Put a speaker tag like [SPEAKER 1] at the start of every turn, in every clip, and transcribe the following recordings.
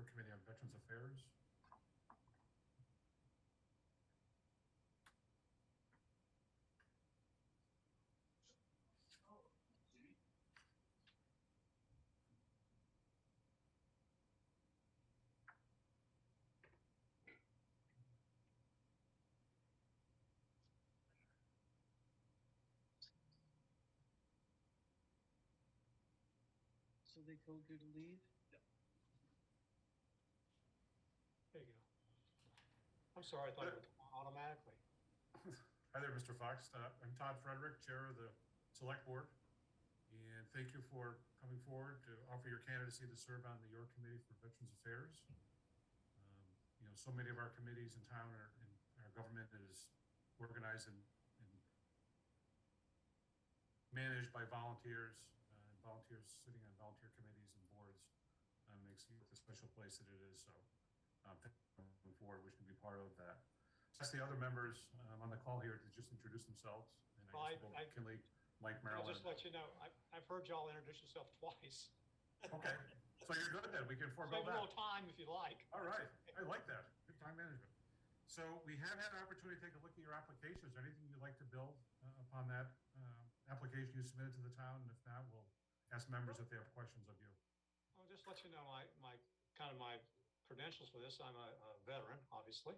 [SPEAKER 1] your Committee on Veterans Affairs.
[SPEAKER 2] So they told you to leave?
[SPEAKER 3] There you go. I'm sorry, I thought it would come automatically.
[SPEAKER 1] Hi there, Mr. Fox. I'm Todd Frederick, Chair of the Select Board. And thank you for coming forward to offer your candidacy to serve on the York Committee for Veterans Affairs. You know, so many of our committees in town our government is organized and managed by volunteers, and volunteers sitting on volunteer committees and boards makes York the special place that it is. So moving forward, we should be part of that. That's the other members on the call here to just introduce themselves. And Kinley, Mike, Marilyn.
[SPEAKER 3] I'll just let you know, I've heard y'all introduce yourself twice.
[SPEAKER 1] Okay, so you're good then. We can forego
[SPEAKER 3] Save
[SPEAKER 1] that.
[SPEAKER 3] a little time if you like.
[SPEAKER 1] All right, I like that. Good time management. So we have had an opportunity to take a look at your application. Is there anything you'd like to build upon that application you submitted to the town? And if not, we'll ask members if they have questions of you.
[SPEAKER 3] I'll just let you know my credentials for this. I'm a veteran, obviously.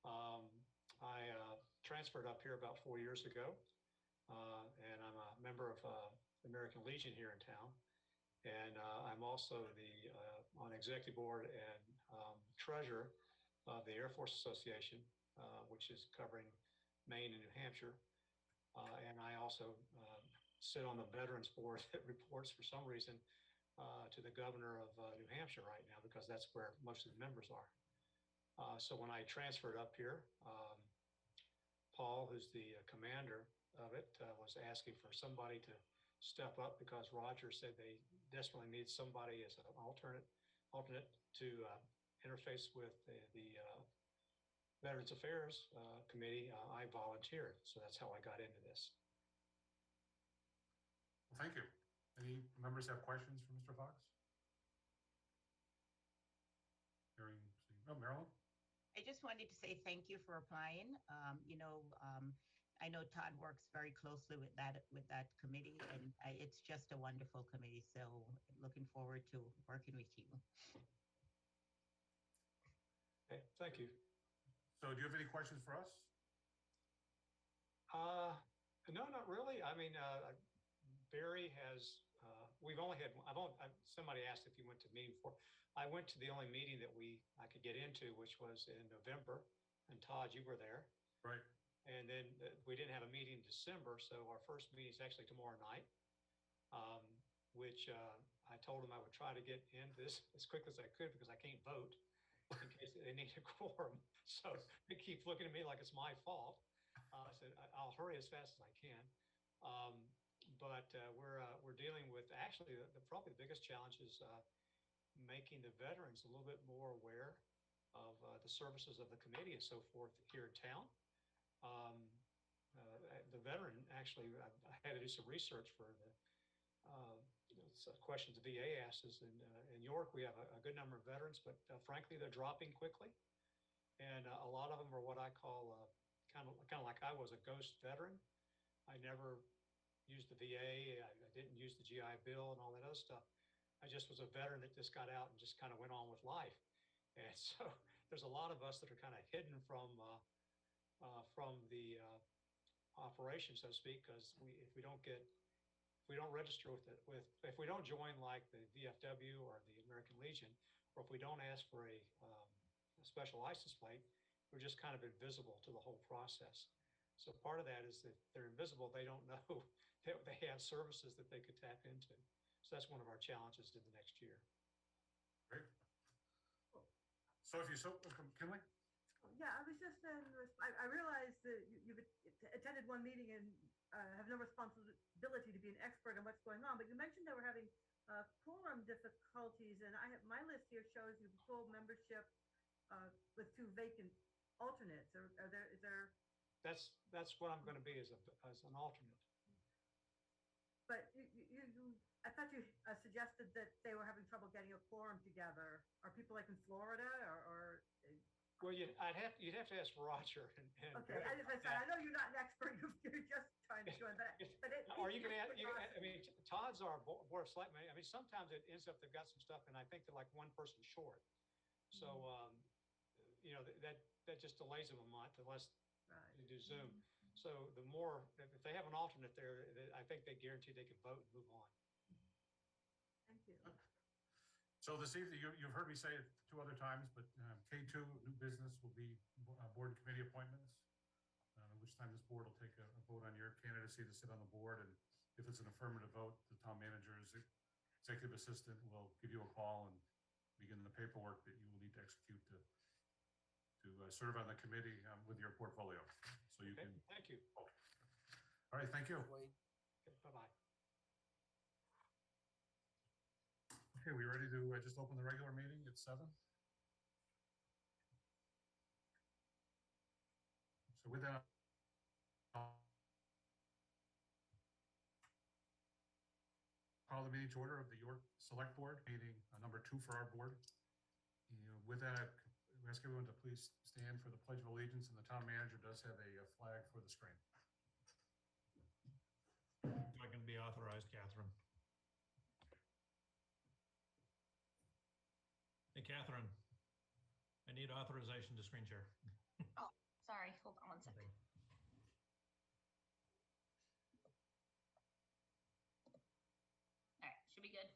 [SPEAKER 3] I transferred up here about 4 years ago, and I'm a member of the American Legion here in town. And I'm also on executive board and treasurer of the Air Force Association, which is covering Maine and New Hampshire. And I also sit on the Veterans Board that reports for some reason to the governor of New Hampshire right now, because that's where most of the members are. So when I transferred up here, Paul, who's the commander of it, was asking for somebody to step up because Roger said they desperately need somebody as an alternate to interface with the Veterans Affairs Committee. I volunteered, so that's how I got into this.
[SPEAKER 1] Well, thank you. Any members have questions for Mr. Fox? Hearing, Marilyn?
[SPEAKER 4] I just wanted to say thank you for applying. I know Todd works very closely with that committee, and it's just a wonderful committee. So looking forward to working with you.
[SPEAKER 3] Okay, thank you.
[SPEAKER 1] So do you have any questions for us?
[SPEAKER 3] No, not really. I mean, Barry has, we've only had, somebody asked if you went to meeting before. I went to the only meeting that I could get into, which was in November, and Todd, you were there.
[SPEAKER 1] Right.
[SPEAKER 3] And then we didn't have a meeting in December, so our first meeting is actually tomorrow night, which I told them I would try to get in this as quick as I could because I can't vote in case they need a quorum. So they keep looking at me like it's my fault. I said, I'll hurry as fast as I can. But we're dealing with actually probably the biggest challenge is making the veterans a little bit more aware of the services of the committee and so forth here in town. The veteran actually, I had to do some research for the questions the VA asks us. In York, we have a good number of veterans, but frankly, they're dropping quickly. And a lot of them are what I call kind of like I was a ghost veteran. I never used the VA. I didn't use the GI Bill and all that other stuff. I just was a veteran that just got out and just kind of went on with life. And so there's a lot of us that are kind of hidden from the operation, so to speak, because if we don't register if we don't join like the VFW or the American Legion, or if we don't ask for a special license plate, we're just kind of invisible to the whole process. So part of that is that they're invisible. They don't know that they have services that they could tap into. So that's one of our challenges in the next year.
[SPEAKER 1] Great. So if you Kinley?
[SPEAKER 5] Yeah, I was just I realized that you've attended one meeting and have no responsibility to be an expert on what's going on, but you mentioned that we're having quorum difficulties, and my list here shows you full membership with 2 vacant alternates.
[SPEAKER 3] That's what I'm going to be as an alternate.
[SPEAKER 5] but I thought you suggested that they were having trouble getting a quorum together. Are people like in Florida or?
[SPEAKER 3] Well, you'd have to ask Roger and.
[SPEAKER 5] Okay, as I said, I know you're not an expert, you're just trying to join, but it.
[SPEAKER 3] Or you can ask, I mean, Todd's our board of selectmen. I mean, sometimes it ends up, they've got some stuff and I think they're like one person short. So, you know, that just delays them a month unless
[SPEAKER 5] Right.
[SPEAKER 3] they do Zoom. So the more, if they have an alternate there, I think they guarantee they can vote and move on.
[SPEAKER 5] Thank you.
[SPEAKER 1] So this evening, you've heard me say it 2 other times, but K2, new business, will be board and committee appointments, at which time this board will take a vote on your candidacy to sit on the board. And if it's an affirmative vote, the town manager's executive assistant will give you a call and begin the paperwork that you will need to execute to serve on the committee with your portfolio. So you
[SPEAKER 3] Okay,
[SPEAKER 1] can.
[SPEAKER 3] thank you.
[SPEAKER 1] All right, thank you.
[SPEAKER 3] Okay, bye-bye.
[SPEAKER 1] Okay, we ready to just open the regular meeting at 7? So with that, call the meeting to order of the York Select Board, meeting number 2 for our board. And with that, we ask everyone to please stand for the Pledge of Allegiance, and the town manager does have a flag for the screen.
[SPEAKER 6] If I can be authorized, Catherine. Hey, Catherine, I need authorization to screen share.
[SPEAKER 7] Sorry, hold on one second.
[SPEAKER 6] Okay.
[SPEAKER 7] All right, should be good.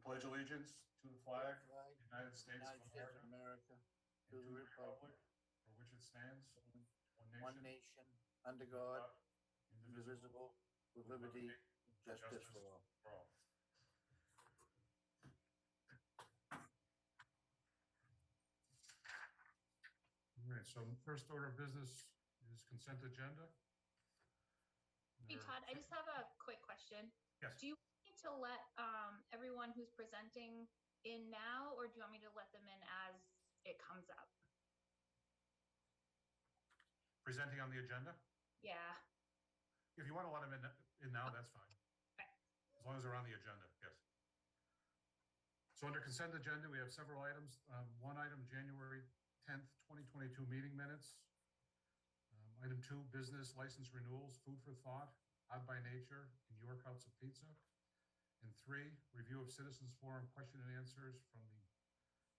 [SPEAKER 1] Pledge allegiance to the flag of
[SPEAKER 8] Flag,
[SPEAKER 1] the United States of
[SPEAKER 8] United States
[SPEAKER 1] America
[SPEAKER 8] of America,
[SPEAKER 1] and to the republic for which it stands,
[SPEAKER 8] one nation, under God, indivisible, with liberty, justice for all.
[SPEAKER 1] for all. All right, so first order of business is consent agenda.
[SPEAKER 7] Hey,
[SPEAKER 1] There-
[SPEAKER 7] Todd, I just have a quick question.
[SPEAKER 1] Yes.
[SPEAKER 7] Do you want me to let everyone who's presenting in now, or do you want me to let them in as it comes up?
[SPEAKER 1] Presenting on the agenda?
[SPEAKER 7] Yeah.
[SPEAKER 1] If you want to let them in now, that's fine.
[SPEAKER 7] Okay.
[SPEAKER 1] As long as they're on the agenda, yes. So under consent agenda, we have several items. One item, January 10th, 2022 meeting minutes. Item 2, business license renewals, food for thought, Odd by Nature, and York House of Pizza. And 3, review of citizens forum question and answers from the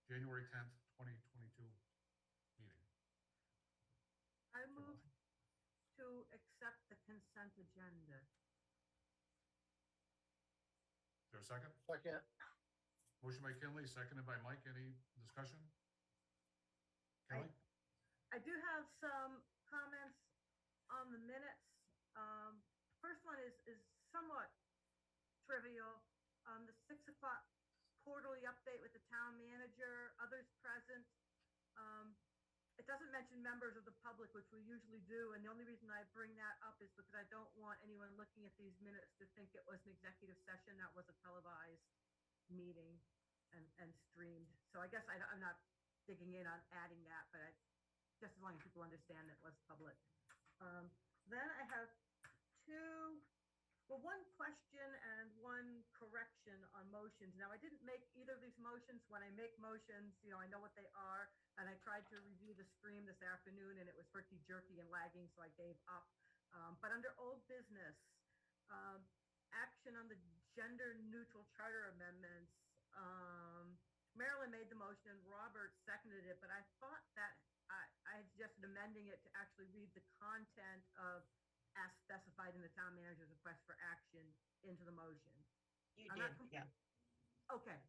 [SPEAKER 1] January 10th, 2022 meeting.
[SPEAKER 5] I move to accept the consent agenda.
[SPEAKER 1] Is there a second?
[SPEAKER 8] Second.
[SPEAKER 1] Motion by Kinley, seconded by Mike. Any discussion? Kelly?
[SPEAKER 5] I do have some comments on the minutes. First one is somewhat trivial. The 6 o'clock quarterly update with the town manager, others present. It doesn't mention members of the public, which we usually do, and the only reason I bring that up is because I don't want anyone looking at these minutes to think it was an executive session. That was a televised meeting and streamed. So I guess I'm not digging in on adding that, but just as long as people understand it was public. Then I have one question and one correction on motions. Now, I didn't make either of these motions. When I make motions, I know what they are, and I tried to review the stream this afternoon, and it was herky-jerky and lagging, so I gave up. But under old business, action on the gender-neutral charter amendments, Marilyn made the motion and Robert seconded it, but I thought that I had suggested amending it to actually read the content of as specified in the town manager's request for action into the motion.
[SPEAKER 4] You
[SPEAKER 5] I'm
[SPEAKER 4] did,
[SPEAKER 5] not
[SPEAKER 4] yeah.
[SPEAKER 5] Okay,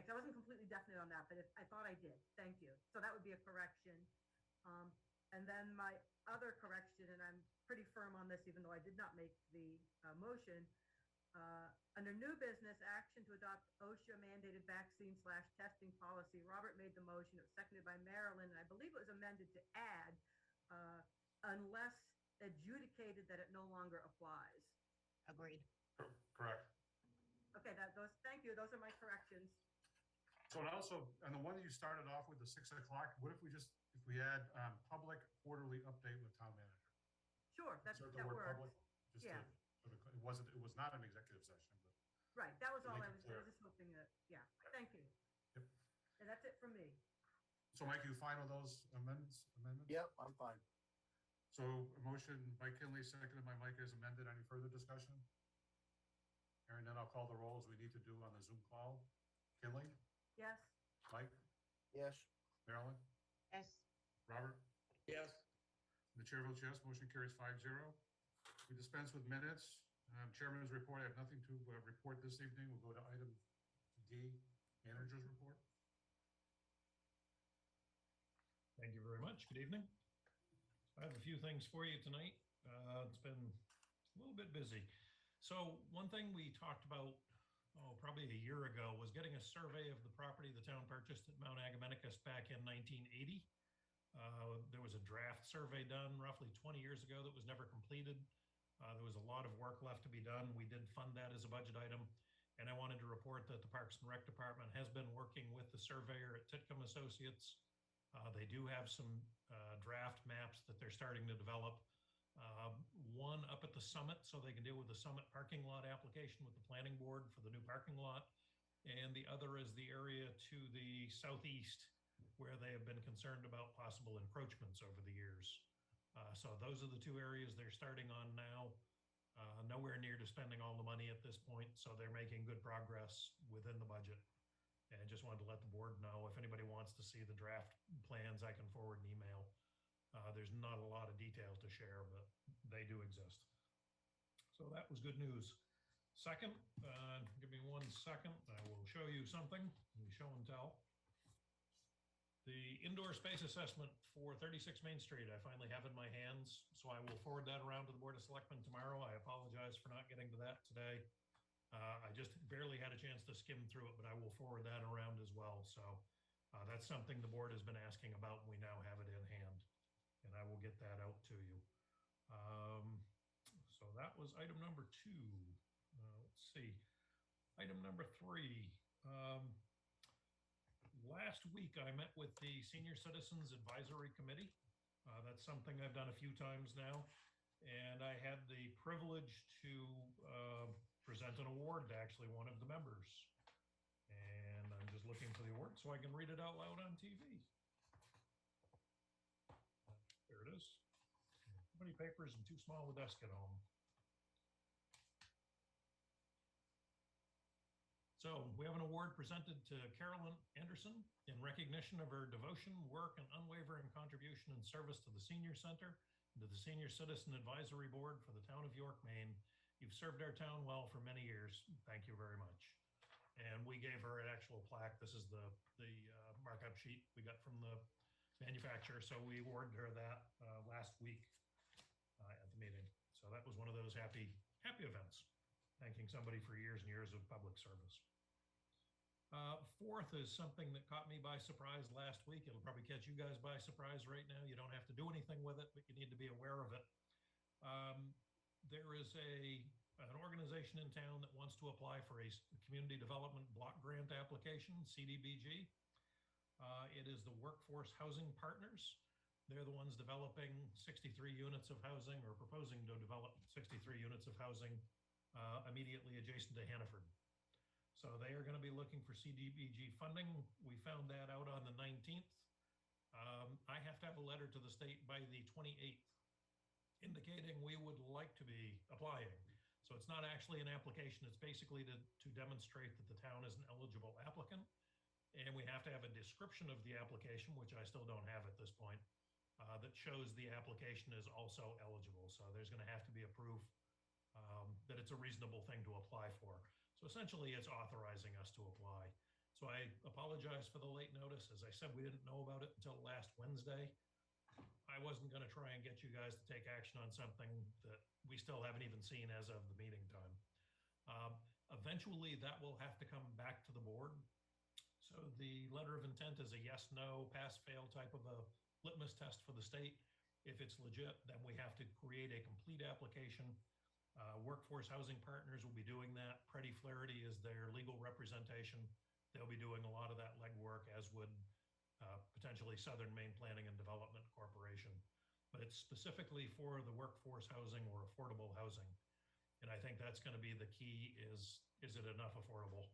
[SPEAKER 5] so I wasn't completely definite on that, but I thought I did. Thank you. So that would be a correction. And then my other correction, and I'm pretty firm on this, even though I did not make the motion, under new business, action to adopt OSHA mandated vaccine/testing policy. Robert made the motion. It was seconded by Marilyn, and I believe it was amended to add, unless adjudicated that it no longer applies.
[SPEAKER 4] Agreed.
[SPEAKER 1] Correct.
[SPEAKER 5] Okay, thank you. Those are my corrections.
[SPEAKER 1] So and also, on the one that you started off with, the 6 o'clock, what if we had, public quarterly update with town manager?
[SPEAKER 5] Sure, that
[SPEAKER 1] Insert the
[SPEAKER 5] that
[SPEAKER 1] word
[SPEAKER 5] works.
[SPEAKER 1] public, just to,
[SPEAKER 5] Yeah.
[SPEAKER 1] it was not an executive session, but,
[SPEAKER 5] Right, that was
[SPEAKER 1] To
[SPEAKER 5] all
[SPEAKER 1] make
[SPEAKER 5] I
[SPEAKER 1] it
[SPEAKER 5] was
[SPEAKER 1] clear.
[SPEAKER 5] just hoping that, yeah, thank you.
[SPEAKER 1] Yep.
[SPEAKER 5] And that's it from me.
[SPEAKER 1] so Mike, you fine with those amendments?
[SPEAKER 8] Yep, I'm fine.
[SPEAKER 1] So a motion by Kinley, seconded by Mike as amended. Any further discussion? Hearing none, I'll call the roll as we need to do on the Zoom call. Kinley,
[SPEAKER 5] Yes,
[SPEAKER 1] Mike,
[SPEAKER 8] Yes,
[SPEAKER 1] Marilyn,
[SPEAKER 4] Yes,
[SPEAKER 1] Robert?
[SPEAKER 6] Yes.
[SPEAKER 1] The chair votes yes, motion carries 5-0. We dispense with minutes. Chairman's report, I have nothing to report this evening. We'll go to item D, manager's report.
[SPEAKER 6] Thank you very much. Good evening. I have a few things for you tonight. It's been a little bit busy. So one thing we talked about, probably a year ago, was getting a survey of the property the town purchased at Mount Agamenticus back in 1980. There was a draft survey done roughly 20 years ago that was never completed. There was a lot of work left to be done. We did fund that as a budget item. And I wanted to report that the Parks and Rec Department has been working with the surveyor at Titcomb Associates. They do have some draft maps that they're starting to develop. One up at the summit, so they can deal with the summit parking lot application with the planning board for the new parking lot. And the other is the area to the southeast, where they have been concerned about possible encroachments over the years. So those are the two areas they're starting on now. Nowhere near to spending all the money at this point, so they're making good progress within the budget. And I just wanted to let the board know, if anybody wants to see the draft plans, I can forward an email. There's not a lot of detail to share, but they do exist. So that was good news. Second, give me 1 second. I will show you something. Show and tell. The indoor space assessment for 36 Main Street, I finally have in my hands, so I will forward that around to the Board of Selectmen tomorrow. I apologize for not getting to that today. I just barely had a chance to skim through it, but I will forward that around as well. So that's something the board has been asking about, and we now have it in hand. And I will get that out to you. So that was item number 2. Let's see. Item number 3. Last week, I met with the Senior Citizens Advisory Committee. That's something I've done a few times now. And I had the privilege to present an award to actually one of the members. And I'm just looking for the award so I can read it out loud on TV. There it is. Too many papers and too small a desk at home. So we have an award presented to Carolyn Anderson in recognition of her devotion, work, and unwavering contribution and service to the Senior Center and to the Senior Citizen Advisory Board for the town of York, Maine. You've served our town well for many years. Thank you very much. And we gave her an actual plaque. This is the markup sheet we got from the manufacturer. So we awarded her that last week at the meeting. So that was one of those happy events, thanking somebody for years and years of public service. Fourth is something that caught me by surprise last week. It'll probably catch you guys by surprise right now. You don't have to do anything with it, but you need to be aware of it. There is an organization in town that wants to apply for a community development block grant application, CDBG. It is the Workforce Housing Partners. They're the ones developing 63 units of housing, or proposing to develop 63 units of housing immediately adjacent to Hannaford. So they are going to be looking for CDBG funding. We found that out on the 19th. I have to have a letter to the state by the 28th indicating we would like to be applying. So it's not actually an application. It's basically to demonstrate that the town is an eligible applicant. And we have to have a description of the application, which I still don't have at this point, that shows the application is also eligible. So there's going to have to be a proof that it's a reasonable thing to apply for. So essentially, it's authorizing us to apply. So I apologize for the late notice. As I said, we didn't know about it until last Wednesday. I wasn't going to try and get you guys to take action on something that we still haven't even seen as of the meeting time. Eventually, that will have to come back to the board. So the letter of intent is a yes, no, pass, fail type of a litmus test for the state. If it's legit, then we have to create a complete application. Workforce Housing Partners will be doing that. Freddie Flaherty is their legal representation. they'll be doing a lot of that legwork, as would potentially Southern Maine Planning and Development Corporation. But it's specifically for the workforce housing or affordable housing. And I think that's going to be the key is it enough affordable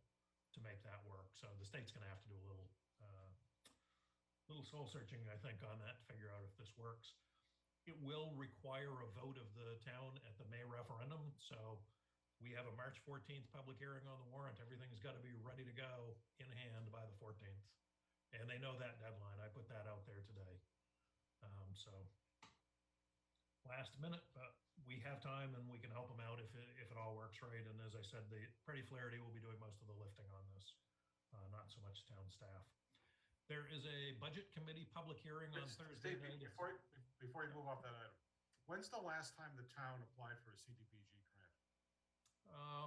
[SPEAKER 6] to make that work? So the state's going to have to do a little soul searching, I think, on that to figure out if this works. It will require a vote of the town at the May referendum. So we have a March 14th public hearing on the warrant. Everything's got to be ready to go in hand by the 14th. And they know that deadline. I put that out there today. So last minute, but we have time and we can help them out if it all works right. And as I said, the Freddie Flaherty will be doing most of the lifting on this, not so much town staff. There is a budget committee public hearing on Thursday
[SPEAKER 1] Steve,
[SPEAKER 6] night.
[SPEAKER 1] before you move off that item, when's the last time the town applied for a CDBG grant?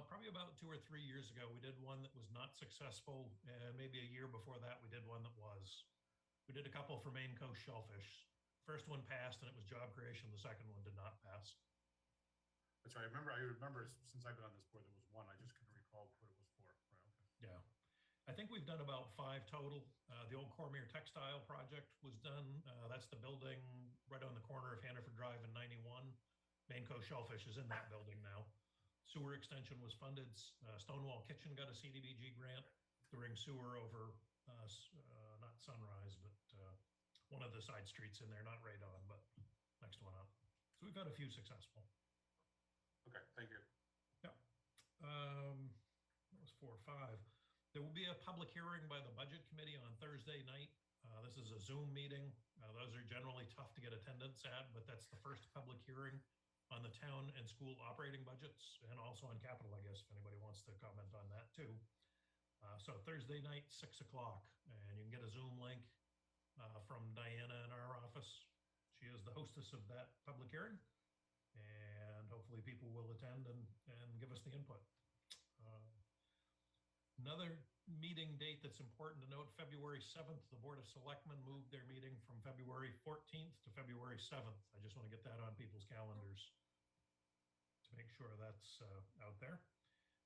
[SPEAKER 6] Probably about 2 or 3 years ago, we did one that was not successful, and maybe a year before that, we did one that was. We did a couple for Maine Coast Shellfish. First one passed, and it was job creation. The second one did not pass.
[SPEAKER 1] That's right. I remember since I've been on this board, there was one. I just couldn't recall what it was for. Right, okay.
[SPEAKER 6] Yeah. I think we've done about 5 total. The old Cormier Textile project was done. That's the building right on the corner of Hannaford Drive and 91. Maine Coast Shellfish is in that building now. Sewer extension was funded. Stonewall Kitchen got a CDBG grant to bring sewer over, not Sunrise, but one of the side streets in there, not right on, but next one up. So we've had a few successful.
[SPEAKER 1] Okay, thank you.
[SPEAKER 6] Yeah. That was 4 or 5. There will be a public hearing by the Budget Committee on Thursday night. This is a Zoom meeting. Those are generally tough to get attendance at, but that's the first public hearing on the town and school operating budgets, and also on capital, I guess, if anybody wants to comment on that too. So Thursday night, 6 o'clock, and you can get a Zoom link from Diana in our office. She is the hostess of that public hearing, and hopefully people will attend and give us the input. Another meeting date that's important to note, February 7th, the Board of Selectmen moved their meeting from February 14th to February 7th. I just want to get that on people's calendars to make sure that's out there.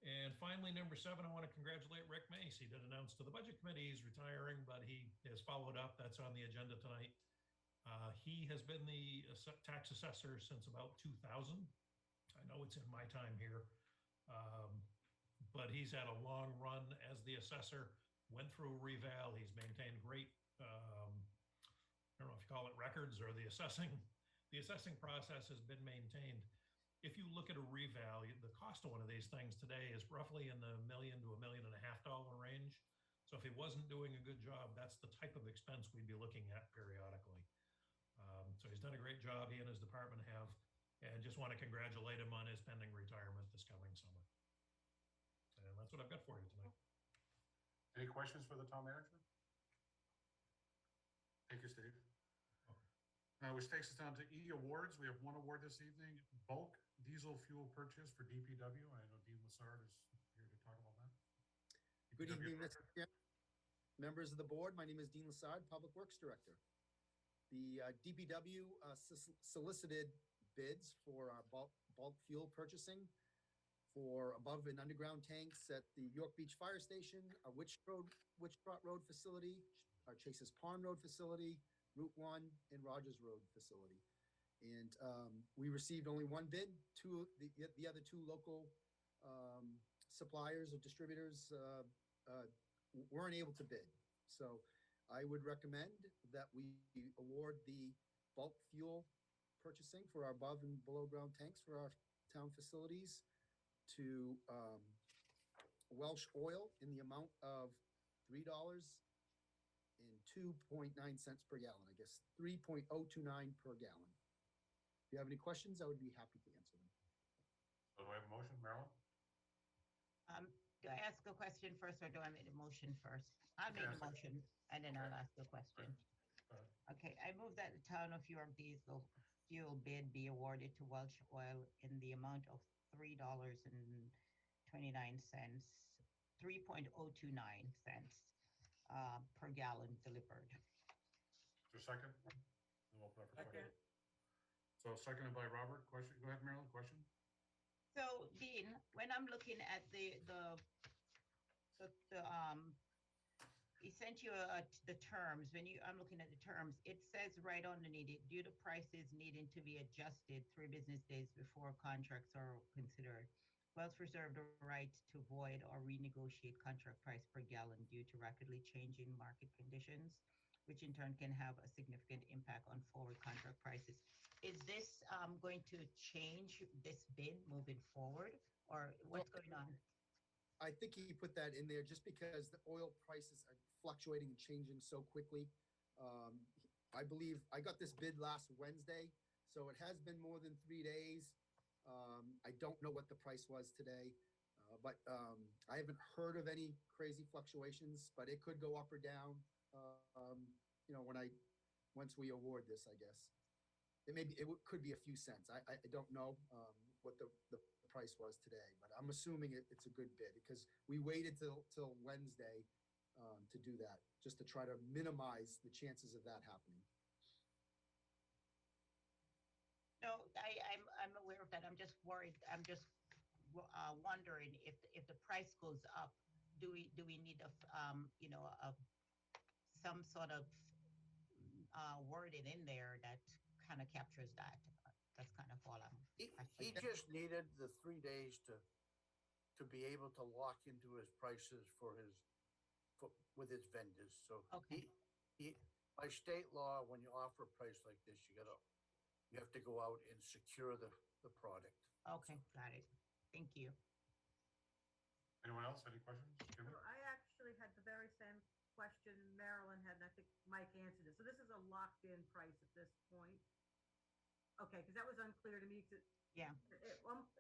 [SPEAKER 6] And finally, number 7, I want to congratulate Rick Mace. He did announce to the Budget Committee he's retiring, but he has followed up. That's on the agenda tonight. He has been the tax assessor since about 2000. I know it's in my time here. But he's had a long run as the assessor, went through a reval. He's maintained great, I don't know if you call it records or the assessing process has been maintained. If you look at a reval, the cost of one of these things today is roughly in the $1 million to $1.5 million range. So if he wasn't doing a good job, that's the type of expense we'd be looking at periodically. So he's done a great job, he and his department have, and just want to congratulate him on his pending retirement this coming summer. And that's what I've got for you tonight.
[SPEAKER 1] Any questions for the town manager? Thank you, Steve. Which takes us down to E awards. We have one award this evening, bulk diesel fuel purchase for DPW. I know Dean Lessard is here to talk about that.
[SPEAKER 9] Good
[SPEAKER 1] DPW
[SPEAKER 9] evening,
[SPEAKER 1] Director.
[SPEAKER 9] Mr. Chairman, members of the board. My name is Dean Lessard, Public Works Director. The DPW solicited bids for our bulk fuel purchasing for above and underground tanks at the York Beach Fire Station, our Witchtrot Road facility, our Chases Pond Road facility, Route 1, and Rogers Road facility. And we received only one bid. The other 2 local suppliers or distributors weren't able to bid. So I would recommend that we award the bulk fuel purchasing for our above and below ground tanks for our town facilities to Welsh Oil in the amount of $3.02.9 per gallon. I guess 3.029 per gallon. If you have any questions, I would be happy to answer them.
[SPEAKER 1] So do I have a motion, Marilyn?
[SPEAKER 4] Do I ask a question first or do I make the motion first? I'll make the motion and then I'll ask the question. Okay, I move that the town of York diesel fuel bid be awarded to Welsh Oil in the amount of $3.29, 3.029 cents per gallon delivered.
[SPEAKER 1] Is there a second? And we'll open up for questions. So seconded by Robert. Question? Go ahead, Marilyn. Question?
[SPEAKER 4] So Dean, when I'm looking at the he sent you the terms. I'm looking at the terms. It says right underneath it, due to prices needing to be adjusted 3 business days before contracts are considered. Wells reserved the right to void or renegotiate contract price per gallon due to rapidly changing market conditions, which in turn can have a significant impact on forward contract prices. Is this going to change this bid moving forward, or what's going on?
[SPEAKER 9] I think he put that in there just because the oil prices are fluctuating and changing so quickly. I believe I got this bid last Wednesday, so it has been more than 3 days. I don't know what the price was today, but I haven't heard of any crazy fluctuations, but it could go up or down. Once we award this, I guess could be a few cents. I don't know what the price was today, but I'm assuming it's a good bid because we waited till Wednesday to do that, just to try to minimize the chances of that happening.
[SPEAKER 4] No, I'm aware of that. I'm just worried. I'm just wondering if the price goes up, do we need some sort of wording in there that kind of captures that? That's kind of all I'm.
[SPEAKER 8] He just needed the 3 days to be able to lock into his prices with his vendors. So
[SPEAKER 4] Okay.
[SPEAKER 8] he by state law, when you offer a price like this, you have to go out and secure the product.
[SPEAKER 4] Okay, got it. Thank you.
[SPEAKER 1] Anyone else? Any questions?
[SPEAKER 5] So
[SPEAKER 1] Kimberly?
[SPEAKER 5] I actually had the very same question Marilyn had, and I think Mike answered it. So this is a locked-in price at this point? Okay, because that was unclear to me.
[SPEAKER 4] Yeah.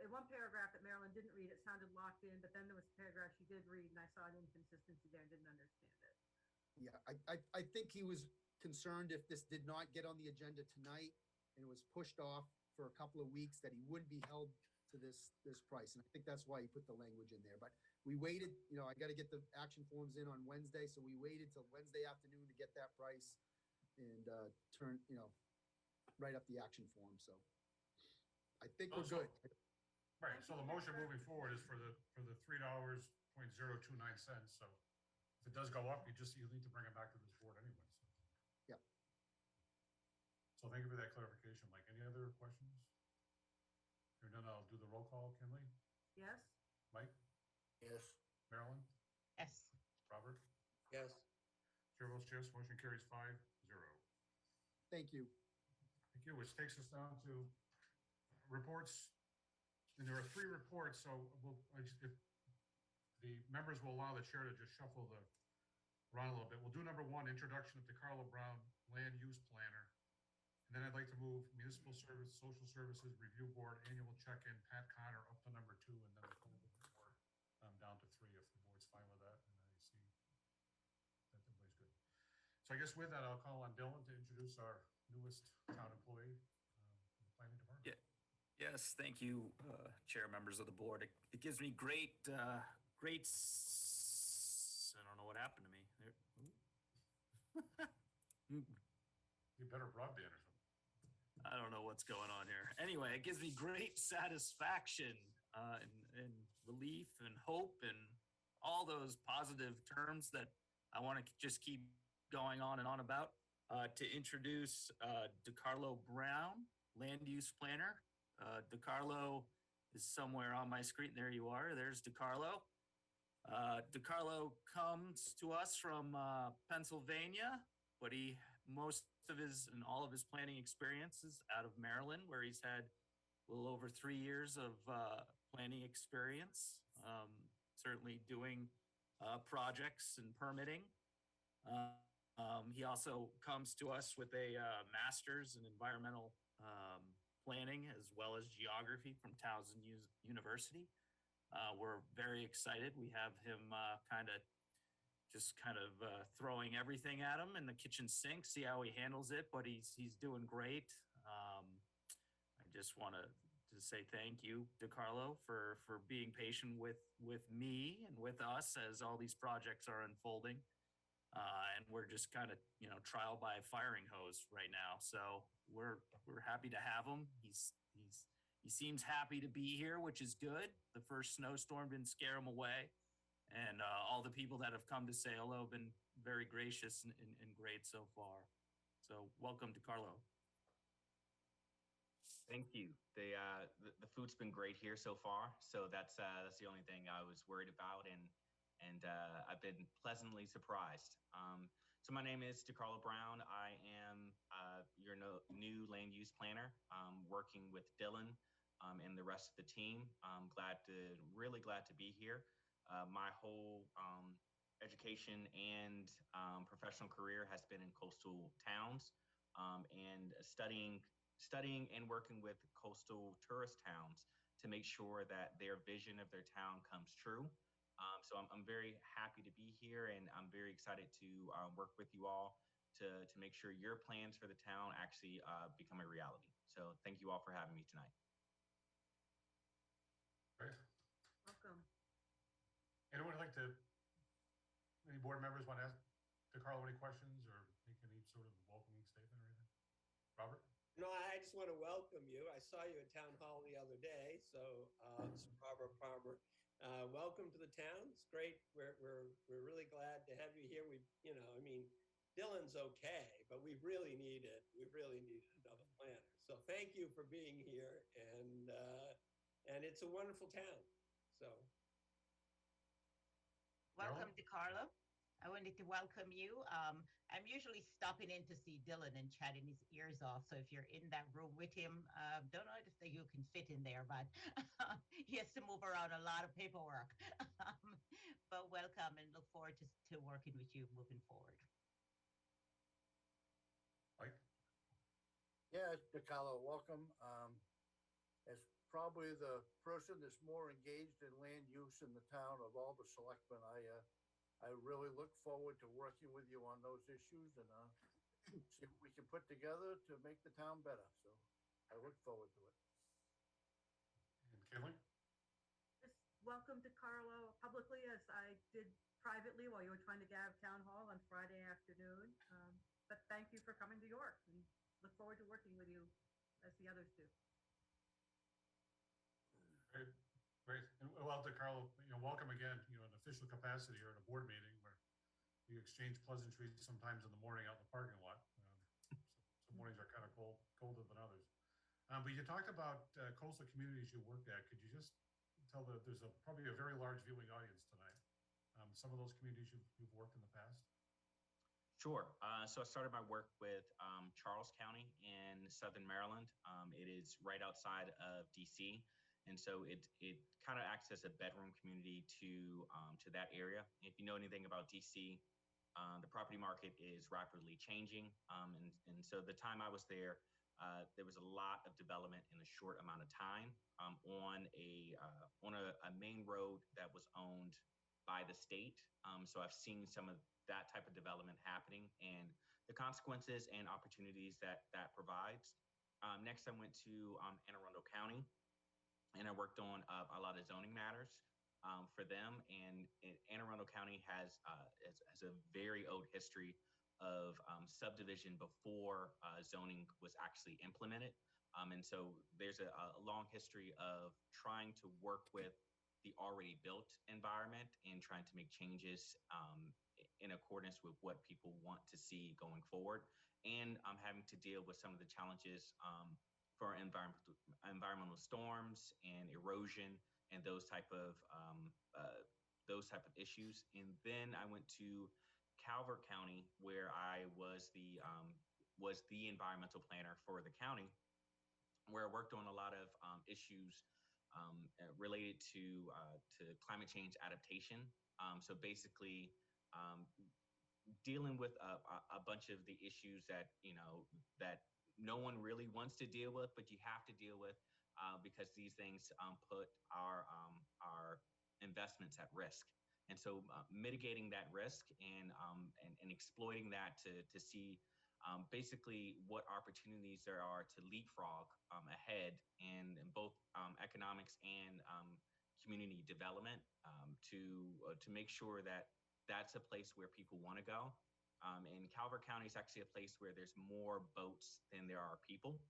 [SPEAKER 5] In one paragraph that Marilyn didn't read, it sounded locked in, but then there was a paragraph she did read, and I saw an inconsistency there and didn't understand it.
[SPEAKER 9] Yeah, I think he was concerned if this did not get on the agenda tonight and it was pushed off for a couple of weeks, that he wouldn't be held to this price. And I think that's why he put the language in there. But we waited, I got to get the action forms in on Wednesday. So we waited till Wednesday afternoon to get that price and write up the action form. So I think we're good.
[SPEAKER 1] Right, so the motion moving forward is for the $3.029. So if it does go up, you need to bring it back to this board anyway.
[SPEAKER 9] Yep.
[SPEAKER 1] So thank you for that clarification, Mike. Any other questions? If none, I'll do the roll call. Kinley?
[SPEAKER 5] Yes?
[SPEAKER 1] Mike?
[SPEAKER 8] Yes.
[SPEAKER 1] Marilyn?
[SPEAKER 4] Yes.
[SPEAKER 1] Robert?
[SPEAKER 8] Yes.
[SPEAKER 1] Chair votes yes, motion carries 5-0.
[SPEAKER 9] Thank you.
[SPEAKER 1] Thank you, which takes us down to reports. And there are 3 reports, so if the members will allow the chair to just shuffle around a little bit. We'll do number 1, introduction of DeCarlo Brown Land Use Planner. And then I'd like to move Municipal Service, Social Services Review Board Annual Check-in, Pat Connor, up to number 2, and then the full report down to 3, if the board's fine with that. And I see that everybody's good. So I guess with that, I'll call on Dylan to introduce our newest town employee in the planning department.
[SPEAKER 10] Yeah. Yes, thank you, Chair, members of the board. It gives me great. I don't know what happened to me.
[SPEAKER 1] You better broadband or something.
[SPEAKER 10] I don't know what's going on here. Anyway, it gives me great satisfaction and relief and hope and all those positive terms that I want to just keep going on and on about to introduce DeCarlo Brown, Land Use Planner. DeCarlo is somewhere on my screen. There you are. There's DeCarlo. DeCarlo comes to us from Pennsylvania, but most of all of his planning experiences out of Maryland, where he's had a little over 3 years of planning experience, certainly doing projects and permitting. He also comes to us with a master's in environmental planning as well as geography from Towson University. We're very excited. We have him kind of throwing everything at him in the kitchen sink, see how he handles it, but he's doing great. I just want to say thank you, DeCarlo, for being patient with me and with us as all these projects are unfolding. And we're just kind of, trial by firing hose right now. So we're happy to have him. He seems happy to be here, which is good. The first snowstorm didn't scare him away. And all the people that have come to say hello have been very gracious and great so far. So welcome to Carlo.
[SPEAKER 11] Thank you. The food's been great here so far, so that's the only thing I was worried about, and I've been pleasantly surprised. So my name is DeCarlo Brown. I am your new land use planner, working with Dylan and the rest of the team. I'm really glad to be here. My whole education and professional career has been in coastal towns, and studying and working with coastal tourist towns to make sure that their vision of their town comes true. So I'm very happy to be here, and I'm very excited to work with you all to make sure your plans for the town actually become a reality. So thank you all for having me tonight.
[SPEAKER 1] Great.
[SPEAKER 5] Welcome.
[SPEAKER 1] Anyone like to, any board members want to ask DeCarlo any questions or make any sort of welcoming statement or anything? Robert?
[SPEAKER 12] No, I just want to welcome you. I saw you at town hall the other day, so this is Robert Palmer. Welcome to the town. It's great. We're really glad to have you here. I mean, Dylan's okay, but we really needed another planner. So thank you for being here, and it's a wonderful town. So
[SPEAKER 4] Welcome, DeCarlo. I wanted to welcome you. I'm usually stopping in to see Dylan and chatting his ears off. So if you're in that room with him, don't know if you can fit in there, but he has to move around a lot of paperwork. But welcome, and look forward to working with you moving forward.
[SPEAKER 1] Mike?
[SPEAKER 8] Yeah, DeCarlo, welcome. As probably the person that's more engaged in land use in the town of all the selectmen, I really look forward to working with you on those issues and see what we can put together to make the town better. So I look forward to it.
[SPEAKER 1] And Kinley?
[SPEAKER 5] Just welcome to Carlo publicly, as I did privately while you were trying to get out of town hall on Friday afternoon. But thank you for coming to York, and look forward to working with you as the others do.
[SPEAKER 1] Great, great. And well, DeCarlo, welcome again, in official capacity or in a board meeting where we exchange pleasantries sometimes in the morning out in the parking lot. Some mornings are kind of colder than others. But you talked about coastal communities you worked at. Could you just tell that there's probably a very large viewing audience tonight? Some of those communities you've worked in the past?
[SPEAKER 11] Sure. So I started my work with Charles County in Southern Maryland. It is right outside of DC. And so it kind of acts as a bedroom community to that area. If you know anything about DC, the property market is rapidly changing. And so the time I was there was a lot of development in a short amount of time on a main road that was owned by the state. So I've seen some of that type of development happening and the consequences and opportunities that provides. Next, I went to Anne Arundel County, and I worked on a lot of zoning matters for them. And Anne Arundel County has a very old history of subdivision before zoning was actually implemented. And so there's a long history of trying to work with the already built environment and trying to make changes in accordance with what people want to see going forward. And I'm having to deal with some of the challenges for environmental storms and erosion and those type of issues. And then I went to Calvert County, where I was the environmental planner for the county, where I worked on a lot of issues related to climate change adaptation. So basically, dealing with a bunch of the issues that no one really wants to deal with, but you have to deal with because these things put our investments at risk. And so mitigating that risk and exploiting that to see basically what opportunities there are to leapfrog ahead in both economics and community development to make sure that that's a place where people want to go. And Calvert County is actually a place where there's more boats than there are people.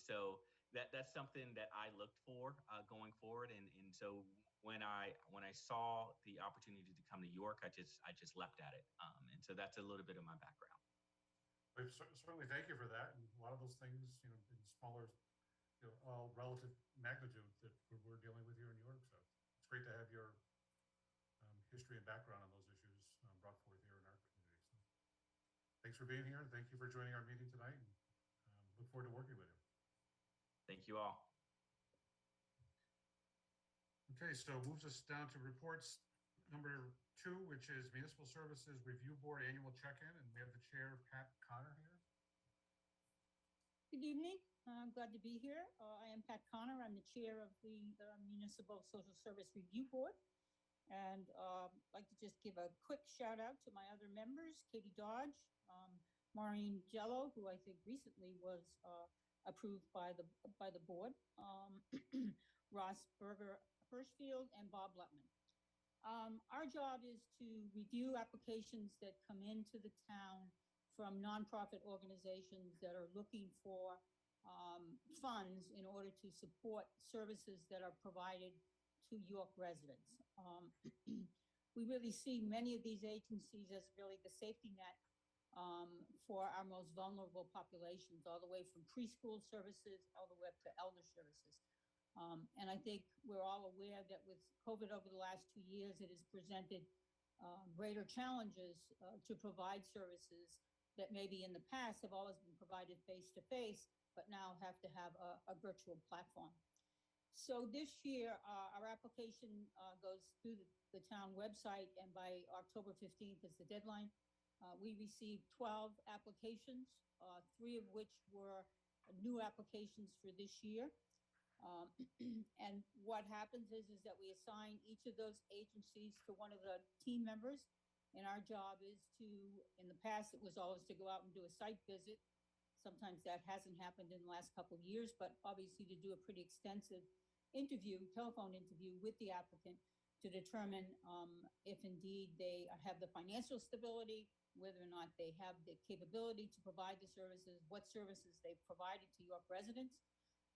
[SPEAKER 11] So that's something that I looked for going forward. And so when I saw the opportunity to come to York, I just leapt at it. And so that's a little bit of my background.
[SPEAKER 1] We certainly thank you for that. And a lot of those things, in smaller, relative magnitude that we're dealing with here in New York. So it's great to have your history and background on those issues brought forth here in our community. So thanks for being here. And thank you for joining our meeting tonight. And look forward to working with you.
[SPEAKER 11] Thank you all.
[SPEAKER 1] Okay, so moves us down to reports number 2, which is Municipal Services Review Board Annual Check-in, and we have the chair, Pat Connor, here.
[SPEAKER 13] Good evening. I'm glad to be here. I am Pat Connor. I'm the chair of the Municipal Social Service Review Board. And I'd like to just give a quick shout out to my other members, Katie Dodge, Maureen Jello, who I think recently was approved by the board, Ross Berger Hirschfield, and Bob Lutman. Our job is to review applications that come into the town from nonprofit organizations that are looking for funds in order to support services that are provided to York residents. We really see many of these agencies as really the safety net for our most vulnerable populations, all the way from preschool services all the way up to elder services. And I think we're all aware that with COVID over the last 2 years, it has presented greater challenges to provide services that maybe in the past have always been provided face-to-face, but now have to have a virtual platform. So this year, our application goes through the town website, and by October 15th is the deadline. We received 12 applications, 3 of which were new applications for this year. And what happens is that we assign each of those agencies to one of the team members. And our job is to, in the past, it was always to go out and do a site visit. Sometimes that hasn't happened in the last couple of years, but obviously to do a pretty extensive telephone interview with the applicant to determine if indeed they have the financial stability, whether or not they have the capability to provide the services, what services they've provided to York residents,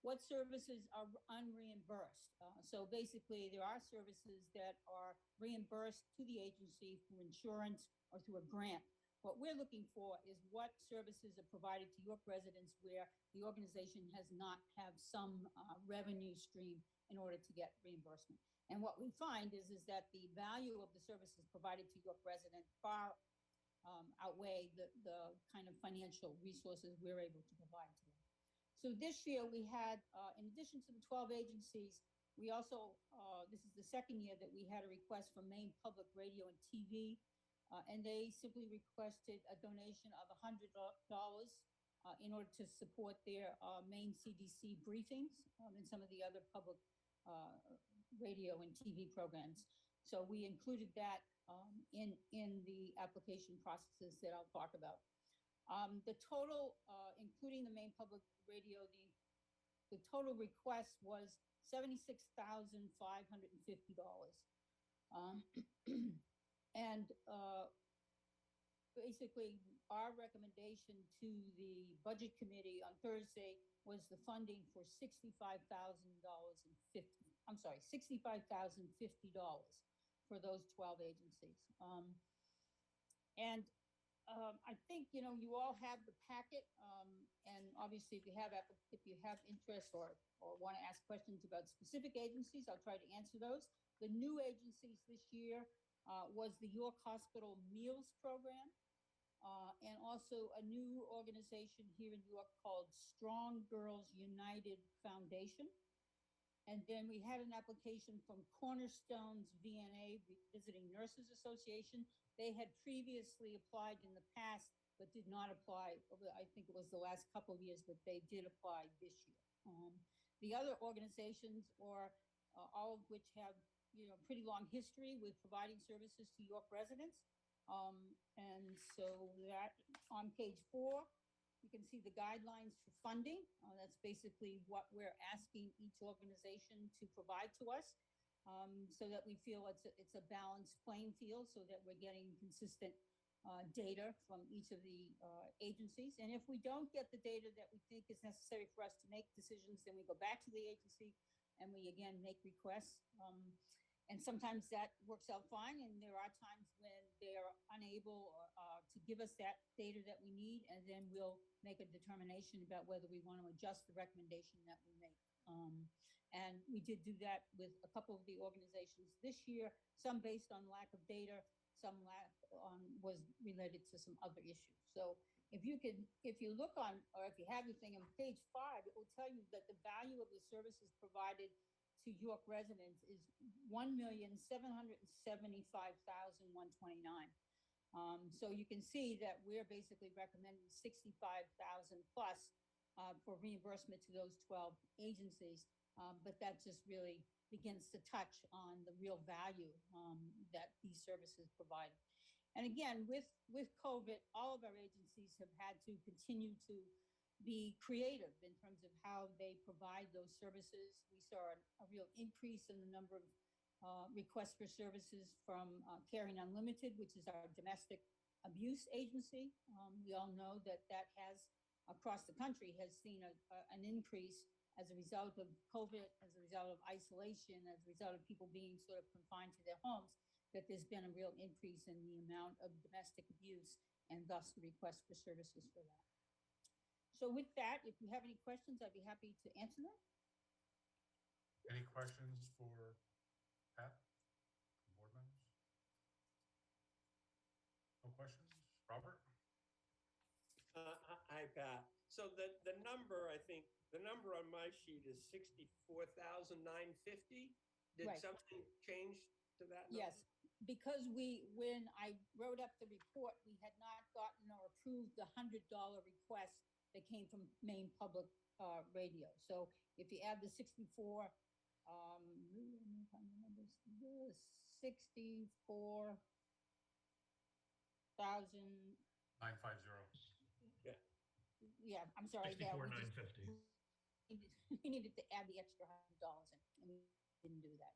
[SPEAKER 13] what services are unreimbursed. So basically, there are services that are reimbursed to the agency through insurance or through a grant. What we're looking for is what services are provided to York residents where the organization has not have some revenue stream in order to get reimbursement. And what we find is that the value of the services provided to York residents far outweigh the kind of financial resources we're able to provide to them. So this year we had, in addition to the 12 agencies, we also, this is the second year that we had a request from Maine Public Radio and TV, and they simply requested a donation of $100 in order to support their Maine CDC briefings and some of the other public radio and TV programs. So we included that in the application processes that I'll talk about. The total, including the Maine Public Radio, the total request was $76,550. And basically, our recommendation to the Budget Committee on Thursday was the funding for $65,050 for those 12 agencies. I think, you all have the packet, and obviously if you have interest or want to ask questions about specific agencies, I'll try to answer those. The new agencies this year was the York Hospital Meals Program, and also a new organization here in York called Strong Girls United Foundation. And then we had an application from Cornerstones VNA, Visiting Nurses Association. They had previously applied in the past, but did not apply. I think it was the last couple of years, but they did apply this year. The other organizations are all of which have, pretty long history with providing services to York residents. And so that on page 4, you can see the guidelines for funding. That's basically what we're asking each organization to provide to us, so that we feel it's a balanced playing field, so that we're getting consistent data from each of the agencies. And if we don't get the data that we think is necessary for us to make decisions, then we go back to the agency and we again make requests. And sometimes that works out fine, and there are times when they are unable to give us that data that we need, and then we'll make a determination about whether we want to adjust the recommendation that we make. And we did do that with a couple of the organizations this year, some based on lack of data, some lack was related to some other issues. So if you look on, or if you have your thing on page 5, it will tell you that the value of the services provided to York residents is $1,775,129. So you can see that we're basically recommending 65,000 plus for reimbursement to those 12 agencies. But that just really begins to touch on the real value that these services provide. And again, with COVID, all of our agencies have had to continue to be creative in terms of how they provide those services. We saw a real increase in the number of requests for services from Caring Unlimited, which is our domestic abuse agency. We all know that has, across the country, has seen an increase as a result of COVID, as a result of isolation, as a result of people being sort of confined to their homes, that there's been a real increase in the amount of domestic abuse and thus the request for services for that. So with that, if you have any questions, I'd be happy to answer them.
[SPEAKER 1] Any questions for Pat, board members? No questions? Robert?
[SPEAKER 12] Hi, Pat. So the number, I think, the number on my sheet is 64,950. Did
[SPEAKER 13] Right.
[SPEAKER 12] something change to that number?
[SPEAKER 13] Yes, because when I wrote up the report, we had not gotten or approved the $100 request that came from Maine Public Radio. So if you add the 64, the 64,000.
[SPEAKER 1] 950.
[SPEAKER 13] Yeah, I'm sorry. Yeah,
[SPEAKER 6] 64,950.
[SPEAKER 13] we needed to add the extra $100 in, and we didn't do that.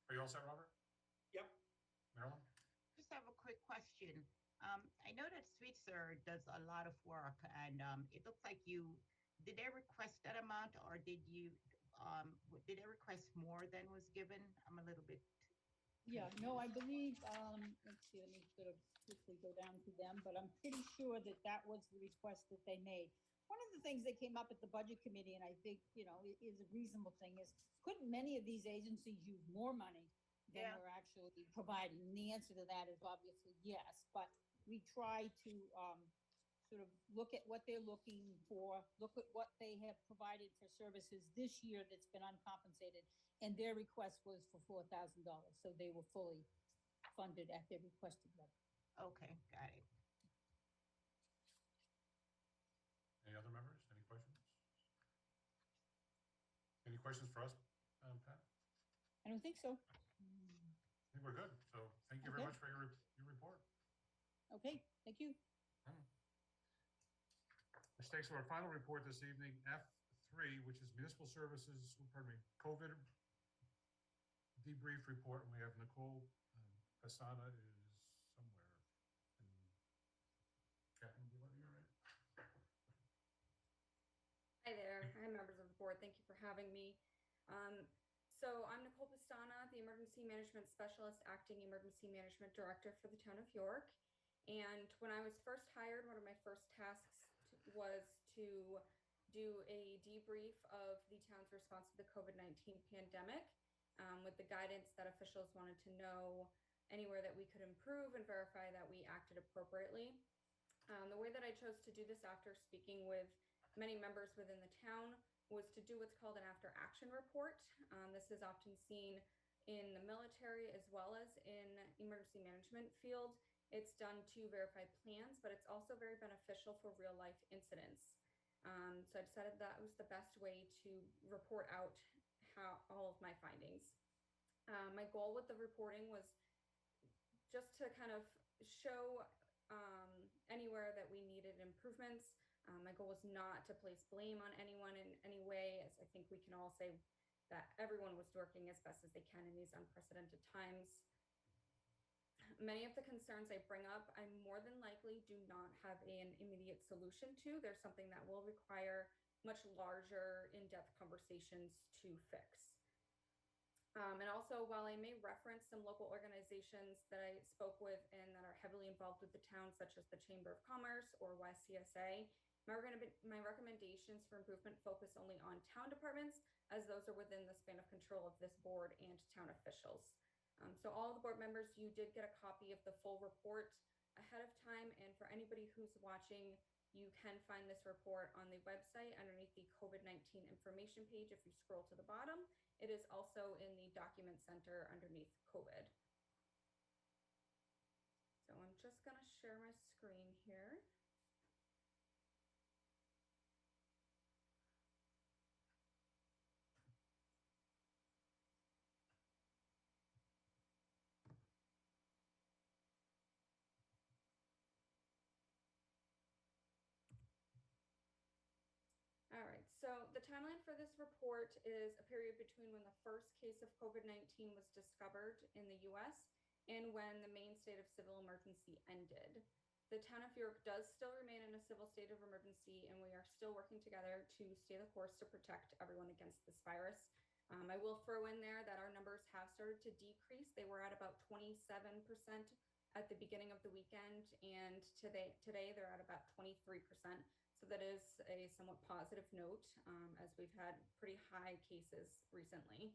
[SPEAKER 1] Are you all set, Robert?
[SPEAKER 12] Yep.
[SPEAKER 1] Marilyn?
[SPEAKER 4] Just have a quick question. I know that Sweetser does a lot of work, and it looks like did they request that amount, or did they request more than was given? I'm a little bit.
[SPEAKER 13] Yeah, no, I believe, let's see, let me sort of quickly go down to them, but I'm pretty sure that was the request that they made. One of the things that came up at the budget committee, and I think, is a reasonable thing, is couldn't many of these agencies use more money than
[SPEAKER 4] Yeah.
[SPEAKER 13] we're actually providing? And the answer to that is obviously yes, but we try to sort of look at what they're looking for, look at what they have provided for services this year that's been uncompensated, and their request was for $4,000, so they were fully funded at their requested level.
[SPEAKER 4] Okay, got it.
[SPEAKER 1] Any other members? Any questions? Any questions for us, Pat?
[SPEAKER 13] I don't think so.
[SPEAKER 1] I think we're good. So thank you very
[SPEAKER 13] Okay.
[SPEAKER 1] much for your report.
[SPEAKER 13] Okay, thank you.
[SPEAKER 1] This takes to our final report this evening, F3, which is municipal services, COVID debrief report. And we have Nicole Casada is somewhere. Catherine, do you want to hear it?
[SPEAKER 14] Hi there. Hi, members of the board. Thank you for having me. So I'm Nicole Pastana, the Emergency Management Specialist, Acting Emergency Management Director for the town of York. And when I was first hired, one of my first tasks was to do a debrief of the town's response to the COVID-19 pandemic with the guidance that officials wanted to know anywhere that we could improve and verify that we acted appropriately. The way that I chose to do this after speaking with many members within the town was to do what's called an after action report. This is often seen in the military as well as in emergency management field. It's done to verify plans, but it's also very beneficial for real life incidents. So I decided that was the best way to report out all of my findings. My goal with the reporting was just to kind of show anywhere that we needed improvements. My goal was not to place blame on anyone in any way, as I think we can all say that everyone was working as best as they can in these unprecedented times. Many of the concerns I bring up, I more than likely do not have an immediate solution to. There's something that will require much larger, in-depth conversations to fix. And also, while I may reference some local organizations that I spoke with and that are heavily involved with the town, such as the Chamber of Commerce or YCSA, my recommendations for improvement focus only on town departments, as those are within the span of control of this board and town officials. So all the board members, you did get a copy of the full report ahead of time, and for anybody who's watching, you can find this report on the website underneath the COVID-19 information page if you scroll to the bottom. It is also in the document center underneath COVID. So I'm just going to share my screen here. All right, so the timeline for this report is a period between when the first case of COVID-19 was discovered in the US and when the Maine state of civil emergency ended. The town of York does still remain in a civil state of emergency, and we are still working together to stay the course to protect everyone against this virus. I will throw in there that our numbers have started to decrease. They were at about 27% at the beginning of the weekend, and today they're at about 23%. So that is a somewhat positive note, as we've had pretty high cases recently.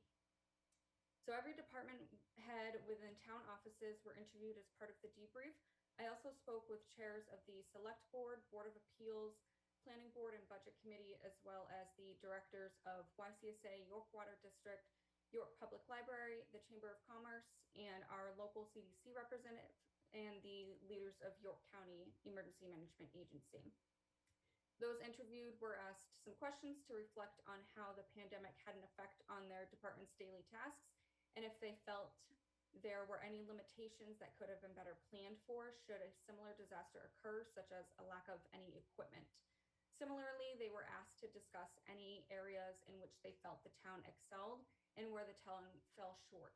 [SPEAKER 14] So every department head within town offices were interviewed as part of the debrief. I also spoke with chairs of the Select Board, Board of Appeals, Planning Board, and Budget Committee, as well as the directors of YCSA, York Water District, York Public Library, the Chamber of Commerce, and our local CDC representative, and the leaders of York County Emergency Management Agency. Those interviewed were asked some questions to reflect on how the pandemic had an effect on their department's daily tasks, and if they felt there were any limitations that could have been better planned for should a similar disaster occur, such as a lack of any equipment. Similarly, they were asked to discuss any areas in which they felt the town excelled and where the town fell short.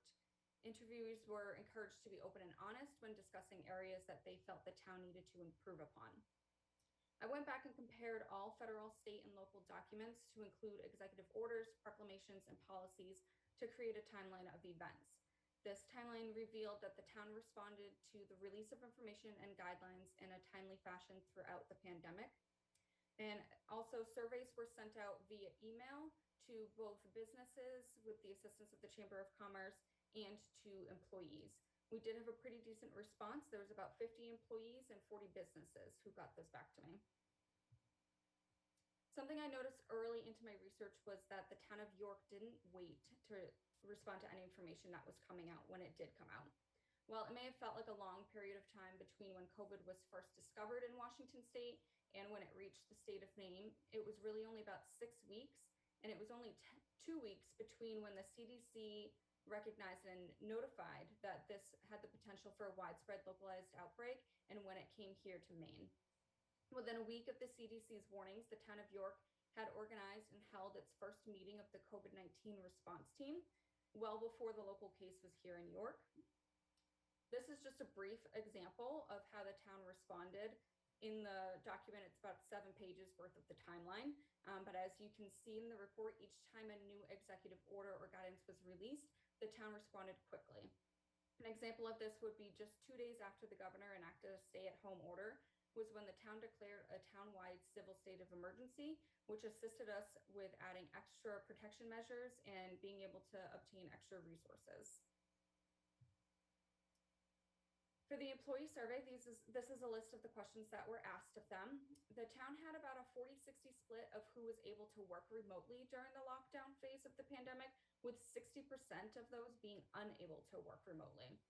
[SPEAKER 14] Interviewees were encouraged to be open and honest when discussing areas that they felt the town needed to improve upon. I went back and compared all federal, state, and local documents to include executive orders, proclamations, and policies to create a timeline of events. This timeline revealed that the town responded to the release of information and guidelines in a timely fashion throughout the pandemic. And also, surveys were sent out via email to both businesses with the assistance of the Chamber of Commerce and to employees. We did have a pretty decent response. There was about 50 employees and 40 businesses who got this back to me. Something I noticed early into my research was that the town of York didn't wait to respond to any information that was coming out when it did come out. While it may have felt like a long period of time between when COVID was first discovered in Washington state and when it reached the state of Maine, it was really only about 6 weeks, and it was only 2 weeks between when the CDC recognized and notified that this had the potential for a widespread localized outbreak and when it came here to Maine. Within a week of the CDC's warnings, the town of York had organized and held its first meeting of the COVID-19 response team well before the local case was here in York. This is just a brief example of how the town responded. In the document, it's about 7 pages worth of the timeline. But as you can see in the report, each time a new executive order or guidance was released, the town responded quickly. An example of this would be just 2 days after the governor enacted a stay-at-home order was when the town declared a town-wide civil state of emergency, which assisted us with adding extra protection measures and being able to obtain extra resources. For the employee survey, this is a list of the questions that were asked of them. The town had about a 40-60 split of who was able to work remotely during the lockdown phase of the pandemic, with 60% of those being unable to work remotely.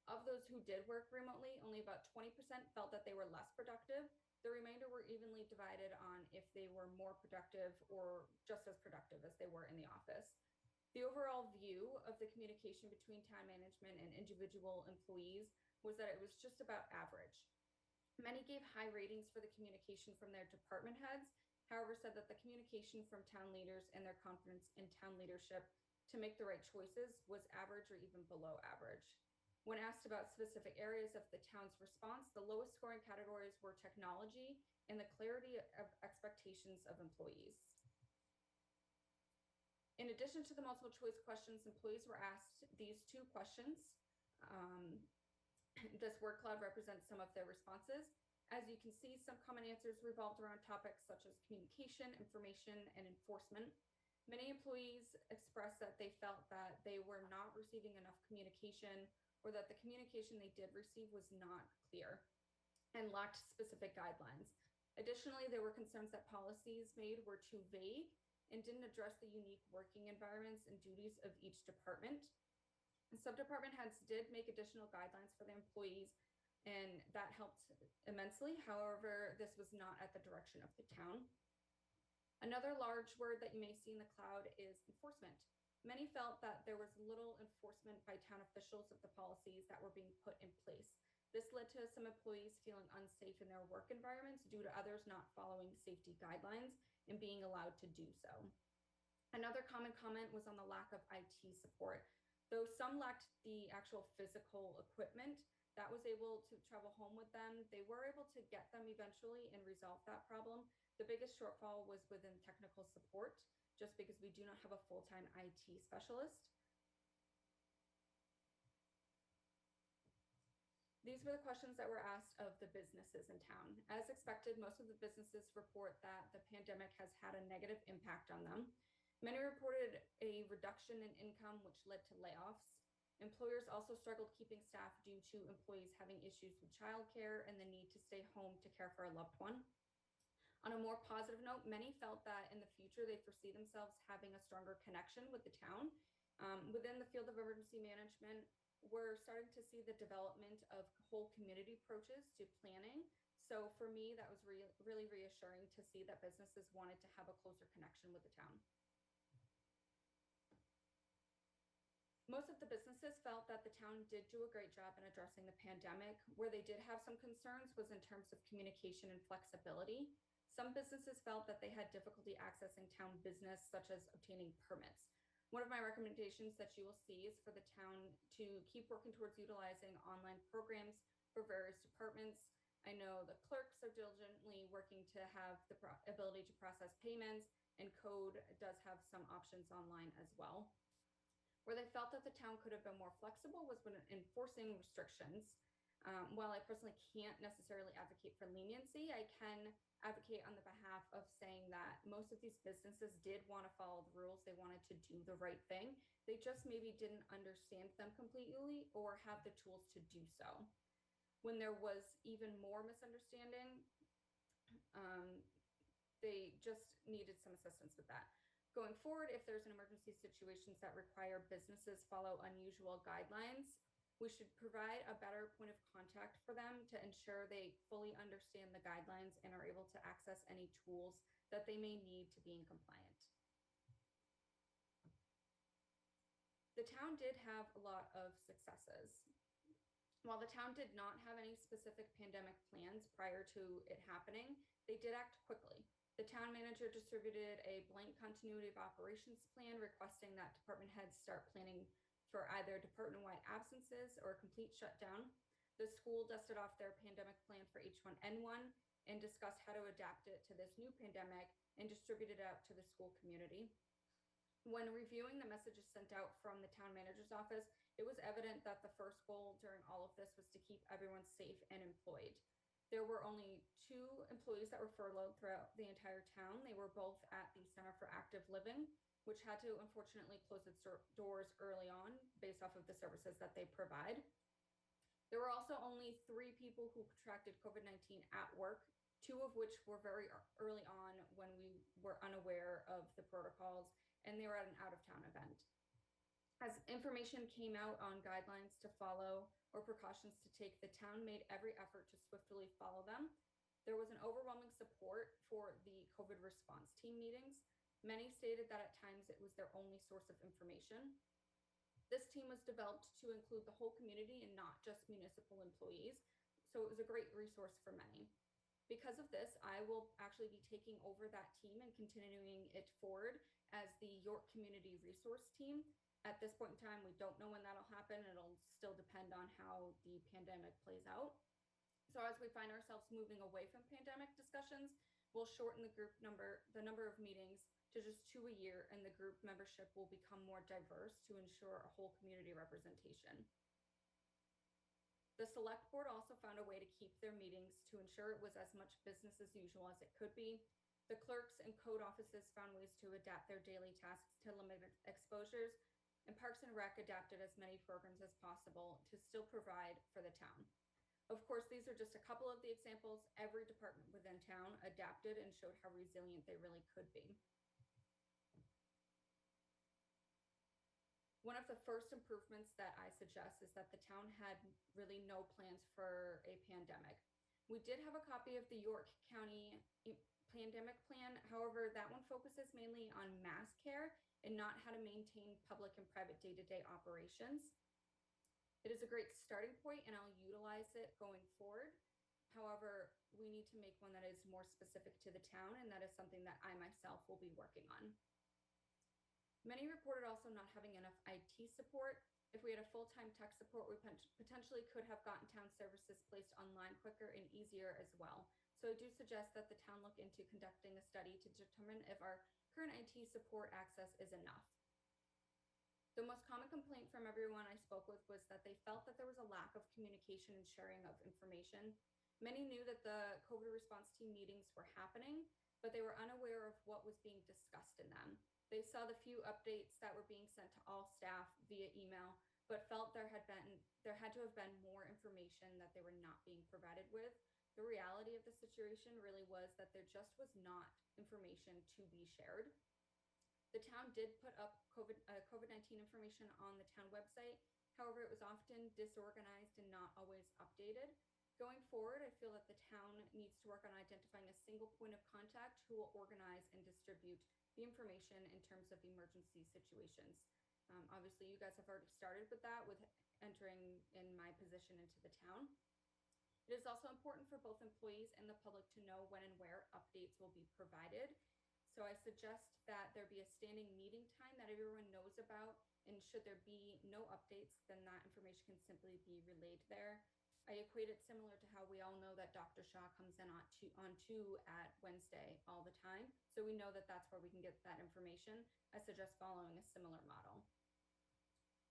[SPEAKER 14] Of those who did work remotely, only about 20% felt that they were less productive. The remainder were evenly divided on if they were more productive or just as productive as they were in the office. The overall view of the communication between town management and individual employees was that it was just about average. Many gave high ratings for the communication from their department heads, however, said that the communication from town leaders and their confidence in town leadership to make the right choices was average or even below average. When asked about specific areas of the town's response, the lowest scoring categories were technology and the clarity of expectations of employees. In addition to the multiple choice questions, employees were asked these two questions. Does work cloud represent some of their responses? As you can see, some common answers revolved around topics such as communication, information, and enforcement. Many employees expressed that they felt that they were not receiving enough communication, or that the communication they did receive was not clear and lacked specific guidelines. Additionally, there were concerns that policies made were too vague and didn't address the unique working environments and duties of each department. And sub-department heads did make additional guidelines for the employees, and that helped immensely. However, this was not at the direction of the town. Another large word that you may see in the cloud is enforcement. Many felt that there was little enforcement by town officials of the policies that were being put in place. This led to some employees feeling unsafe in their work environments due to others not following safety guidelines and being allowed to do so. Another common comment was on the lack of IT support. Though some lacked the actual physical equipment that was able to travel home with them, they were able to get them eventually and resolve that problem. The biggest shortfall was within technical support, just because we do not have a full-time IT specialist. These were the questions that were asked of the businesses in town. As expected, most of the businesses report that the pandemic has had a negative impact on them. Many reported a reduction in income, which led to layoffs. Employers also struggled keeping staff due to employees having issues with childcare and the need to stay home to care for a loved one. On a more positive note, many felt that in the future they foresee themselves having a stronger connection with the town. Within the field of emergency management, we're starting to see the development of whole community approaches to planning. So for me, that was really reassuring to see that businesses wanted to have a closer connection with the town. Most of the businesses felt that the town did do a great job in addressing the pandemic. Where they did have some concerns was in terms of communication and flexibility. Some businesses felt that they had difficulty accessing town business, such as obtaining permits. One of my recommendations that you will see is for the town to keep working towards utilizing online programs for various departments. I know the clerks are diligently working to have the ability to process payments, and code does have some options online as well. Where they felt that the town could have been more flexible was when enforcing restrictions. While I personally can't necessarily advocate for leniency, I can advocate on the behalf of saying that most of these businesses did want to follow the rules. They wanted to do the right thing. They just maybe didn't understand them completely or have the tools to do so. When there was even more misunderstanding, they just needed some assistance with that. Going forward, if there's an emergency situations that require businesses follow unusual guidelines, we should provide a better point of contact for them to ensure they fully understand the guidelines and are able to access any tools that they may need to be in compliant. The town did have a lot of successes. While the town did not have any specific pandemic plans prior to it happening, they did act quickly. The town manager distributed a blank continuity of operations plan, requesting that department heads start planning for either department-wide absences or a complete shutdown. The school dusted off their pandemic plan for H1N1 and discussed how to adapt it to this new pandemic and distributed it out to the school community. When reviewing the messages sent out from the town manager's office, it was evident that the first goal during all of this was to keep everyone safe and employed. There were only 2 employees that were furloughed throughout the entire town. They were both at the Center for Active Living, which had to unfortunately close its doors early on based off of the services that they provide. There were also only 3 people who contracted COVID-19 at work, 2 of which were very early on when we were unaware of the protocols, and they were at an out-of-town event. As information came out on guidelines to follow or precautions to take, the town made every effort to swiftly follow them. There was an overwhelming support for the COVID response team meetings. Many stated that at times it was their only source of information. This team was developed to include the whole community and not just municipal employees, so it was a great resource for many. Because of this, I will actually be taking over that team and continuing it forward as the York Community Resource Team. At this point in time, we don't know when that'll happen. It'll still depend on on how the pandemic plays out. So as we find ourselves moving away from pandemic discussions, we'll shorten the number of meetings to just 2 a year, and the group membership will become more diverse to ensure a whole community representation. The select board also found a way to keep their meetings to ensure it was as much business as usual as it could be. The clerks and code offices found ways to adapt their daily tasks to limit exposures, and Parks and Rec adapted as many programs as possible to still provide for the town. Of course, these are just a couple of the examples. Every department within town adapted and showed how resilient they really could be. One of the first improvements that I suggest is that the town had really no plans for a pandemic. We did have a copy of the York County pandemic plan. However, that one focuses mainly on mass care and not how to maintain public and private day-to-day operations. It is a great starting point, and I'll utilize it going forward. However, we need to make one that is more specific to the town, and that is something that I myself will be working on. Many reported also not having enough IT support. If we had a full-time tech support, we potentially could have gotten town services placed online quicker and easier as well. So I do suggest that the town look into conducting a study to determine if our current IT support access is enough. The most common complaint from everyone I spoke with was that they felt that there was a lack of communication and sharing of information. Many knew that the COVID response team meetings were happening, but they were unaware of what was being discussed in them. They saw the few updates that were being sent to all staff via email, but felt there had to have been more information that they were not being provided with. The reality of the situation really was that there just was not information to be shared. The town did put up COVID-19 information on the town website. However, it was often disorganized and not always updated. Going forward, I feel that the town needs to work on identifying a single point of contact who will organize and distribute the information in terms of emergency situations. Obviously, you guys have already started with that with entering in my position into the town. It is also important for both employees and the public to know when and where updates will be provided. So I suggest that there be a standing meeting time that everyone knows about, and should there be no updates, then that information can simply be relayed there. I equate it similar to how we all know that Dr. Shaw comes in on 2 at Wednesday all the time. So we know that that's where we can get that information. I suggest following a similar model.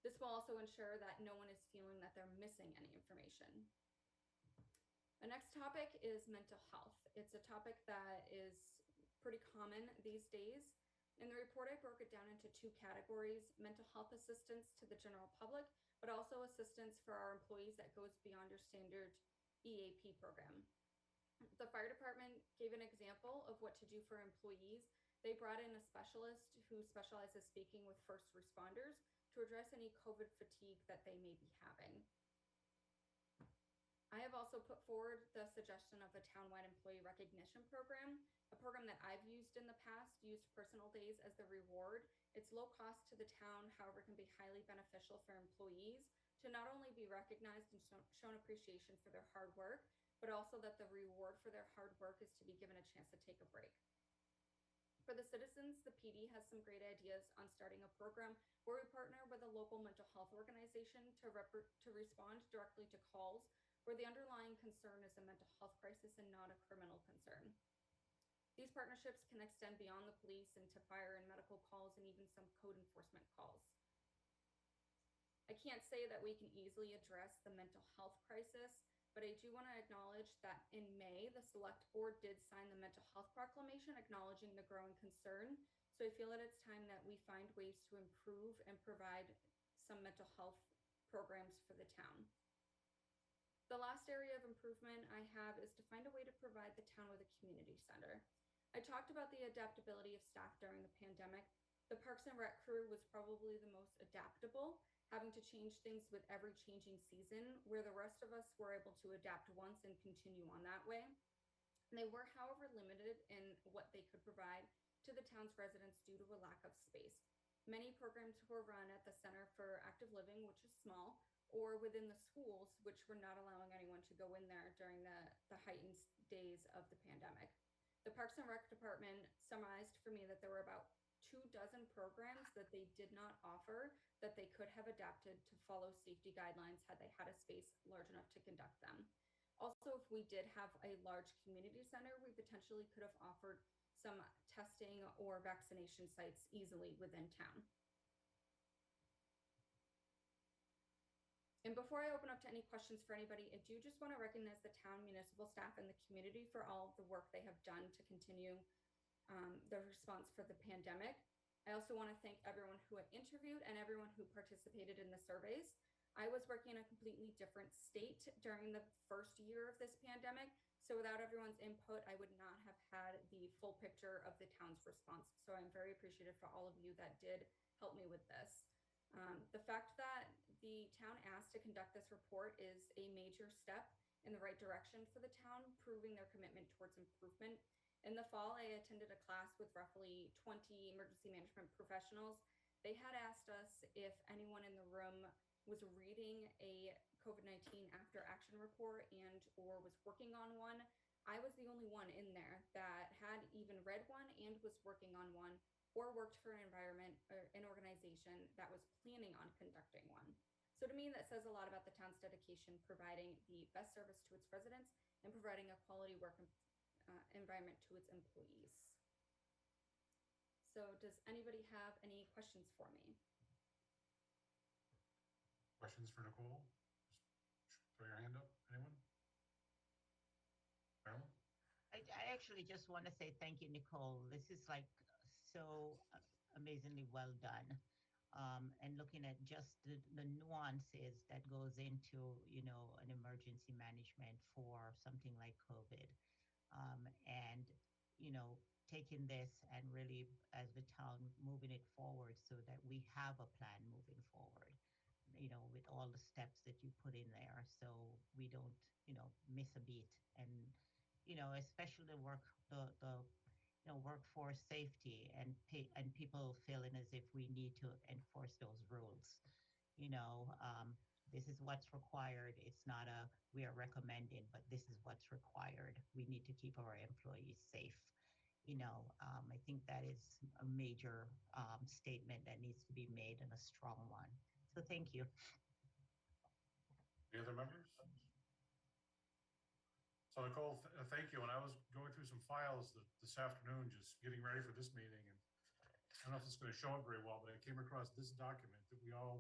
[SPEAKER 14] This will also ensure that no one is feeling that they're missing any information. The next topic is mental health. It's a topic that is pretty common these days. In the report, I broke it down into 2 categories: mental health assistance to the general public, but also assistance for our employees that goes beyond your standard EAP program. The fire department gave an example of what to do for employees. They brought in a specialist who specializes speaking with first responders to address any COVID fatigue that they may be having. I have also put forward the suggestion of a townwide employee recognition program, a program that I've used in the past, used personal days as the reward. It's low cost to the town, however, can be highly beneficial for employees to not only be recognized and shown appreciation for their hard work, but also that the reward for their hard work is to be given a chance to take a break. For the citizens, the PD has some great ideas on starting a program where we partner with a local mental health organization to respond directly to calls where the underlying concern is a mental health crisis and not a criminal concern. These partnerships can extend beyond the police into fire and medical calls and even some code enforcement calls. I can't say that we can easily address the mental health crisis, but I do want to acknowledge that in May, the select board did sign the mental health proclamation acknowledging the growing concern. So I feel that it's time that we find ways to improve and provide some mental health programs for the town. The last area of improvement I have is to find a way to provide the town with a community center. I talked about the adaptability of staff during the pandemic. The Parks and Rec crew was probably the most adaptable, having to change things with every changing season, where the rest of us were able to adapt once and continue on that way. And they were, however, limited in what they could provide to the town's residents due to a lack of space. Many programs were run at the Center for Active Living, which is small, or within the schools, which were not allowing anyone to go in there during the heightened days of the pandemic. The Parks and Rec department summarized for me that there were about 24 programs that they did not offer that they could have adapted to follow safety guidelines had they had a space large enough to conduct them. Also, if we did have a large community center, we potentially could have offered some testing or vaccination sites easily within town. And before I open up to any questions for anybody, I do just want to recognize the town municipal staff and the community for all of the work they have done to continue the response for the pandemic. I also want to thank everyone who I interviewed and everyone who participated in the surveys. I was working in a completely different state during the first year of this pandemic, so without everyone's input, I would not have had the full picture of the town's response. So I'm very appreciative for all of you that did help me with this. The fact that the town asked to conduct this report is a major step in the right direction for the town, proving their commitment towards improvement. In the fall, I attended a class with roughly 20 emergency management professionals. They had asked us if anyone in the room was reading a COVID-19 after action report and or was working on one. I was the only one in there that had even read one and was working on one, or worked for an environment or an organization that was planning on conducting one. So to me, that says a lot about the town's dedication, providing the best service to its residents and providing a quality work environment to its employees. So does anybody have any questions for me?
[SPEAKER 1] Questions for Nicole? Just throw your hand up. Anyone? Marilyn?
[SPEAKER 4] I actually just want to say thank you, Nicole. This is like so amazingly well done. And looking at just the nuances that goes into, you know, an emergency management for something like COVID. And, you know, taking this and really as the town moving it forward so that we have a plan moving forward, you know, with all the steps that you put in there. So we don't, you know, miss a beat. And, you know, especially the workforce safety and people feeling as if we need to enforce those rules. You know, this is what's required. It's not a, we are recommending, but this is what's required. We need to keep our employees safe. You know, I think that is a major statement that needs to be made and a strong one. So thank you.
[SPEAKER 1] Any other members? So Nicole, thank you. And I was going through some files this afternoon, just getting ready for this meeting. And I don't know if it's going to show up very well, but I came across this document that we all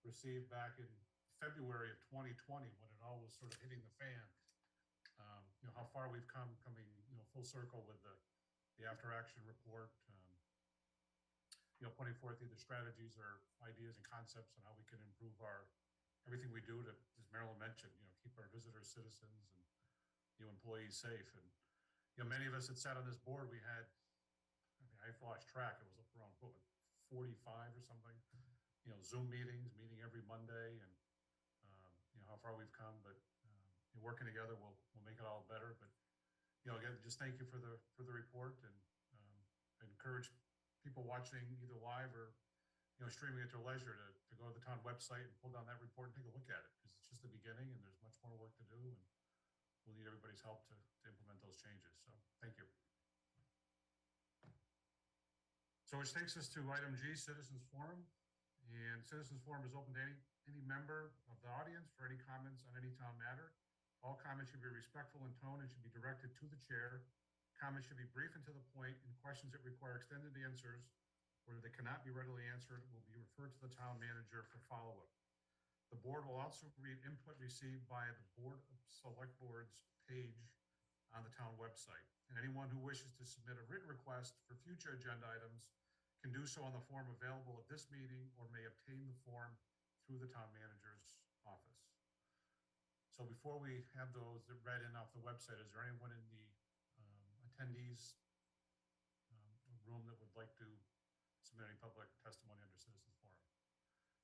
[SPEAKER 1] received back in February of 2020 when it all was sort of hitting the fan. You know, how far we've coming, you know, full circle with the after action report, you know, putting forth either strategies or ideas and concepts on how we can improve everything we do to, as Marilyn mentioned, you know, keep our visitors, citizens, and you know, employees safe. And you know, many of us that sat on this board, we had, I mean, I've lost track. It was up around 45 or something. You know, Zoom meetings, meeting every Monday, and you know how far we've come. But you know, working together, we'll make it all better. But you know, again, just thank you for the report, and encourage people watching either live or you know streaming at their leisure to go to the town website and pull down that report and take a look at it, because it's just the beginning and there's much more work to do, and we'll need everybody's help to implement those changes. So thank you. So which takes us to item G, Citizens Forum. And Citizens Forum is open to any member of the audience for any comments on any town matter. All comments should be respectful in tone and should be directed to the chair. Comments should be brief and to the point, and questions that require extended answers or that cannot be readily answered will be referred to the town manager for follow-up. The board will also read input received via the Board of Select Boards page on the town website. And anyone who wishes to submit a written request for future agenda items can do so on the form available at this meeting or may obtain the form through the town manager's office. So before we have those read in off the website, is there anyone in the attendees room that would like to submit any public testimony under Citizens Forum?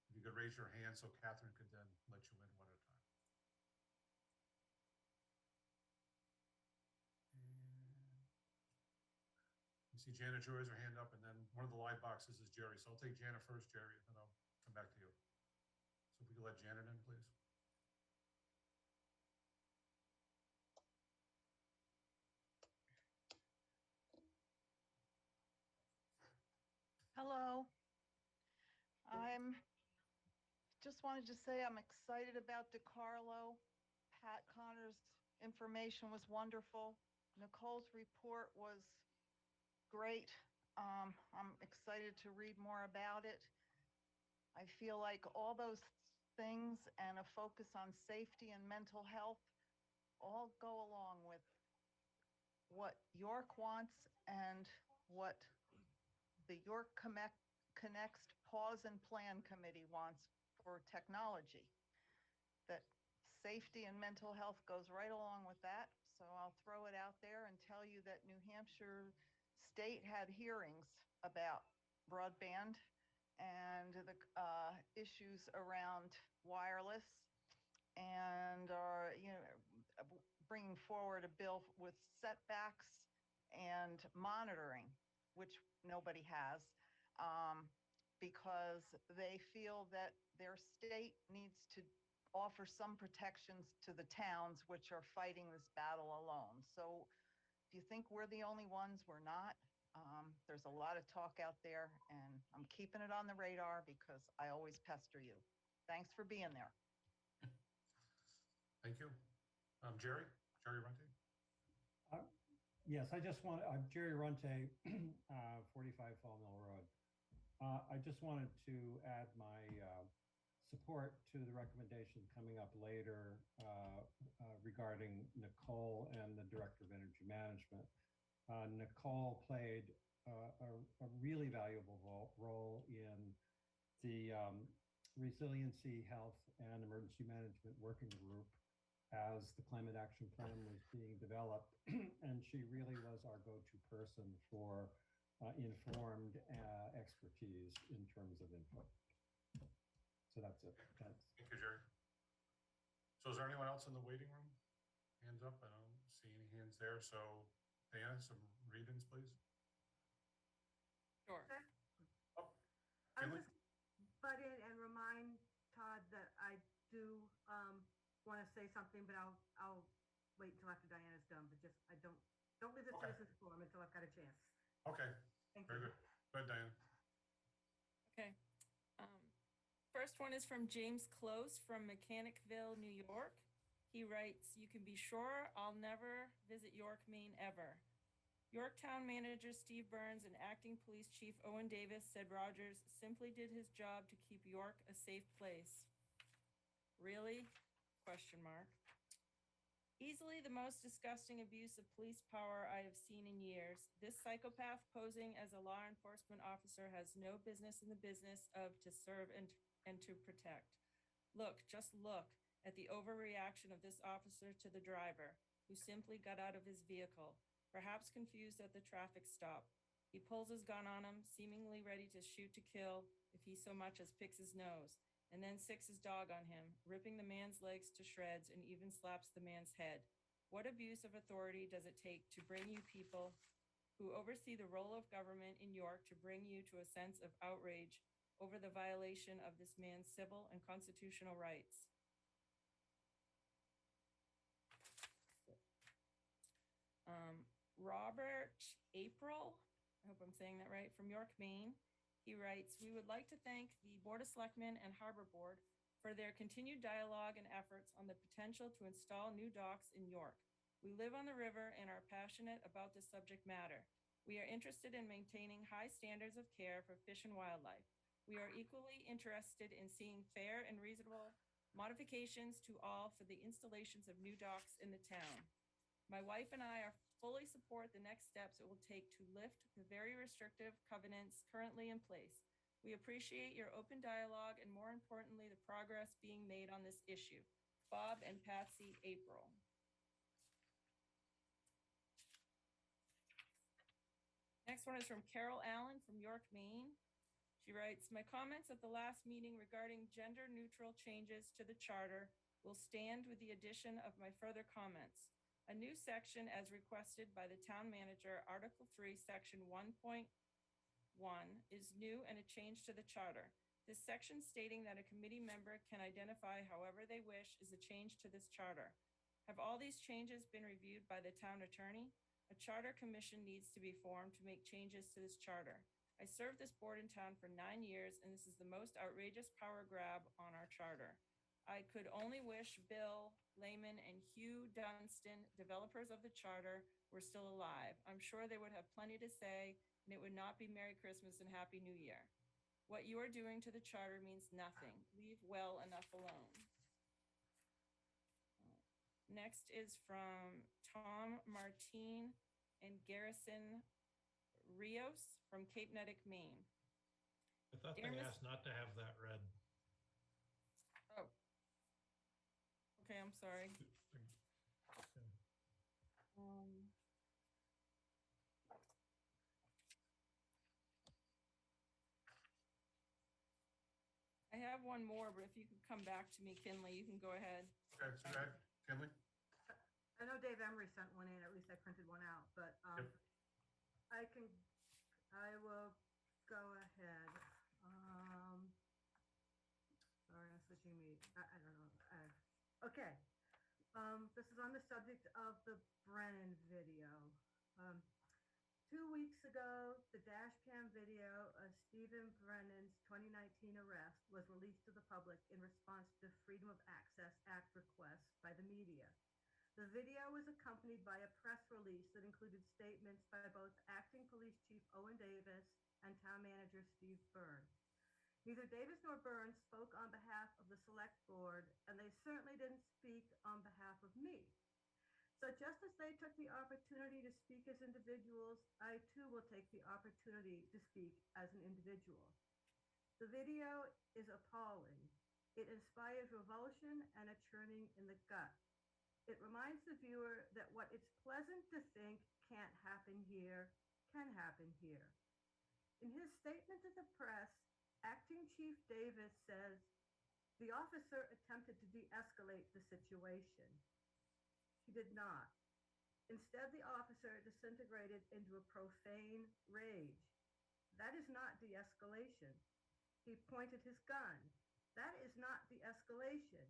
[SPEAKER 1] If you could raise your hand so Catherine could then let you in one at a time. You see Jana Joy has her hand up, and then one of the live boxes is Jerry. So I'll take Jana first, Jerry, and then I'll come back to you. So if we could let Janet in, please.
[SPEAKER 15] Hello. I'm just wanted to say I'm excited about DeCarlo. Pat Connor's information was wonderful. Nicole's report was great. I'm excited to read more about it. I feel like all those things and a focus on safety and mental health all go along with what York wants and what the York Connects Pause and Plan Committee wants for technology. That safety and mental health goes right along with that. So I'll throw it out there and tell you that New Hampshire State had hearings about broadband and the issues around wireless, and are bringing forward a bill with setbacks and monitoring, which nobody has, because they feel that their state needs to offer some protections to the towns which are fighting this battle alone. So if you think we're the only ones, we're not. There's a lot of talk out there, and I'm keeping it on the radar because I always pester you. Thanks for being there.
[SPEAKER 1] Thank you. Jerry Runte.
[SPEAKER 16] Yes, I'm Jerry Runte, 45 Fall Mill Road. I just wanted to add my support to the recommendation coming up later regarding Nicole and the Director of Energy Management. Nicole played a really valuable role in the Resiliency, Health, and Emergency Management Working Group as the Climate Action Plan was being developed. And she really was our go-to person for informed expertise in terms of input. So that's it. Thanks.
[SPEAKER 1] Thank you, Jerry. So is there anyone else in the waiting room? Hands up. I don't see any hands there. So Diana, some read-ins, please.
[SPEAKER 17] Sure.
[SPEAKER 5] I would just butt in and remind Todd that I do want to say something, but I'll wait until after Diana's done. But just I don't leave the citizens forum until I've got a chance.
[SPEAKER 1] Okay.
[SPEAKER 5] Thank
[SPEAKER 1] Very
[SPEAKER 5] you.
[SPEAKER 1] good. Go ahead, Diana.
[SPEAKER 17] Okay. First one is from James Close from Mechanicville, New York. He writes, "You can be sure I'll never visit York, Maine ever. Yorktown manager Steve Burns and acting police chief Owen Davis said Rogers simply did his job to keep York a safe place. Really? Question mark. Easily the most disgusting abuse of police power I have seen in years. This psychopath posing as a law enforcement officer has no business in the business of to serve and to protect. Look, just look at the overreaction of this officer to the driver, who simply got out of his vehicle, perhaps confused at the traffic stop. He pulls his gun on him, seemingly ready to shoot to kill if he so much as picks his nose, and then sicks his dog on him, ripping the man's legs to shreds and even slaps the man's head. What abuse of authority does it take to bring you people who oversee the role of government in York to bring you to a sense of outrage over the violation of this man's civil and constitutional rights?" Robert April, I hope I'm saying that right, from York, Maine. He writes, "We would like to thank the Board of Selectmen and Harbor Board for their continued dialogue and efforts on the potential to install new docks in York. We live on the river and are passionate about this subject matter. We are interested in maintaining high standards of care for fish and wildlife. We are equally interested in seeing fair and reasonable modifications to all for the installations of new docks in the town. My wife and I are fully support the next steps it will take to lift the very restrictive covenants currently in place. We appreciate your open dialogue and, more importantly, the progress being made on this issue. Bob and Patsy April." Next one is from Carol Allen from York, Maine. She writes, "My comments at the last meeting regarding gender-neutral changes to the charter will stand with the addition of my further comments. A new section as requested by the town manager, Article 3, Section 1.1 is new and a change to the charter. This section stating that a committee member can identify however they wish is a change to this charter. Have all these changes been reviewed by the town attorney? A charter commission needs to be formed to make changes to this charter. I served this board in town for 9 years, and this is the most outrageous power grab on our charter. I could only wish Bill Lehman and Hugh Dunstan, developers of the charter, were still alive. I'm sure they would have plenty to say, and it would not be Merry Christmas and Happy New Year. What you are doing to the charter means nothing. Leave well enough alone. Next is from Tom Martine and Garrison Rios from Cape Netick, Maine.
[SPEAKER 6] I thought
[SPEAKER 17] Dear
[SPEAKER 6] they
[SPEAKER 17] Miss-
[SPEAKER 6] asked not to have that read.
[SPEAKER 17] Oh. Okay, I'm sorry. Um, I have one more, but if you could come back to me, Kinley, you can go ahead.
[SPEAKER 1] Okay, so go ahead, Kinley.
[SPEAKER 5] I know Dave Emery sent one in, at least I printed one out, but,
[SPEAKER 1] Yep.
[SPEAKER 5] I will go ahead. Sorry, I'm switching I don't know. Okay. This is on the subject of the Brennan video. 2 weeks ago, the dash cam video of Stephen Brennan's 2019 arrest was released to the public in response to Freedom of Access Act requests by the media. The video was accompanied by a press release that included statements by both Acting Police Chief Owen Davis and Town Manager Steve Byrne. Neither Davis nor Byrne spoke on behalf of the Select Board, and they certainly didn't speak on behalf of me. So just as they took the opportunity to speak as individuals, I too will take the opportunity to speak as an individual. The video is appalling. It inspires revulsion and a churning in the gut. It reminds the viewer that what it's pleasant to think can't happen here can happen here. In his statement to the press, Acting Chief Davis says, the officer attempted to de-escalate the situation. He did not. Instead, the officer disintegrated into a profane rage. That is not de-escalation. He pointed his gun. That is not de-escalation.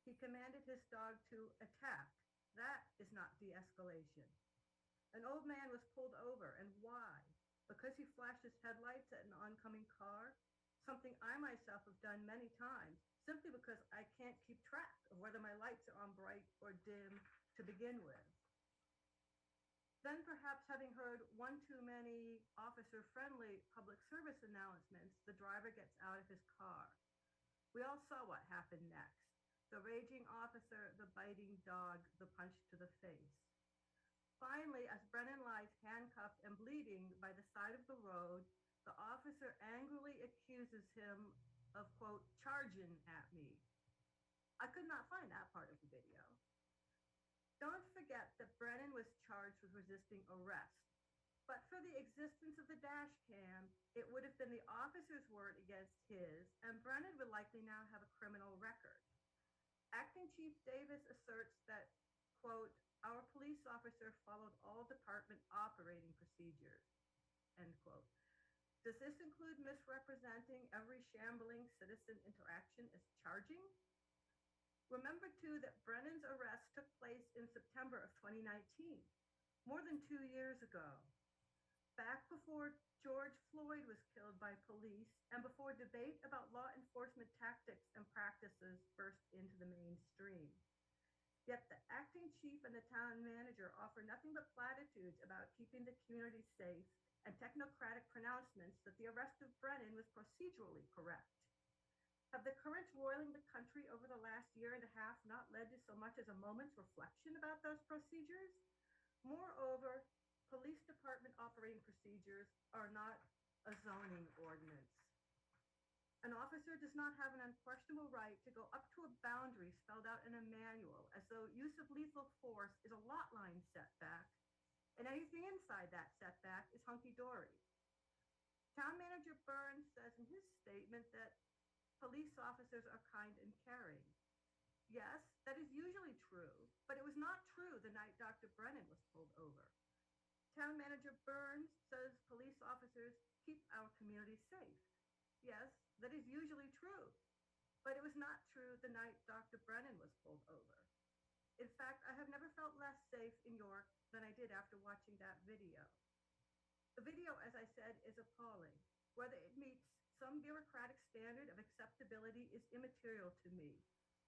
[SPEAKER 5] He commanded his dog to attack. That is not de-escalation. An old man was pulled over, and why? Because he flashed his headlights at an oncoming car? Something I myself have done many times, simply because I can't keep track of whether my lights are on bright or dim to begin with. Then perhaps having heard one too many officer-friendly public service announcements, the driver gets out of his car. We all saw what happened next. The raging officer, the biting dog, the punch to the face. Finally, as Brennan lies handcuffed and bleeding by the side of the road, the officer angrily accuses him of, quote, charging at me. I could not find that part of the video. Don't forget that Brennan was charged with resisting arrest. But for the existence of the dash cam, it would have been the officer's word against his, and Brennan would likely now have a criminal record. Acting Chief Davis asserts that, quote, our police officer followed all department operating procedures, end quote. Does this include misrepresenting every shambling citizen interaction as charging? Remember, too, that Brennan's arrest took place in September of 2019, more than 2 years ago. Back before George Floyd was killed by police and before debate about law enforcement tactics and practices burst into the mainstream. Yet the acting chief and the town manager offer nothing but platitudes about keeping the community safe and technocratic pronouncements that the arrest of Brennan was procedurally correct. Have the currents roiling the country over the last year and a half not led to so much as a moment's reflection about those procedures? Moreover, police department operating procedures are not a zoning ordinance. An officer does not have an unquestionable right to go up to a boundary spelled out in a manual, as though use of lethal force is a lot line setback, and anything inside that setback is hunky-dory. Town Manager Burns says in his statement that police officers are kind and caring. Yes, that is usually true, but it was not true the night Dr. Brennan was pulled over. Town Manager Burns says police officers keep our community safe. Yes, that is usually true, but it was not true the night Dr. Brennan was pulled over. In fact, I have never felt less safe in York than I did after watching that video. The video, as I said, is appalling. Whether it meets some bureaucratic standard of acceptability is immaterial to me.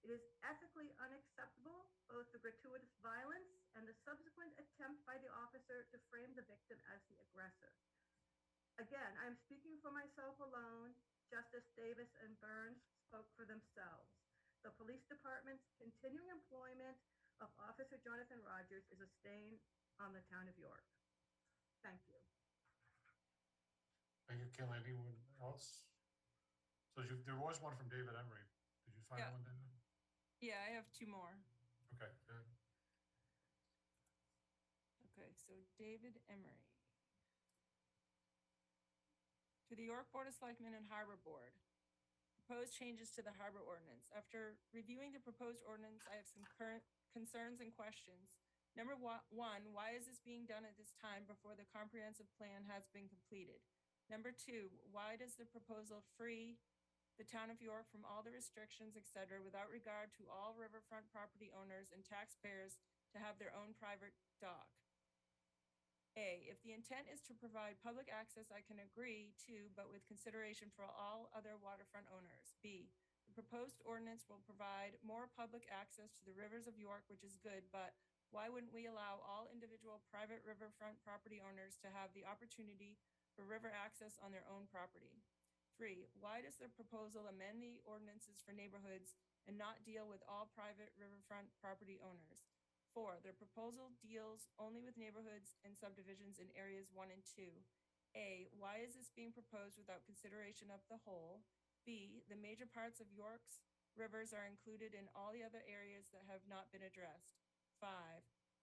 [SPEAKER 5] It is ethically unacceptable, both the gratuitous violence and the subsequent attempt by the officer to frame the victim as the aggressor. Again, I am speaking for myself alone. Justice Davis and Burns spoke for themselves. The police department's continuing employment of Officer Jonathan Rogers is a stain on the town of York. Thank you.
[SPEAKER 1] Thank you, Kelly. Anyone else? So there was one from David Emery. Did you find
[SPEAKER 17] Yeah.
[SPEAKER 1] one, David?
[SPEAKER 17] Yeah, I have two more.
[SPEAKER 1] Okay, good.
[SPEAKER 17] Okay, so David Emery. To the York Board of Selectmen and Harbor Board. Proposed changes to the harbor ordinance. After reviewing the proposed ordinance, I have some current concerns and questions. Number one, why is this being done at this time before the comprehensive plan has been completed? Number two, why does the proposal free the town of York from all the restrictions, et cetera, without regard to all riverfront property owners and taxpayers to have their own private dock? A, if the intent is to provide public access, I can agree to, but with consideration for all other waterfront owners. B, the proposed ordinance will provide more public access to the rivers of York, which is good, but why wouldn't we allow all individual private riverfront property owners to have the opportunity for river access on their own property? 3, why does the proposal amend the ordinances for neighborhoods and not deal with all private riverfront property owners? 4, the proposal deals only with neighborhoods and subdivisions in areas 1 and 2. A, why is this being proposed without consideration of the whole? B, the major parts of York's rivers are included in all the other areas that have not been addressed. 5,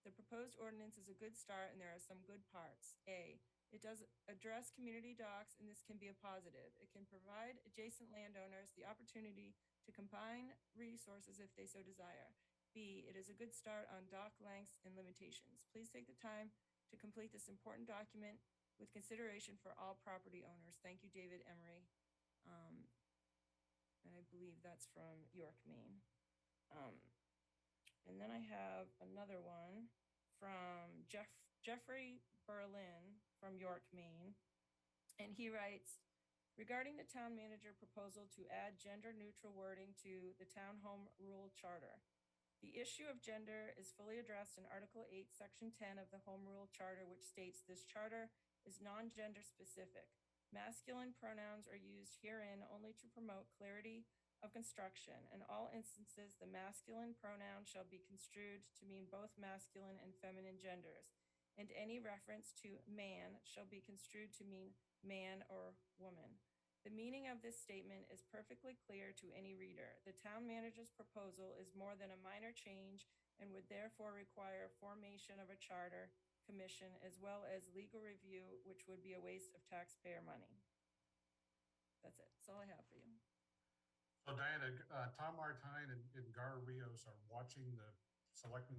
[SPEAKER 17] the proposed ordinance is a good start and there are some good parts. A, it does address community docks and this can be a positive. It can provide adjacent landowners the opportunity to combine resources if they so desire. B, it is a good start on dock lengths and limitations. Please take the time to complete this important document with consideration for all property owners. Thank you, David Emery. And I believe that's from York, Maine. And then I have another one from Jeffrey Berlin from York, Maine. And he writes, regarding the town manager proposal to add gender-neutral wording to the town home rule charter. The issue of gender is fully addressed in Article 8, Section 10 of the Home Rule Charter, which states this charter is non-gender specific. Masculine pronouns are used herein only to promote clarity of construction. In all instances, the masculine pronoun shall be construed to mean both masculine and feminine genders, and any reference to man shall be construed to mean man or woman. The meaning of this statement is perfectly clear to any reader. The town manager's proposal is more than a minor change and would therefore require formation of a charter commission as well as legal review, which would be a waste of taxpayer money. That's it. That's all I have for you.
[SPEAKER 1] So Diana, Tom Martine and Gar Rios are watching the select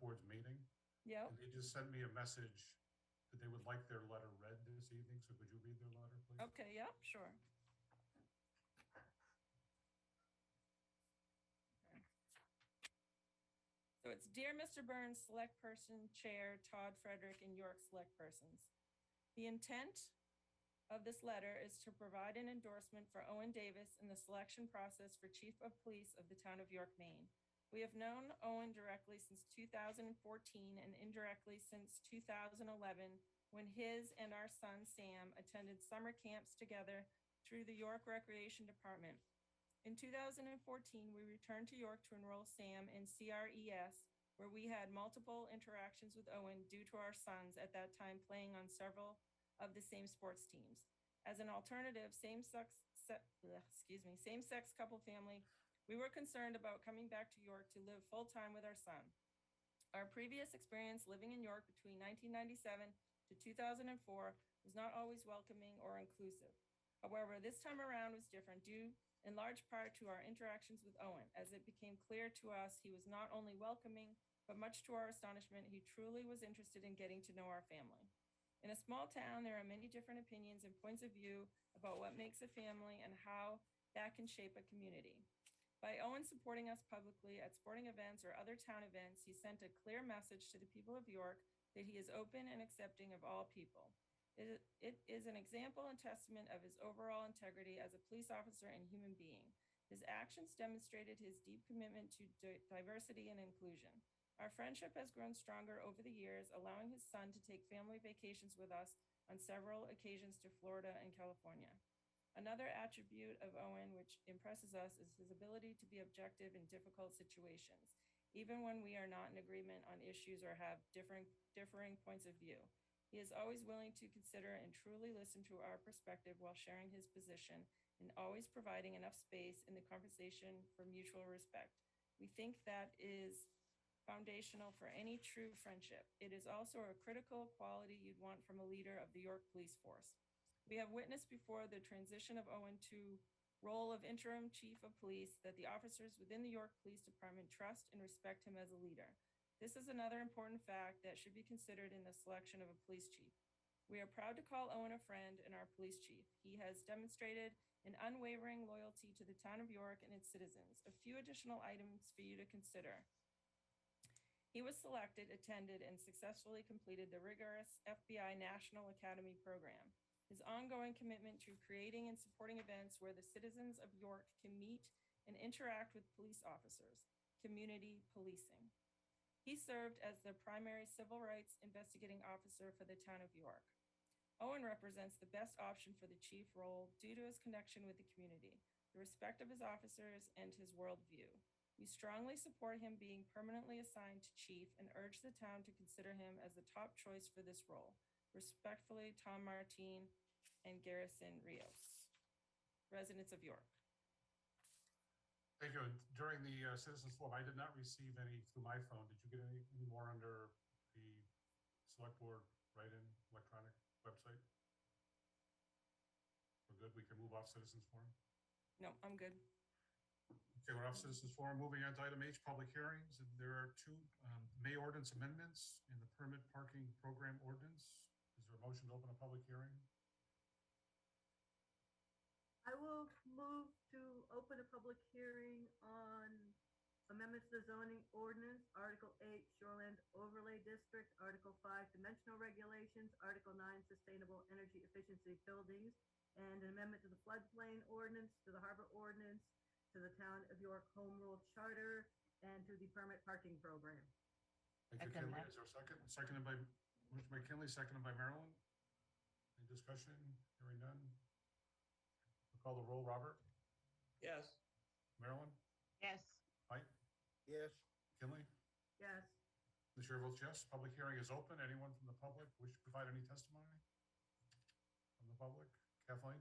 [SPEAKER 1] board's meeting.
[SPEAKER 17] Yep.
[SPEAKER 1] And they just sent me a message that they would like their letter read this evening. So could you read their letter, please?
[SPEAKER 17] Okay, yep, sure. Okay. So it's Dear Mr. Burns, Select Person Chair Todd Frederick, and York Select Persons. The intent of this letter is to provide an endorsement for Owen Davis in the selection process for Chief of Police of the town of York, Maine. We have known Owen directly since 2014 and indirectly since 2011 when his and our son Sam attended summer camps together through the York Recreation Department. In 2014, we returned to York to enroll Sam in CRES, where we had multiple interactions with Owen due to our sons at that time playing on several of the same sports teams. As an alternative, same-sex couple family, we were concerned about coming back to York to live full-time with our son. Our previous experience living in York between 1997 to 2004 was not always welcoming or inclusive. However, this time around was different due in large part to our interactions with Owen. As it became clear to us, he was not only welcoming, but much to our astonishment, he truly was interested in getting to know our family. In a small town, there are many different opinions and points of view about what makes a family and how that can shape a community. By Owen supporting us publicly at sporting events or other town events, he sent a clear message to the people of York that he is open and accepting of all people. It is an example and testament of his overall integrity as a police officer and human being. His actions demonstrated his deep commitment to diversity and inclusion. Our friendship has grown stronger over the years, allowing his son to take family vacations with us on several occasions to Florida and California. Another attribute of Owen which impresses us is his ability to be objective in difficult situations, even when we are not in agreement on issues or have differing points of view. He is always willing to consider and truly listen to our perspective while sharing his position and always providing enough space in the conversation for mutual respect. We think that is foundational for any true friendship. It is also a critical quality you'd want from a leader of the York Police Force. We have witnessed before the transition of Owen to role of interim chief of police that the officers within the York Police Department trust and respect him as a leader. This is another important fact that should be considered in the selection of a police chief. We are proud to call Owen a friend and our police chief. He has demonstrated an unwavering loyalty to the town of York and its citizens. A few additional items for you to consider. He was selected, attended, and successfully completed the rigorous FBI National Academy program. His ongoing commitment to creating and supporting events where the citizens of York can meet and interact with police officers, community policing. He served as the primary civil rights investigating officer for the town of York. Owen represents the best option for the chief role due to his connection with the community, the respect of his officers, and his worldview. We strongly support him being permanently assigned to chief and urge the town to consider him as the top choice for this role. Respectfully, Tom Martin and Garrison Rios, residents of York.
[SPEAKER 1] Thank you. And during the citizens forum, I did not receive any through my phone. Did you get any more under the select board write-in electronic website? We're good. We can move off citizens forum.
[SPEAKER 17] No, I'm good.
[SPEAKER 1] Okay, we're off citizens forum. Moving on to item H, public hearings. And there are two May ordinance amendments in the permit parking program ordinance. Is there a motion to open a public hearing?
[SPEAKER 5] I will move to open a public hearing on amendments to the zoning ordinance, Article 8, Shoreland Overlay District, Article 5, Dimensional Regulations, Article 9, Sustainable Energy Efficiency Buildings, and an amendment to the floodplain ordinance, to the harbor ordinance, to the Town of York Home Rule Charter, and to the permit parking program.
[SPEAKER 1] Thank you,
[SPEAKER 4] Second
[SPEAKER 1] Kinley.
[SPEAKER 4] that.
[SPEAKER 1] Is there a second? Seconded by, motion by Kinley, seconded by Marilyn. Any discussion? Hearing none. We'll call the roll. Robert?
[SPEAKER 12] Yes.
[SPEAKER 1] Marilyn?
[SPEAKER 4] Yes.
[SPEAKER 1] Mike?
[SPEAKER 8] Yes.
[SPEAKER 1] Kinley?
[SPEAKER 5] Yes.
[SPEAKER 1] The chair votes yes. Public hearing is open. Anyone from the public wish to provide any testimony from the public? Kathleen?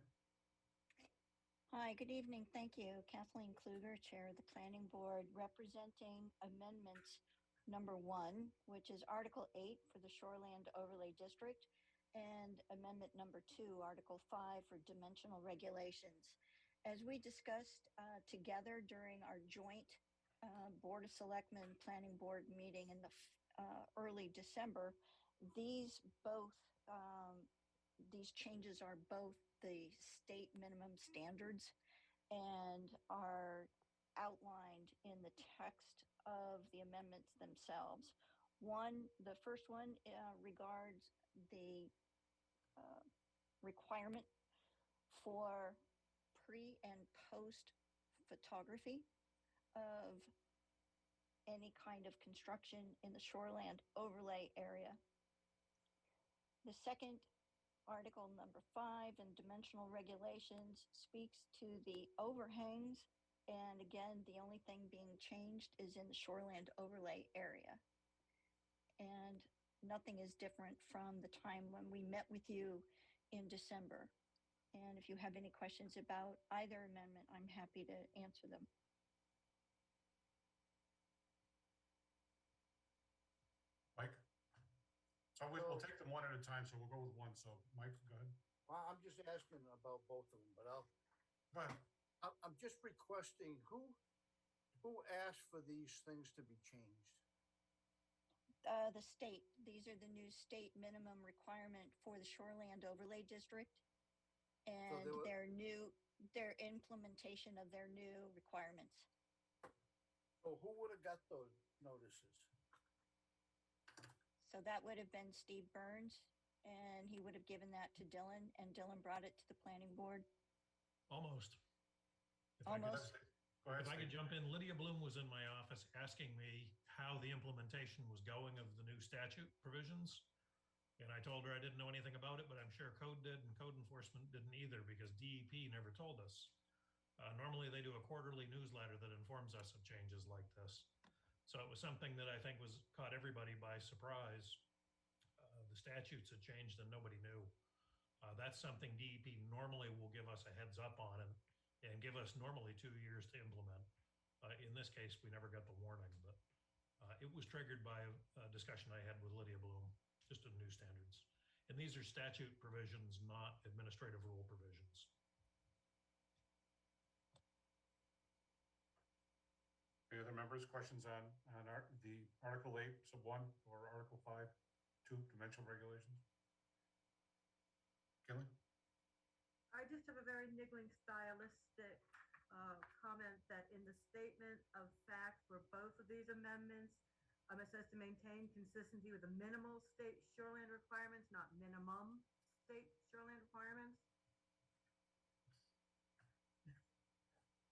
[SPEAKER 18] Hi, good evening. Thank you. Kathleen Kluger, Chair of the Planning Board, representing amendment number 1, which is Article 8 for the Shoreland Overlay District, and amendment number 2, Article 5 for dimensional regulations. As we discussed together during our joint Board of Selectmen Planning Board meeting in the early December, these changes are both the state minimum standards and are outlined in the text of the amendments themselves. The first one regards the requirement for pre and post photography of any kind of construction in the shoreland overlay area. The second, Article number 5 in dimensional regulations, speaks to the overhangs, and again, the only thing being changed is in the shoreland overlay area. And nothing is different from the time when we met with you in December. And if you have any questions about either amendment, I'm happy to answer them.
[SPEAKER 1] Mike? So we'll take them one at a time, so we'll go with one. So Mike, go ahead.
[SPEAKER 8] Well, I'm just asking about both of them, but
[SPEAKER 1] Go ahead.
[SPEAKER 8] I'm just requesting who asked for these things to be changed?
[SPEAKER 18] The state, these are the new state minimum requirement for the Shoreland Overlay District. And their implementation of their new requirements.
[SPEAKER 8] So who would have got those notices?
[SPEAKER 18] So that would have been Steve Burns and he would have given that to Dylan, and Dylan brought it to the planning board.
[SPEAKER 6] Almost.
[SPEAKER 18] Almost.
[SPEAKER 1] Go ahead,
[SPEAKER 6] If I could
[SPEAKER 1] Steve.
[SPEAKER 6] jump in, Lydia Bloom was in my office asking me how the implementation was going of the new statute provisions. And I told her I didn't know anything about it, but I'm sure code did, and code enforcement didn't either because DEP never told us. Normally they do a quarterly newsletter that informs us of changes like this. So it was something that I think caught everybody by surprise. The statutes had changed and nobody knew. That's something DEP normally will give us a heads up on and give us normally 2 years to implement. In this case, we never got the warning, but it was triggered by a discussion I had with Lydia Bloom, just of new standards. And these are statute provisions, not administrative rule provisions.
[SPEAKER 1] Any other members, questions on the Article 8, sub 1, or Article 5, 2, dimensional regulations? Kinley?
[SPEAKER 5] I just have a very niggling stylistic comment that in the statement of fact for both of these amendments, it says to maintain consistency with the minimal state shoreland requirements, not minimum state shoreland requirements.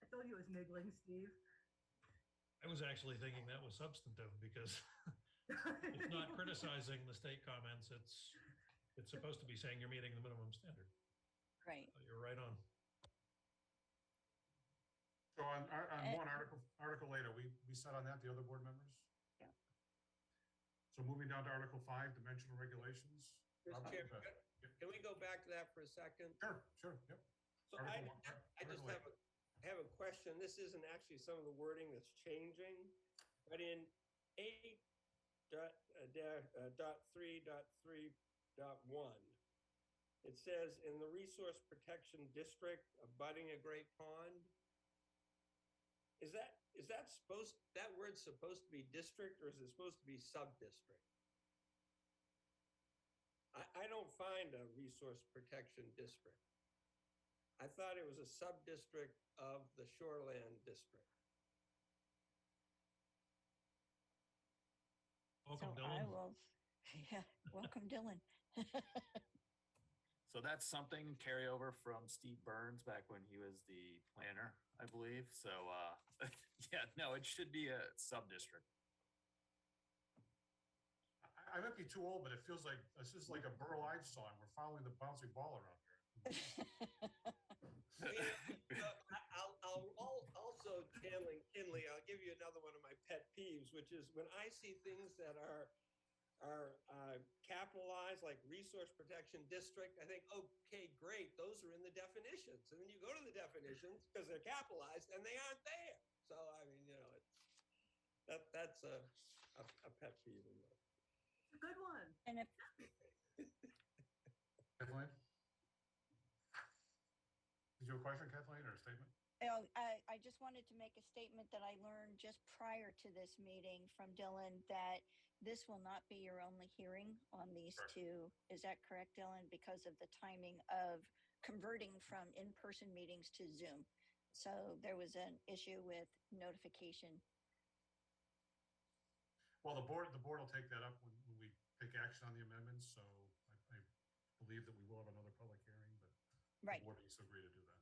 [SPEAKER 5] I told you it was niggling, Steve.
[SPEAKER 6] I was actually thinking that was substantive because it's not criticizing the state comments. It's supposed to be saying you're meeting the minimum standard.
[SPEAKER 18] Right.
[SPEAKER 6] You're right on.
[SPEAKER 1] So on one Article 8, are we set on that, the other board members?
[SPEAKER 18] Yeah.
[SPEAKER 1] So moving down to Article 5, dimensional regulations.
[SPEAKER 12] Mr.
[SPEAKER 1] Robert,
[SPEAKER 12] Chair,
[SPEAKER 1] go ahead.
[SPEAKER 12] can we go back to that for a second?
[SPEAKER 1] Sure, yep.
[SPEAKER 12] So I just have a question. This isn't actually some of the wording that's changing, but in 8.3.3.1, it says in the resource protection district abutting a great pond. Is that word supposed to be district or is it supposed to be sub-district? I don't find a resource protection district. I thought it was a sub-district of the shoreland district.
[SPEAKER 6] Welcome,
[SPEAKER 18] So
[SPEAKER 6] Dylan.
[SPEAKER 18] I will, yeah, welcome, Dylan.
[SPEAKER 10] So that's something carryover from Steve Burns back when he was the planner, I believe. So yeah, no, it should be a sub-district.
[SPEAKER 1] I might be too old, but it feels like this is like a Burl Ives song. We're following the bouncy ball around here.
[SPEAKER 12] I'll also, Kinley, I'll give you another one of my pet peeves, which is when I see things that are capitalized, like resource protection district, I think, okay, great, those are in the definitions. And then you go to the definitions because they're capitalized and they aren't there. So, I mean, that's a pet peeve of mine.
[SPEAKER 5] It's a good one.
[SPEAKER 18] And if
[SPEAKER 1] Kathleen? Did you have a question, Kathleen, or a statement?
[SPEAKER 18] I just wanted to make a statement that I learned just prior to this meeting from Dylan that this will not be your only hearing on these two. Is that correct, Dylan? Because of the timing of converting from in-person meetings to Zoom. So there was an issue with notification.
[SPEAKER 1] Well, the board will take that up when we take action on the amendments. So I believe that we will have another public hearing, but
[SPEAKER 18] Right.
[SPEAKER 1] the board needs to agree to do that.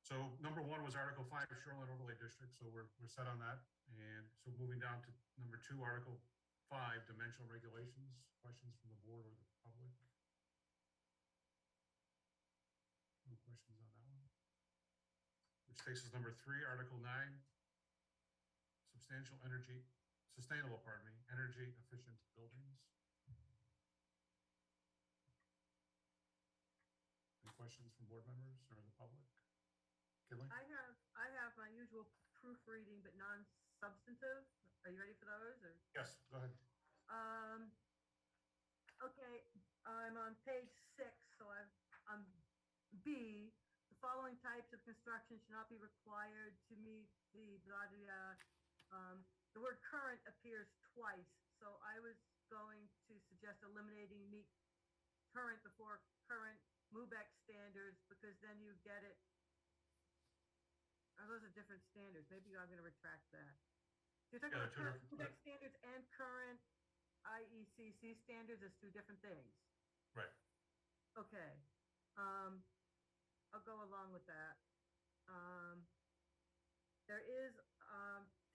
[SPEAKER 1] So number 1 was Article 5, Shoreline Overlay District. So we're set on that. And so moving down to number 2, Article 5, Dimensional Regulations. Questions from the board or the public? No questions on that one. Which takes us number 3, Article 9, sustainable energy efficient buildings. Any questions from board members or the public? Kinley?
[SPEAKER 5] I have my usual proofreading, but non-substantive. Are you ready for those? Or?
[SPEAKER 1] Yes, go ahead.
[SPEAKER 5] Okay, I'm on page 6, so I'm B. The following types of construction should not be required to meet the blah, blah, blah. The word current appears twice, so I was going to suggest eliminating meet current before current MUBEX standards, because then you get it. Those are different standards. Maybe I'm going to retract that. So you're talking about current MUBEX standards and current IECC standards as two different things.
[SPEAKER 1] Right.
[SPEAKER 5] Okay. I'll go along with that. There is,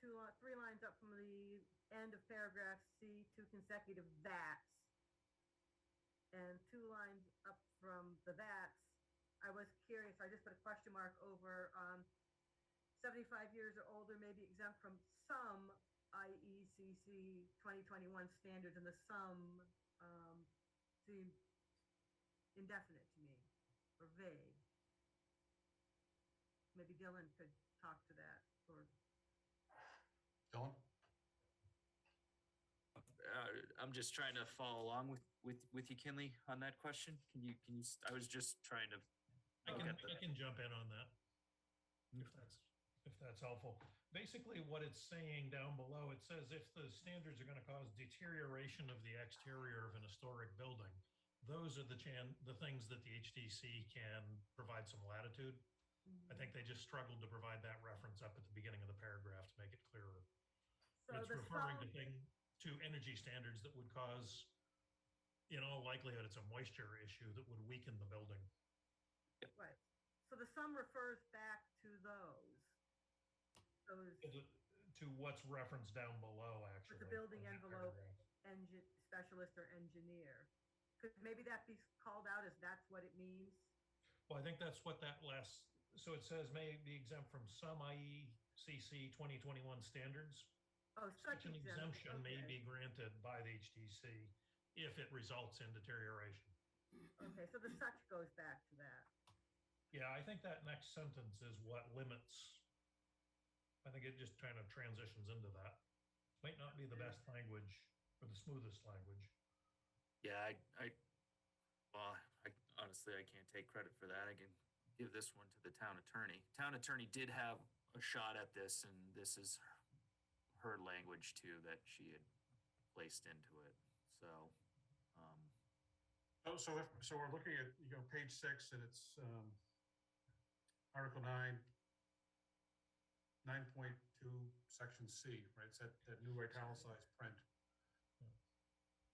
[SPEAKER 5] three lines up from the end of paragraph C, two consecutive that's. And two lines up from the that's, I was curious, I just put a question mark over, 75 years or older may be exempt from some IECC 2021 standards, and the some, seemed indefinite to me, or vague. Maybe Dylan could talk to that, or
[SPEAKER 1] Dylan?
[SPEAKER 10] I'm just trying to follow along with you, Kinley, on that question. Can you, I was just trying to.
[SPEAKER 6] I can jump in on that, if that's helpful. Basically, what it's saying down below, it says if the standards are going to cause deterioration of the exterior of an historic building, those are the things that the HDC can provide some latitude. I think they just struggled to provide that reference up at the beginning of the paragraph to make it clearer.
[SPEAKER 5] So
[SPEAKER 6] It's referring to energy standards that would cause, in all likelihood, it's a moisture issue that would weaken the building.
[SPEAKER 5] right. So the sum refers back to those.
[SPEAKER 6] To what's referenced down below, actually.
[SPEAKER 5] With the building
[SPEAKER 6] on that
[SPEAKER 5] envelope,
[SPEAKER 6] paragraph.
[SPEAKER 5] specialist or engineer. Could maybe that be called out as that's what it means?
[SPEAKER 6] Well, I think that's what that last, so it says may be exempt from some IECC 2021 standards.
[SPEAKER 5] Oh, such
[SPEAKER 6] an exemption may
[SPEAKER 5] okay.
[SPEAKER 6] be granted by the HDC if it results in deterioration.
[SPEAKER 5] Okay, so the such goes back to that.
[SPEAKER 6] Yeah, I think that next sentence is what limits. I think it just kind of transitions into that. Might not be the best language or the smoothest language.
[SPEAKER 10] Yeah, well, honestly, I can't take credit for that. I can give this one to the town attorney. Town attorney did have a shot at this, and this is her language too that she had placed into it. So,
[SPEAKER 1] So we're looking at, page 6, and it's, Article 9, 9.2, section C, right? It's that new italicized print.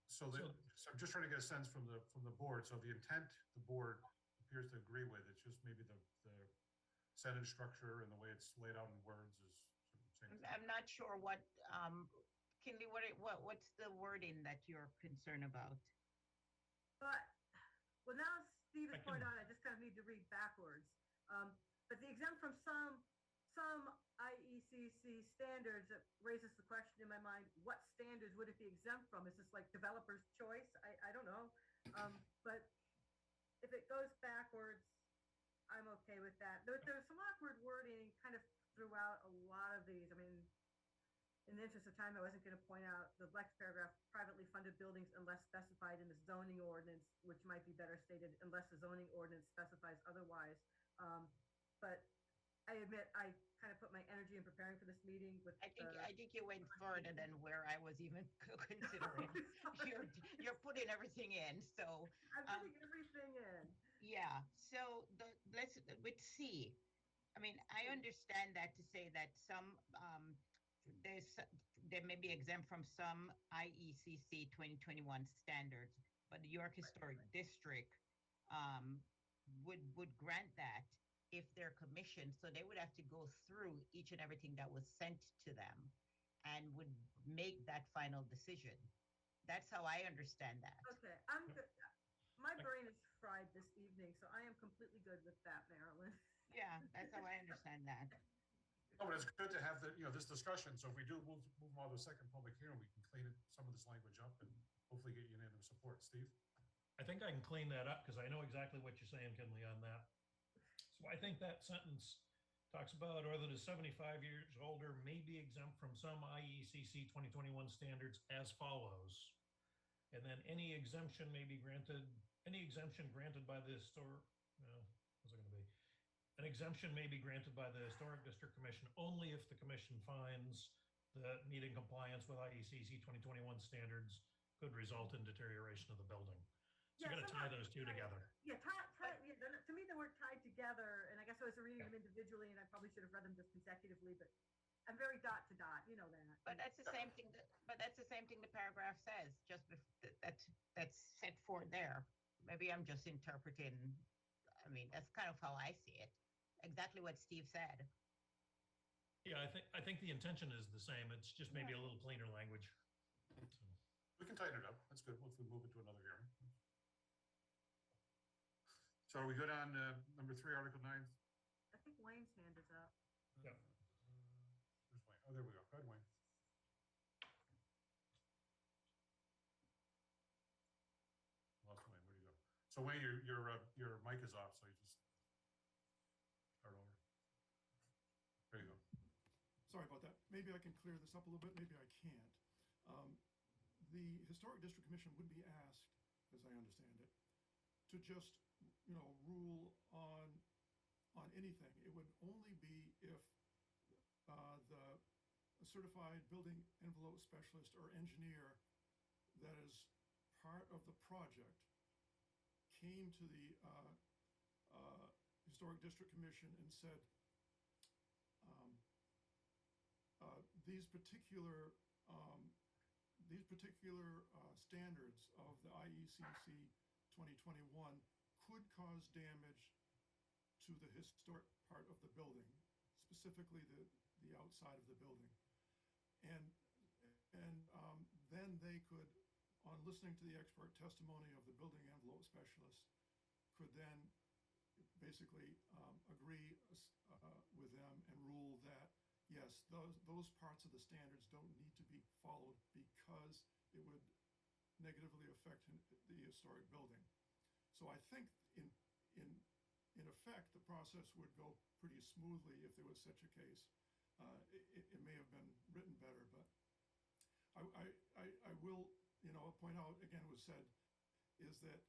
[SPEAKER 1] So I'm just trying to get a sense from the board. So the intent the board appears to agree with, it's just maybe the sentence structure and the way it's laid out in words is sort of same.
[SPEAKER 4] I'm not sure what, Kinley, what's the wording that you're concerned about?
[SPEAKER 5] But, well, now Steve has pointed out, I just kind of need to read backwards. But the exempt from some IECC standards, that raises the question in my mind, what standards would it be exempt from? Is this like developer's choice? I don't know. But if it goes backwards, I'm okay with that. There's some awkward wording kind of throughout a lot of these. I mean, in the interest of time, I wasn't going to point out the next paragraph, privately funded buildings unless specified in the zoning ordinance, which might be better stated unless the zoning ordinance specifies otherwise. But I admit, I kind of put my energy in preparing for this meeting with.
[SPEAKER 4] I think you went further than where I was even considering. You're putting everything in, so.
[SPEAKER 5] I'm putting everything in.
[SPEAKER 4] Yeah, so let's, with C, I mean, I understand that to say that some, they may be exempt from some IECC 2021 standards, but the York Historic District would grant that if they're commissioned, so they would have to go through each and everything that was sent to them and would make that final decision. That's how I understand that.
[SPEAKER 5] Okay, I'm good. My brain is fried this evening, so I am completely good with that, Marilyn.
[SPEAKER 4] Yeah, that's how I understand that.
[SPEAKER 1] Oh, but it's good to have this discussion. So if we do move on to a second public hearing, we can clean some of this language up and hopefully get unanimous support. Steve?
[SPEAKER 6] I think I can clean that up because I know exactly what you're saying, Kinley, on that. So I think that sentence talks about or that is 75 years older may be exempt from some IECC 2021 standards as follows. And then any exemption granted by the historic, what's it going to be? An exemption may be granted by the Historic District Commission only if the commission finds that meeting compliance with IECC 2021 standards could result in deterioration of the building. So you got to tie those two together.
[SPEAKER 5] Yeah, to me, they were tied together, and I guess I was reading them individually, and I probably should have read them just consecutively, but I'm very dot to dot, you know that.
[SPEAKER 4] But that's the same thing, but that's the same thing the paragraph says, just that's set forth there. Maybe I'm just interpreting, I mean, that's kind of how I see it. Exactly what Steve said.
[SPEAKER 6] Yeah, I think the intention is the same. It's just maybe a little cleaner language.
[SPEAKER 1] We can tighten it up. That's good. If we move it to another hearing. So are we good on number 3, Article 9?
[SPEAKER 5] I think Wayne's hand is up.
[SPEAKER 6] Yep.
[SPEAKER 1] Where's Wayne? Oh, there we go. Go ahead, Wayne. Lost Wayne. Where'd he go? So Wayne, your mic is off, so you just start over. There you go.
[SPEAKER 19] Sorry about that. Maybe I can clear this up a little bit, maybe I can't. The Historic District Commission would be asked, as I understand it, to just, rule on anything. It would only be if the certified building envelope specialist or engineer that is part of the project came to the Historic District Commission and said, these particular standards of the IECC 2021 could cause damage to the historic part of the building, specifically the outside of the building. And then they could, on listening to the expert testimony of the building envelope specialist, could then basically agree with them and rule that yes, those parts of the standards don't need to be followed because it would negatively affect the historic building. So I think in effect, the process would go pretty smoothly if there was such a case. It may have been written better, but I will, point out, again, it was said, is that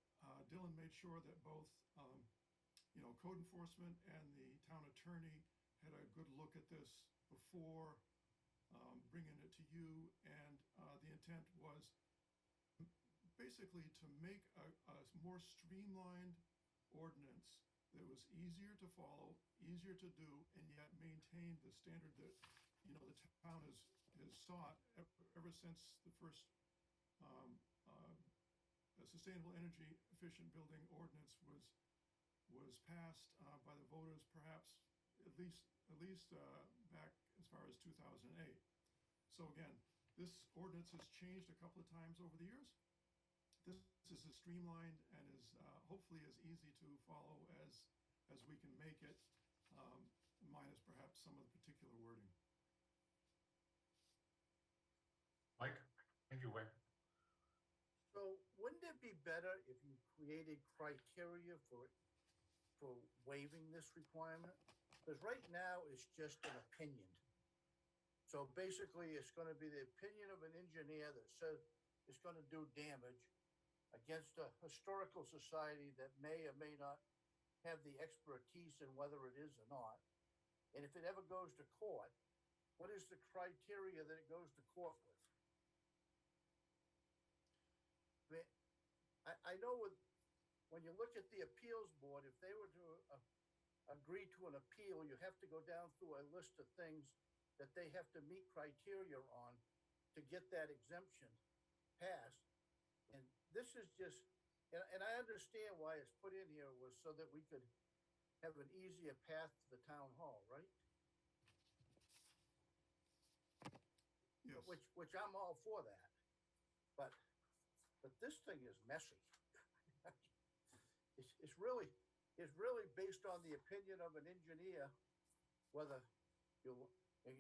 [SPEAKER 19] Dylan made sure that both, code enforcement and the town attorney had a good look at this before bringing it to you, and the intent was basically to make a more streamlined ordinance that was easier to follow, easier to do, and yet maintain the standard that the town has sought ever since the first sustainable energy efficient building ordinance was passed by the voters, perhaps at least back as far as 2008. So again, this ordinance has changed a couple of times over the years. This is as streamlined and is hopefully as easy to follow as we can make it, minus perhaps some of the particular wording.
[SPEAKER 1] Mike? Thank you, Wayne.
[SPEAKER 8] So wouldn't it be better if you created criteria for waiving this requirement? Because right now it's just an opinion. So basically it's going to be the opinion of an engineer that says it's going to do damage against a historical society that may or may not have the expertise in whether it is or not. And if it ever goes to court, what is the criteria that it goes to court with? I know when you look at the appeals board, if they were to agree to an appeal, you have to go down through a list of things that they have to meet criteria on to get that exemption passed. And this is just, and I understand why it's put in here was so that we could have an easier path to the town hall, right?
[SPEAKER 19] Yes.
[SPEAKER 8] Which I'm all for that. But this thing is messy. It's really based on the opinion of an engineer, whether and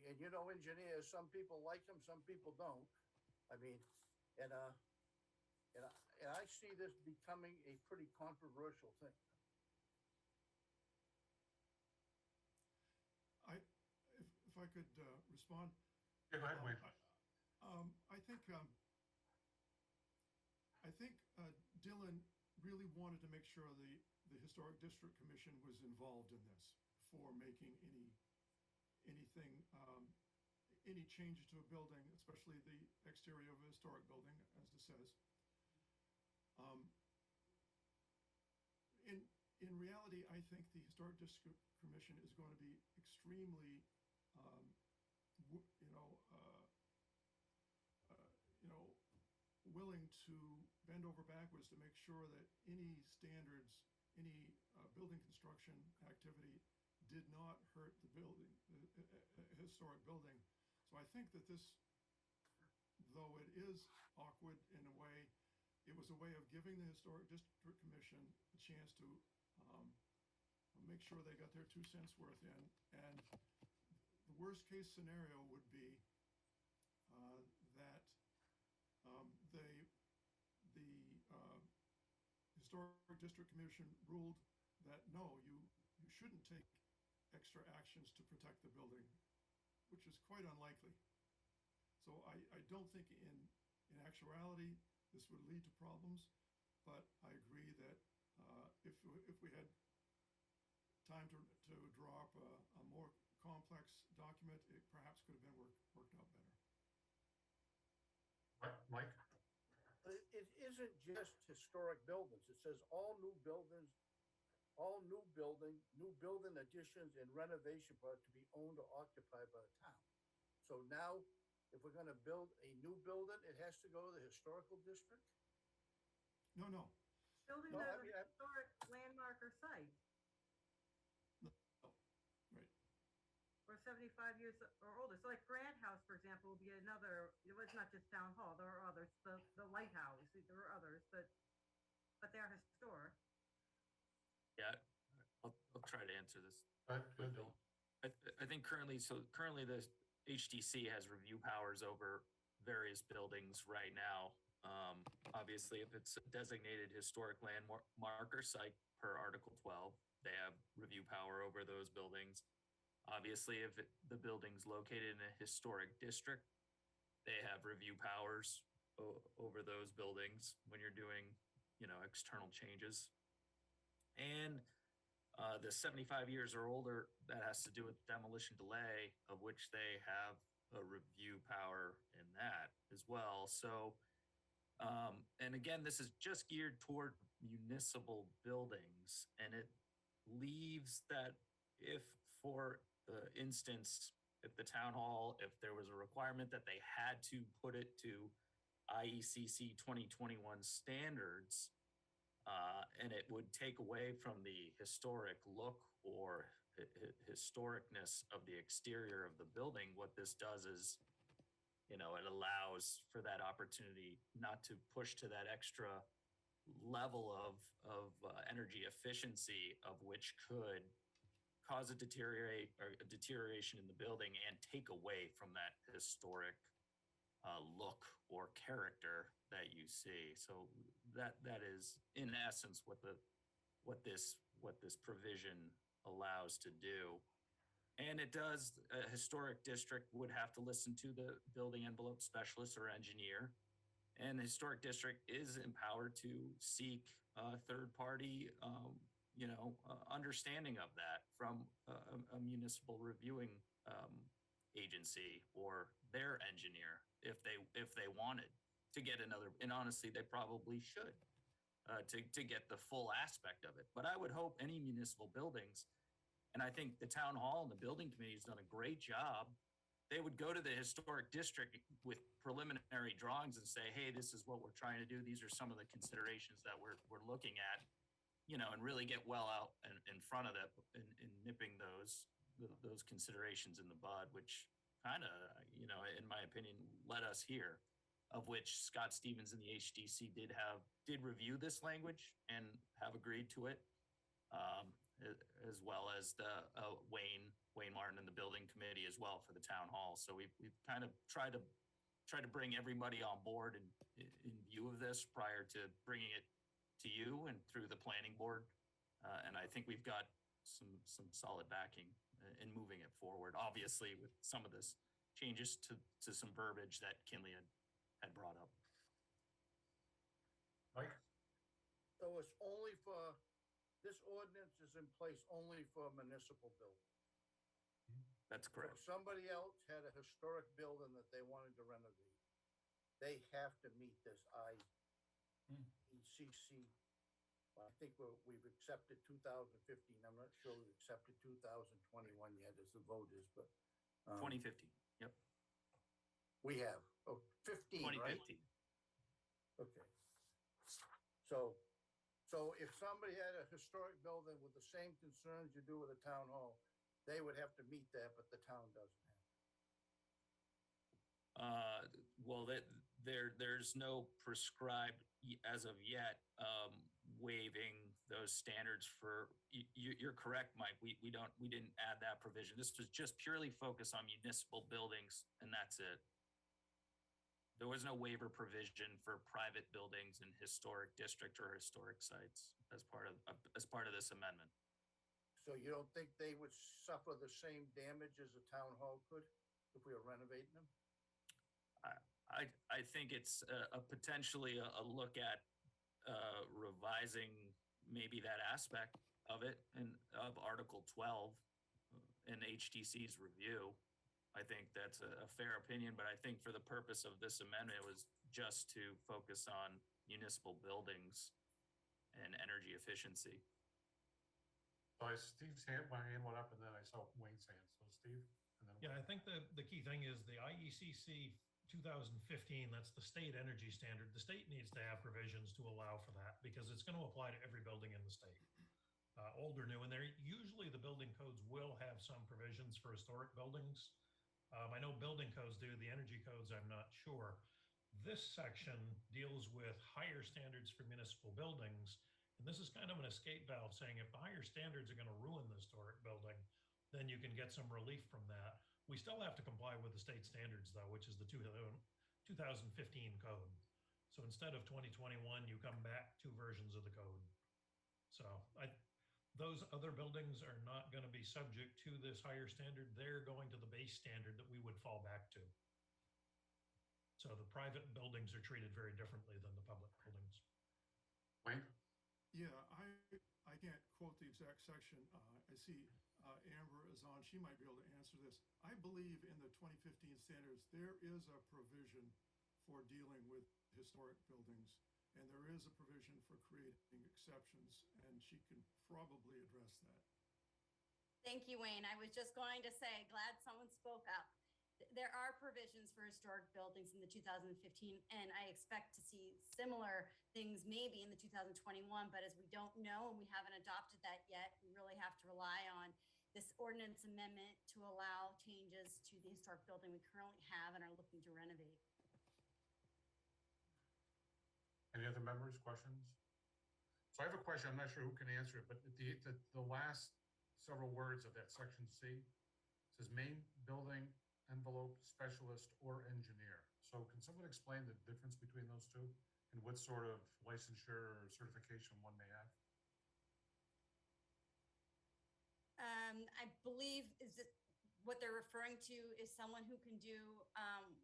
[SPEAKER 8] engineers, some people like them, some people don't. I mean, and I see this becoming a pretty controversial thing.
[SPEAKER 19] If I could respond.
[SPEAKER 1] Yeah, go ahead, Wayne.
[SPEAKER 19] I think Dylan really wanted to make sure the Historic District Commission was involved in this before making any changes to a building, especially the exterior of a historic building, as it says. In reality, I think the Historic District Commission is going to be extremely, willing to bend over backwards to make sure that any standards, any building construction activity did not hurt the building, historic building. So I think that this, though it is awkward in a way, it was a way of giving the Historic District Commission a chance to make sure they got their 2 cents worth in. And the worst case scenario would be that the Historic District Commission ruled that no, you shouldn't take extra actions to protect the building, which is quite unlikely. So I don't think in actuality this would lead to problems, but I agree that if we had time to draw up a more complex document, it perhaps could have been worked out better.
[SPEAKER 1] Mike?
[SPEAKER 8] It isn't just historic buildings. It says all new building additions and renovation are to be owned or occupied by the town. So now, if we're gonna build a new building, it has to go to the historical district?
[SPEAKER 19] No.
[SPEAKER 5] Building
[SPEAKER 8] No,
[SPEAKER 5] that
[SPEAKER 8] I
[SPEAKER 5] is
[SPEAKER 8] mean,
[SPEAKER 5] a historic landmark or site,
[SPEAKER 19] Right.
[SPEAKER 5] or 75 years or older. So like Grant House, for example, would be another, it's not just Town Hall, there are others, the Lighthouse, there are others, but they're historic.
[SPEAKER 10] Yeah, I'll try to answer this.
[SPEAKER 1] Good, Bill.
[SPEAKER 10] I think currently the HDC has review powers over various buildings right now. Obviously, if it's a designated historic landmark site per Article 12, they have review power over those buildings. Obviously, if the building's located in a historic district, they have review powers over those buildings when you're doing, external changes. And the 75 years or older, that has to do with demolition delay, of which they have a review power in that as well. So, and again, this is just geared toward municipal buildings, and it leaves that if, for instance, if the town hall, if there was a requirement that they had to put it to IECC 2021 standards, and it would take away from the historic look or historicness of the exterior of the building. What this does is, it allows for that opportunity not to push to that extra level of energy efficiency, of which could cause a deterioration in the building and take away from that historic look or character that you see. So that is in essence what this provision allows to do. And it does, a historic district would have to listen to the building envelope specialist or engineer. And the historic district is empowered to seek third-party, understanding of that from a municipal reviewing agency or their engineer if they wanted to get another. And honestly, they probably should to get the full aspect of it. But I would hope any municipal buildings, and I think the town hall and the building committee has done a great job. They would go to the historic district with preliminary drawings and say, hey, this is what we're trying to do. These are some of the considerations that we're looking at, and really get well out in front of that and nipping those considerations in the bud, which kind of, in my opinion, led us here, of which Scott Stevens and the HDC did review this language and have agreed to it. As well as the Wayne Martin and the building committee as well for the town hall. So we've kind of tried to bring everybody on board in view of this prior to bringing it to you and through the planning board. And I think we've got some solid backing in moving it forward. Obviously, with some of this changes to some verbiage that Kinley had brought up.
[SPEAKER 1] Mike?
[SPEAKER 8] So it's only for, this ordinance is in place only for municipal buildings.
[SPEAKER 10] That's correct.
[SPEAKER 8] If somebody else had a historic building that they wanted to renovate, they have to meet this IECC. I think we've accepted 2015. I'm not sure we've accepted 2021 yet as the vote is, but.
[SPEAKER 10] 2015, yep.
[SPEAKER 8] We have, 15, right?
[SPEAKER 10] 2015.
[SPEAKER 8] So if somebody had a historic building with the same concerns you do with a town hall, they would have to meet that, but the town doesn't have.
[SPEAKER 10] Well, there's no prescribed as of yet, waiving those standards for, you're correct, Mike. We didn't add that provision. This was just purely focused on municipal buildings and that's it. There was no waiver provision for private buildings in historic district or historic sites as part of this amendment.
[SPEAKER 8] So you don't think they would suffer the same damage as a town hall could if we were renovating them?
[SPEAKER 10] I think it's a potentially a look at revising maybe that aspect of it and of Article 12 in HTC's review. I think that's a fair opinion, but I think for the purpose of this amendment, it was just to focus on municipal buildings and energy efficiency.
[SPEAKER 1] So Steve's hand, my hand went up and then I saw Wayne's hand. So Steve, and then
[SPEAKER 6] Yeah, I think the key thing is the IECC 2015, that's the state energy standard. The state needs to have provisions to allow for that because it's going to apply to every building in the state, old or new. And they're usually the building codes will have some provisions for historic buildings. I know building codes do, the energy codes, I'm not sure. This section deals with higher standards for municipal buildings. And this is kind of an escape valve saying if the higher standards are going to ruin the historic building, then you can get some relief from that. We still have to comply with the state standards though, which is the 2015 code. So instead of 2021, you come back 2 versions of the code. So those other buildings are not going to be subject to this higher standard. They're going to the base standard that we would fall back to. So the private buildings are treated very differently than the public buildings.
[SPEAKER 1] Wayne?
[SPEAKER 19] Yeah, I can't quote the exact section. I see Amber is on. She might be able to answer this. I believe in the 2015 standards, there is a provision for dealing with historic buildings. And there is a provision for creating exceptions, and she can probably address that.
[SPEAKER 20] Thank you, Wayne. I was just going to say, glad someone spoke up. There are provisions for historic buildings in the 2015, and I expect to see similar things maybe in the 2021, but as we don't know and we haven't adopted that yet, we really have to rely on this ordinance amendment to allow changes to the historic building we currently have and are looking to renovate.
[SPEAKER 1] Any other members, questions? So I have a question, I'm not sure who can answer it, but the last several words of that section C says main building envelope specialist or engineer. So can someone explain the difference between those two and what sort of licensure or certification one may have?
[SPEAKER 20] I believe what they're referring to is someone who can do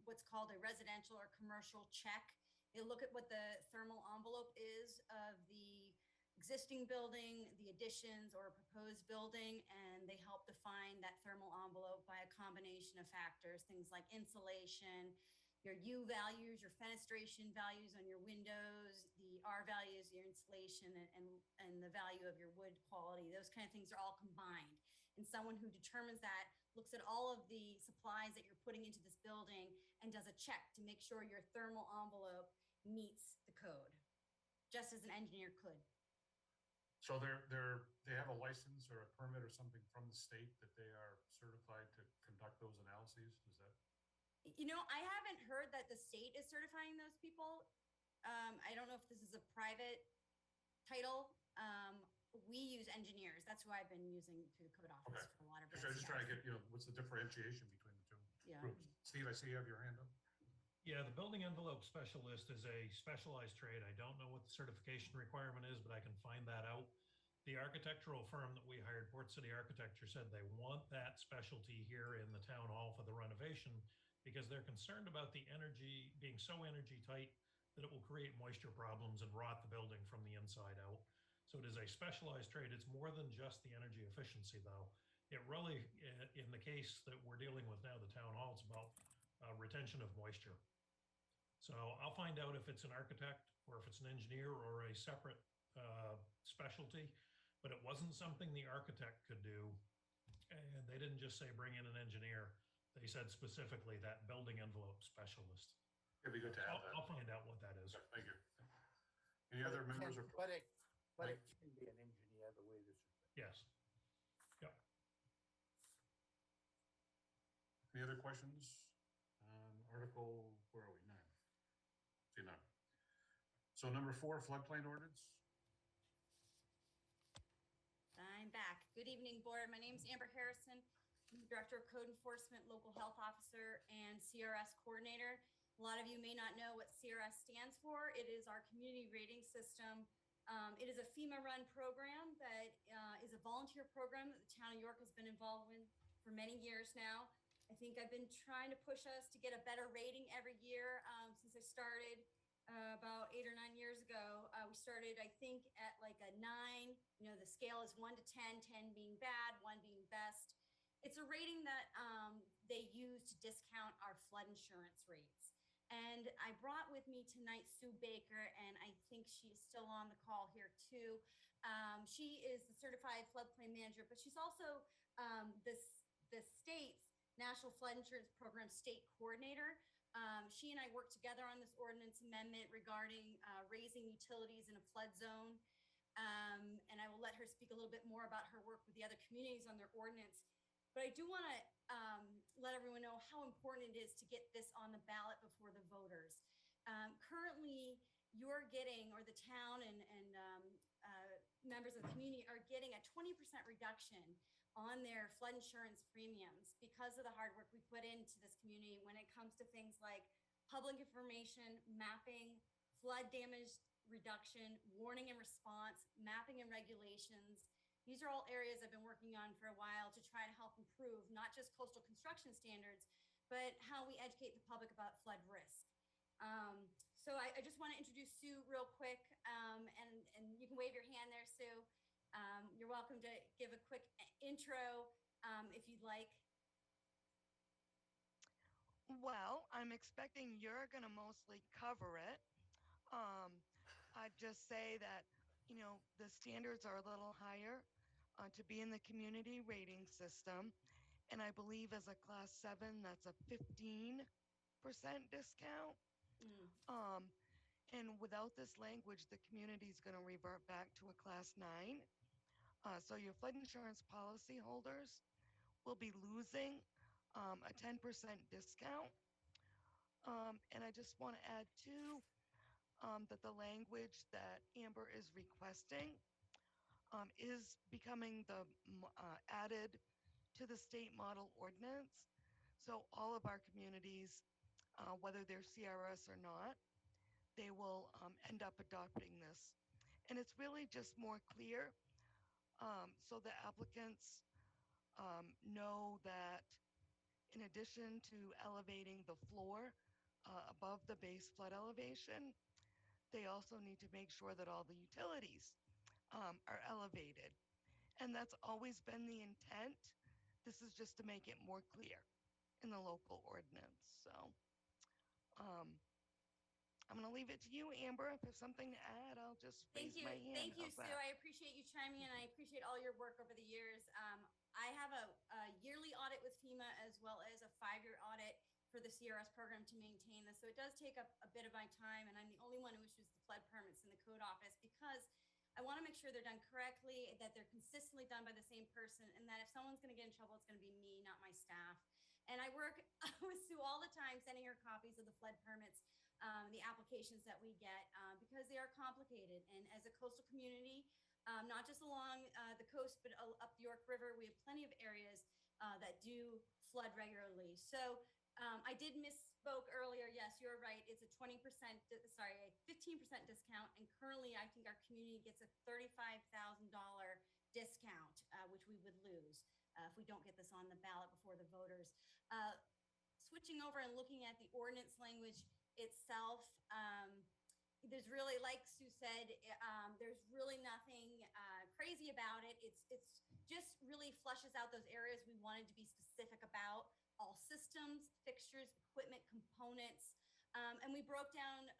[SPEAKER 20] what's called a residential or commercial check. They look at what the thermal envelope is of the existing building, the additions or proposed building, and they help define that thermal envelope by a combination of factors, things like insulation, your U values, your fenestration values on your windows, the R values, your insulation, and the value of your wood quality. Those kind of things are all combined. And someone who determines that looks at all of the supplies that you're putting into this building and does a check to make sure your thermal envelope meets the code, just as an engineer could.
[SPEAKER 1] So they have a license or a permit or something from the state that they are certified to conduct those analyses? Is that?
[SPEAKER 20] You know, I haven't heard that the state is certifying those people. I don't know if this is a private title. We use engineers. That's who I've been using through the code office for a lot of
[SPEAKER 1] I'm just trying to get, what's the differentiation between the two groups? Steve, I see you have your hand up.
[SPEAKER 6] Yeah, the building envelope specialist is a specialized trade. I don't know what the certification requirement is, but I can find that out. The architectural firm that we hired, Port City Architecture, said they want that specialty here in the town hall for the renovation because they're concerned about the energy being so energy tight that it will create moisture problems and rot the building from the inside out. So it is a specialized trade. It's more than just the energy efficiency, though. It really, in the case that we're dealing with now, the town hall, it's about retention of moisture. So I'll find out if it's an architect or if it's an engineer or a separate specialty, but it wasn't something the architect could do. And they didn't just say, bring in an engineer. They said specifically that building envelope specialist.
[SPEAKER 1] It'd be good to have that.
[SPEAKER 6] I'll find out what that is.
[SPEAKER 1] Thank you. Any
[SPEAKER 8] But
[SPEAKER 1] other
[SPEAKER 8] it
[SPEAKER 1] members
[SPEAKER 8] can-
[SPEAKER 1] or?
[SPEAKER 8] But it can be an engineer the way this is.
[SPEAKER 6] Yes. Yep.
[SPEAKER 1] Any other questions on Article, where are we, 9? See, 9. So number 4, floodplain ordinance.
[SPEAKER 20] I'm back. Good evening, board. My name is Amber Harrison. I'm the Director of Code Enforcement, Local Health Officer, and CRS Coordinator. A lot of you may not know what CRS stands for. It is our community rating system. It is a FEMA-run program that is a volunteer program that the town of York has been involved in for many years now. I think I've been trying to push us to get a better rating every year since I started about 8 or 9 years ago. We started, I think, at like a 9. You know, the scale is 1 to 10, 10 being bad, 1 being best. It's a rating that they use to discount our flood insurance rates. And I brought with me tonight Sue Baker, and I think she's still on the call here too. She is the certified floodplain manager, but she's also the state's National Flood Insurance Program state coordinator. She and I worked together on this ordinance amendment regarding raising utilities in a flood zone. And I will let her speak a little bit more about her work with the other communities on their ordinance. But I do want to let everyone know how important it is to get this on the ballot before the voters. Currently, you're getting, or the town and members of the community are getting a 20% reduction on their flood insurance premiums because of the hard work we put into this community when it comes to things like public information, mapping, flood damage reduction, warning and response, mapping and regulations. These are all areas I've been working on for a while to try to help improve not just coastal construction standards, but how we educate the public about flood risk. So I just want to introduce Sue real quick, and you can wave your hand there, Sue. You're welcome to give a quick intro if you'd like.
[SPEAKER 21] Well, I'm expecting you're going to mostly cover it. I'd just say that, you know, the standards are a little higher to be in the community rating system. And I believe as a class 7, that's a 15% discount. And without this language, the community is going to revert back to a class 9. So your flood insurance policy holders will be losing a 10% discount. And I just want to add too, that the language that Amber is requesting is becoming the added to the state model ordinance. So all of our communities, whether they're CRS or not, they will end up adopting this. And it's really just more clear, so the applicants know that in addition to elevating the floor above the base flood elevation, they also need to make sure that all the utilities are elevated. And that's always been the intent. This is just to make it more clear in the local ordinance. So I'm going to leave it to you, Amber. If there's something to add, I'll just raise my hand.
[SPEAKER 20] Thank you,
[SPEAKER 21] How's
[SPEAKER 20] Sue.
[SPEAKER 21] that?
[SPEAKER 20] I appreciate you chiming in. I appreciate all your work over the years. I have a yearly audit with FEMA as well as a 5-year audit for the CRS program to maintain this. So it does take up a bit of my time, and I'm the only one who issues the flood permits in the code office because I want to make sure they're done correctly, that they're consistently done by the same person, and that if someone's going to get in trouble, it's going to be me, not my staff. And I work with Sue all the time, sending her copies of the flood permits, the applications that we get, because they are complicated. And as a coastal community, not just along the coast, but up the York River, we have plenty of areas that do flood regularly. So I did misspoke earlier. Yes, you're right. It's a 15% discount. And currently, I think our community gets a $35,000 discount, which we would lose if we don't get this on the ballot before the voters. Switching over and looking at the ordinance language itself, there's really, like Sue said, there's really nothing crazy about it. It's just really flushes out those areas we wanted to be specific about. All systems, fixtures, equipment, components. And we broke down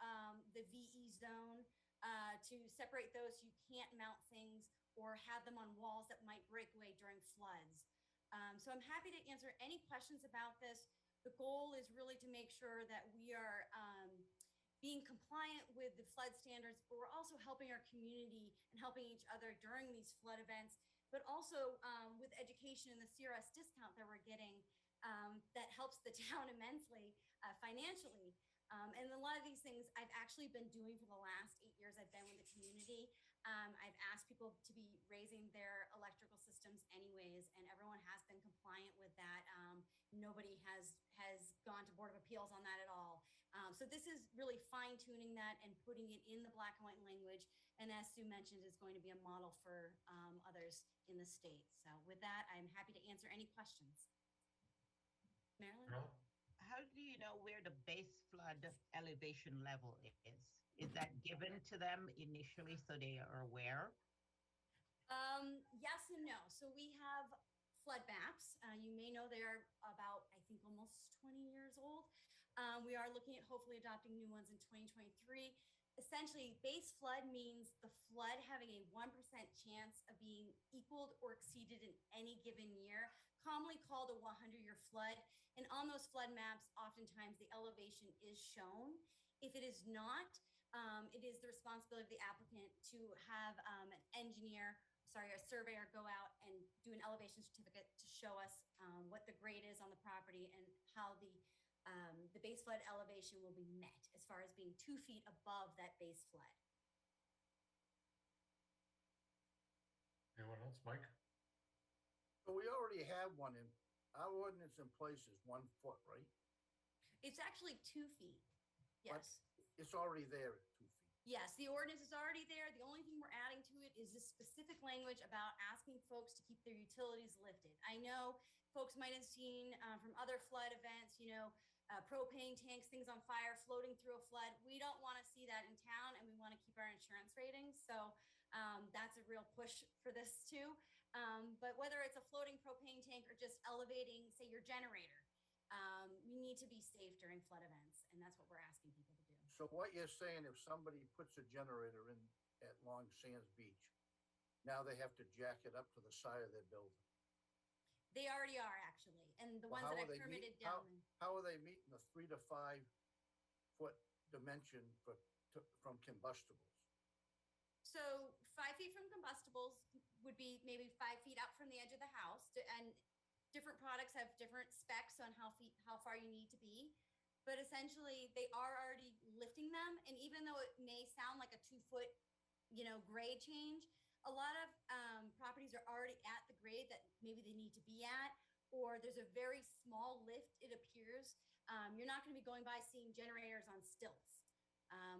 [SPEAKER 20] the VE zone to separate those so you can't mount things or have them on walls that might break away during floods. So I'm happy to answer any questions about this. The goal is really to make sure that we are being compliant with the flood standards, but we're also helping our community and helping each other during these flood events, but also with education and the CRS discount that we're getting, that helps the town immensely financially. And a lot of these things I've actually been doing for the last 8 years I've been with the community. I've asked people to be raising their electrical systems anyways, and everyone has been compliant with that. Nobody has gone to Board of Appeals on that at all. So this is really fine tuning that and putting it in the black and white language. And as Sue mentioned, is going to be a model for others in the state. So with that, I'm happy to answer any questions. Marilyn?
[SPEAKER 4] How do you know where the base flood elevation level is? Is that given to them initially so they are aware?
[SPEAKER 20] Yes and no. So we have flood maps. You may know they are about, I think, almost 20 years old. We are looking at hopefully adopting new ones in 2023. Essentially, base flood means the flood having a 1% chance of being equaled or exceeded in any given year, commonly called a 100-year flood. And on those flood maps, oftentimes the elevation is shown. If it is not, it is the responsibility of the applicant to have a surveyor go out and do an elevation certificate to show us what the grade is on the property and how the base flood elevation will be met as far as being 2 feet above that base flood.
[SPEAKER 1] Anyone else? Mike?
[SPEAKER 8] So we already have one in, our ordinance in place is 1 foot, right?
[SPEAKER 20] It's actually 2 feet.
[SPEAKER 8] But
[SPEAKER 20] Yes.
[SPEAKER 8] it's already there at 2 feet.
[SPEAKER 20] Yes, the ordinance is already there. The only thing we're adding to it is this specific language about asking folks to keep their utilities lifted. I know folks might have seen from other flood events, propane tanks, things on fire, floating through a flood. We don't want to see that in town, and we want to keep our insurance ratings. So that's a real push for this too. But whether it's a floating propane tank or just elevating, say, your generator, we need to be safe during flood events, and that's what we're asking people to do.
[SPEAKER 8] So what you're saying, if somebody puts a generator in at Long Sands Beach, now they have to jack it up to the side of their building.
[SPEAKER 20] They already are, actually, and the
[SPEAKER 8] Well,
[SPEAKER 20] ones
[SPEAKER 8] how
[SPEAKER 20] that
[SPEAKER 8] are
[SPEAKER 20] I
[SPEAKER 8] they
[SPEAKER 20] permitted
[SPEAKER 8] meet-
[SPEAKER 20] down there.
[SPEAKER 8] How are they meeting the 3 to 5 foot dimension from combustibles?
[SPEAKER 20] So 5 feet from combustibles would be maybe 5 feet up from the edge of the house, and different products have different specs on how far you need to be. But essentially, they are already lifting them, and even though it may sound like a 2 foot, grade change, a lot of properties are already at the grade that maybe they need to be at, or there's a very small lift, it appears. You're not going to be going by seeing generators on stilts.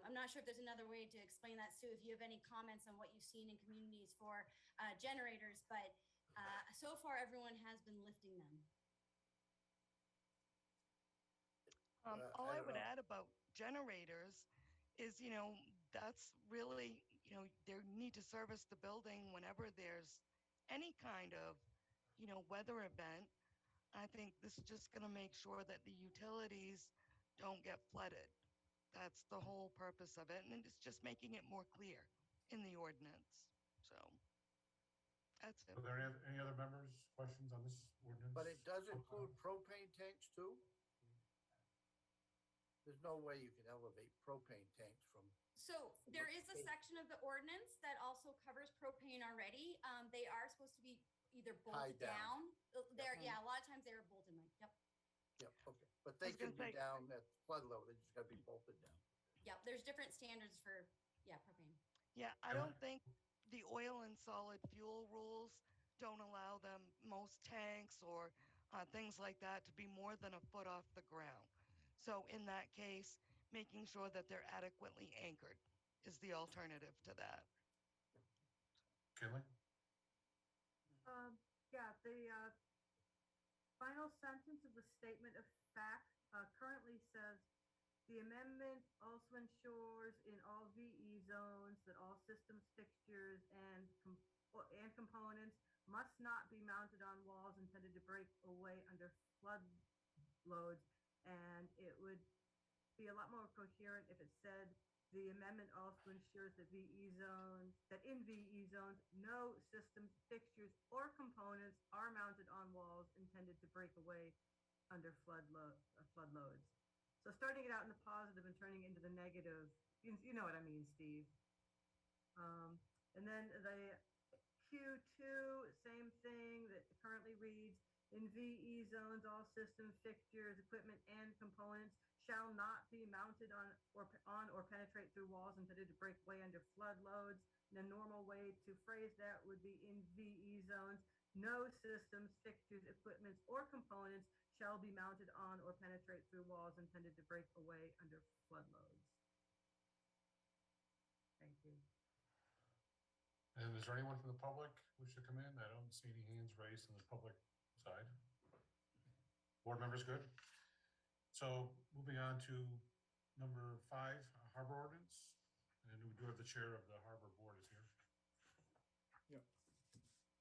[SPEAKER 20] I'm not sure if there's another way to explain that, Sue, if you have any comments on what you've seen in communities for generators, but so far everyone has been lifting them.
[SPEAKER 21] All I would add about generators is, that's really, they need to service the building whenever there's any kind of, weather event. I think this is just going to make sure that the utilities don't get flooded. That's the whole purpose of it. And it's just making it more clear in the ordinance. So that's it.
[SPEAKER 1] Are there any other members, questions on this ordinance?
[SPEAKER 8] But it does include propane tanks too? There's no way you can elevate propane tanks from.
[SPEAKER 20] So there is a section of the ordinance that also covers propane already. They are supposed to be either bolted
[SPEAKER 8] Tied down.
[SPEAKER 20] There, yeah, a lot of times they are bolted, Mike. Yep.
[SPEAKER 8] Yep, okay. But they can be down at flood level, they just gotta be bolted down.
[SPEAKER 20] Yep, there's different standards for, propane.
[SPEAKER 21] Yeah, I don't think the oil and solid fuel rules don't allow them, most tanks or things like that, to be more than a foot off the ground. So in that case, making sure that they're adequately anchored is the alternative to that.
[SPEAKER 1] Kinley?
[SPEAKER 5] Yeah, the final sentence of the statement of fact currently says, the amendment also ensures in all VE zones that all systems, fixtures, and components must not be mounted on walls intended to break away under flood loads. And it would be a lot more coherent if it said, the amendment also ensures that in VE zones, no systems, fixtures, or components are mounted on walls intended to break away under flood loads. So starting it out in the positive and turning it into the negative, you know what I mean, Steve. And then the Q2, same thing that currently reads, in VE zones, all systems, fixtures, equipment, and components shall not be mounted on or penetrate through walls intended to break way under flood loads. And a normal way to phrase that would be in VE zones, no systems, fixtures, equipments, or components shall be mounted on or penetrate through walls intended to break away under flood loads. Thank you.
[SPEAKER 1] And is there anyone from the public wish to come in? I don't see any hands raised on the public side. Board members, good. So moving on to number 5, harbor ordinance. And we do have the chair of the harbor board is here.
[SPEAKER 2] Yeah.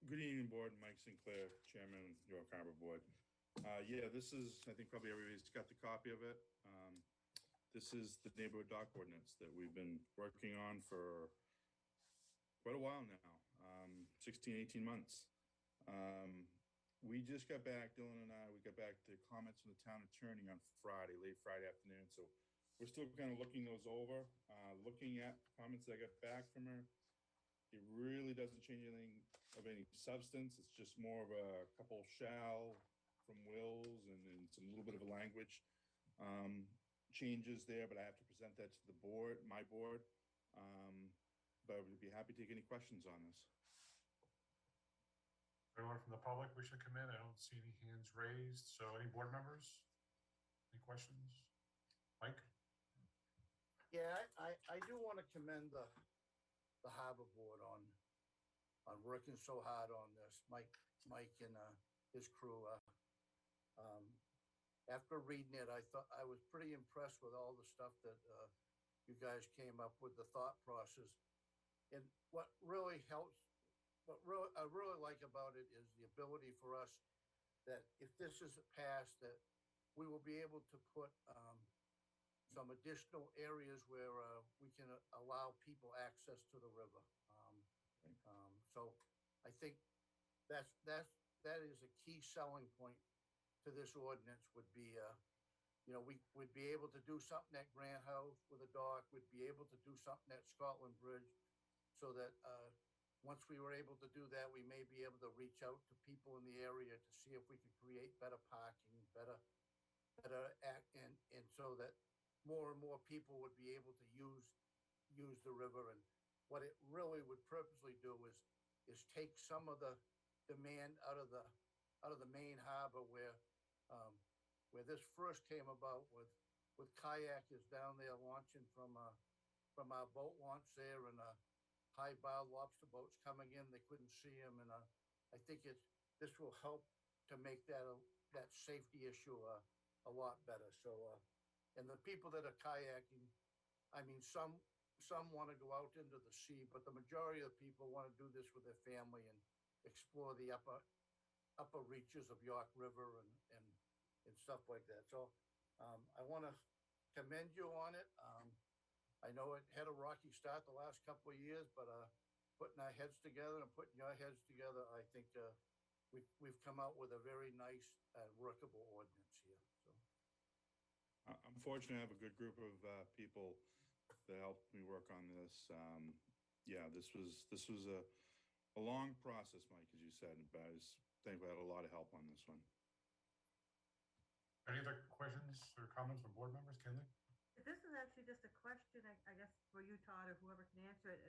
[SPEAKER 2] Good evening, board. Mike Sinclair, Chairman, York Harbor Board. Yeah, this is, I think probably everybody's got the copy of it. This is the neighborhood dock ordinance that we've been working on for quite a while now, 16, 18 months. We just got back, Dylan and I, we got back to comments from the town attorney on Friday, late Friday afternoon. So we're still kind of looking those over, looking at comments that I got back from her. It really doesn't change anything of any substance. It's just more of a couple shall from wills and some little bit of a language changes there, but I have to present that to the board, my board. But I would be happy to take any questions on this.
[SPEAKER 1] Anyone from the public wish to come in? I don't see any hands raised. So any board members? Any questions? Mike?
[SPEAKER 8] Yeah, I do want to commend the harbor board on working so hard on this. Mike and his crew. After reading it, I thought I was pretty impressed with all the stuff that you guys came up with, the thought process. And what really helps, I really like about it is the ability for us that if this isn't passed, that we will be able to put some additional areas where we can allow people access to the river. So I think that is a key selling point to this ordinance would be, we would be able to do something at Grant House with a dock, would be able to do something at Scotland Bridge, so that once we were able to do that, we may be able to reach out to people in the area to see if we could create better parking, better and so that more and more people would be able to use the river. And what it really would purposely do is take some of the demand out of the main harbor where this first came about with kayakers down there launching from our boat launch there, and high bow lobster boats coming in. They couldn't see them, and I think this will help to make that safety issue a lot better. So, and the people that are kayaking, I mean, some want to go out into the sea, but the majority of the people want to do this with their family and explore the upper reaches of York River and stuff like that. So I want to commend you on it. I know it had a rocky start the last couple of years, but putting our heads together and putting your heads together, I think we've come out with a very nice workable ordinance here. So
[SPEAKER 2] I'm fortunate to have a good group of people that helped me work on this. Yeah, this was a long process, Mike, as you said, but I think we had a lot of help on this one.
[SPEAKER 1] Any other questions or comments from board members? Kinley?
[SPEAKER 5] This is actually just a question, I guess, for you, Todd, or whoever can answer it.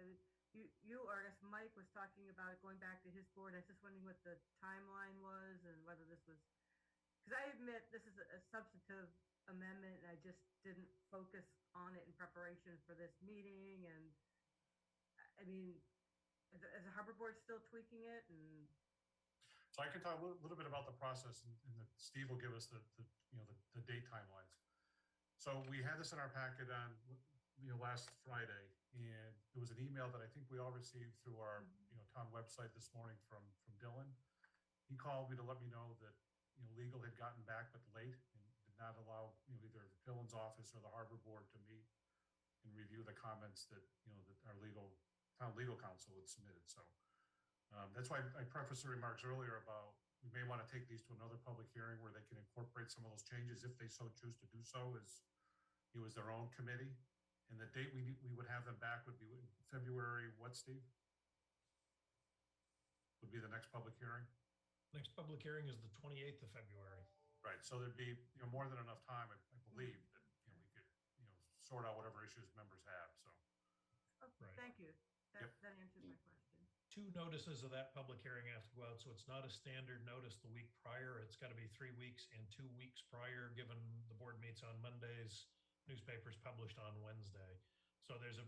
[SPEAKER 5] You or I guess Mike was talking about it going back to his board. I was just wondering what the timeline was and whether this was, because I admit this is a substantive amendment and I just didn't focus on it in preparation for this meeting. And I mean, is the harbor board still tweaking it? And
[SPEAKER 1] so I can talk a little bit about the process, and Steve will give us the date timelines. So we had this in our packet on last Friday, and it was an email that I think we all received through our town website this morning from Dylan. He called me to let me know that legal had gotten back but late and did not allow either Dylan's office or the harbor board to meet and review the comments that that our town legal counsel had submitted. So that's why I prefaced the remarks earlier about we may want to take these to another public hearing where they can incorporate some of those changes if they so choose to do so as you as their own committee. And the date we would have them back would be February, what, Steve? Would be the next public hearing?
[SPEAKER 6] Next public hearing is the 28th of February.
[SPEAKER 1] Right, so there'd be, more than enough time, I believe, that, we could, sort out whatever issues members have, so.
[SPEAKER 5] Oh,
[SPEAKER 6] Right.
[SPEAKER 5] thank you.
[SPEAKER 1] Yep.
[SPEAKER 5] That answers my question.
[SPEAKER 6] 2 notices of that public hearing have to go out, so it's not a standard notice the week prior. It's got to be 3 weeks and 2 weeks prior, given the board meets on Mondays, newspapers published on Wednesday. So there's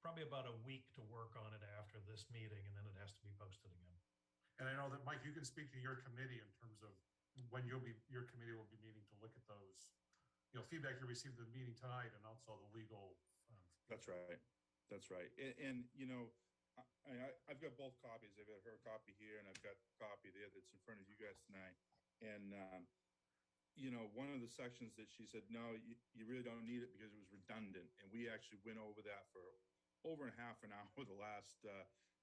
[SPEAKER 6] probably about a week to work on it after this meeting, and then it has to be posted again.
[SPEAKER 1] And I know that, Mike, you can speak to your committee in terms of when your committee will be meeting to look at those, feedback you received at the meeting tonight and also the legal.
[SPEAKER 2] That's right. That's right. And I've got both copies. I've got her copy here and I've got a copy there that's in front of you guys tonight. And, one of the sections that she said, no, you really don't need it because it was redundant. And we actually went over that for over a half an hour the last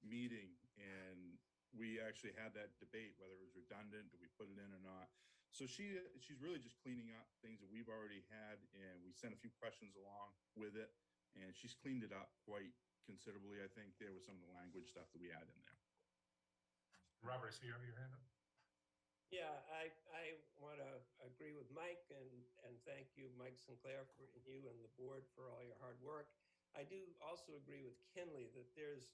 [SPEAKER 2] meeting. And we actually had that debate, whether it was redundant, do we put it in or not? So she's really just cleaning up things that we've already had. And we sent a few questions along with it. And she's cleaned it up quite considerably. I think there was some of the language stuff that we had in there.
[SPEAKER 1] Robert, I see you have your hand up.
[SPEAKER 12] Yeah, I want to agree with Mike and thank you, Mike Sinclair, for you and the board for all your hard work. I do also agree with Kinley that there's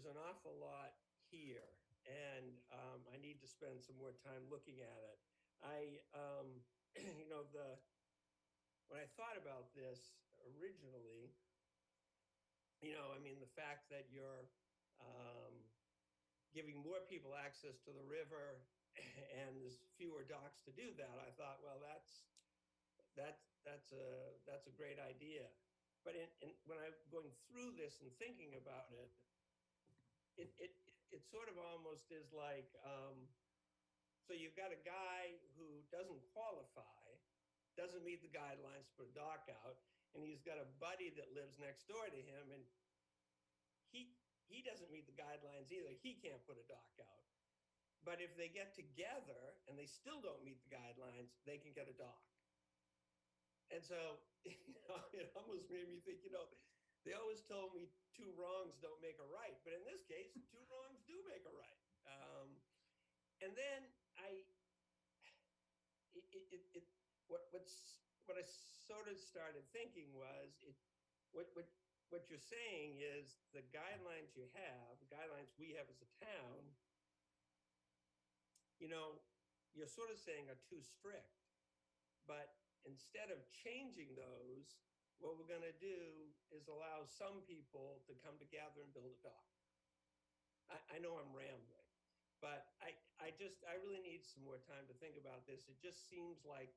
[SPEAKER 12] an awful lot here, and I need to spend some more time looking at it. When I thought about this originally, the fact that you're giving more people access to the river and there's fewer docks to do that, I thought, well, that's a great idea. But when I'm going through this and thinking about it, it sort of almost is like, so you've got a guy who doesn't qualify, doesn't meet the guidelines to put a dock out, and he's got a buddy that lives next door to him, and he doesn't meet the guidelines either. He can't put a dock out. But if they get together and they still don't meet the guidelines, they can get a dock. And so, it almost made me think, they always told me 2 wrongs don't make a right. But in this case, 2 wrongs do make a right. And then what I sort of started thinking was, what you're saying is the guidelines you have, the guidelines we have as a town, you're sort of saying are too strict. But instead of changing those, what we're going to do is allow some people to come together and build a dock. I know I'm rambling, but I really need some more time to think about this. It just seems like,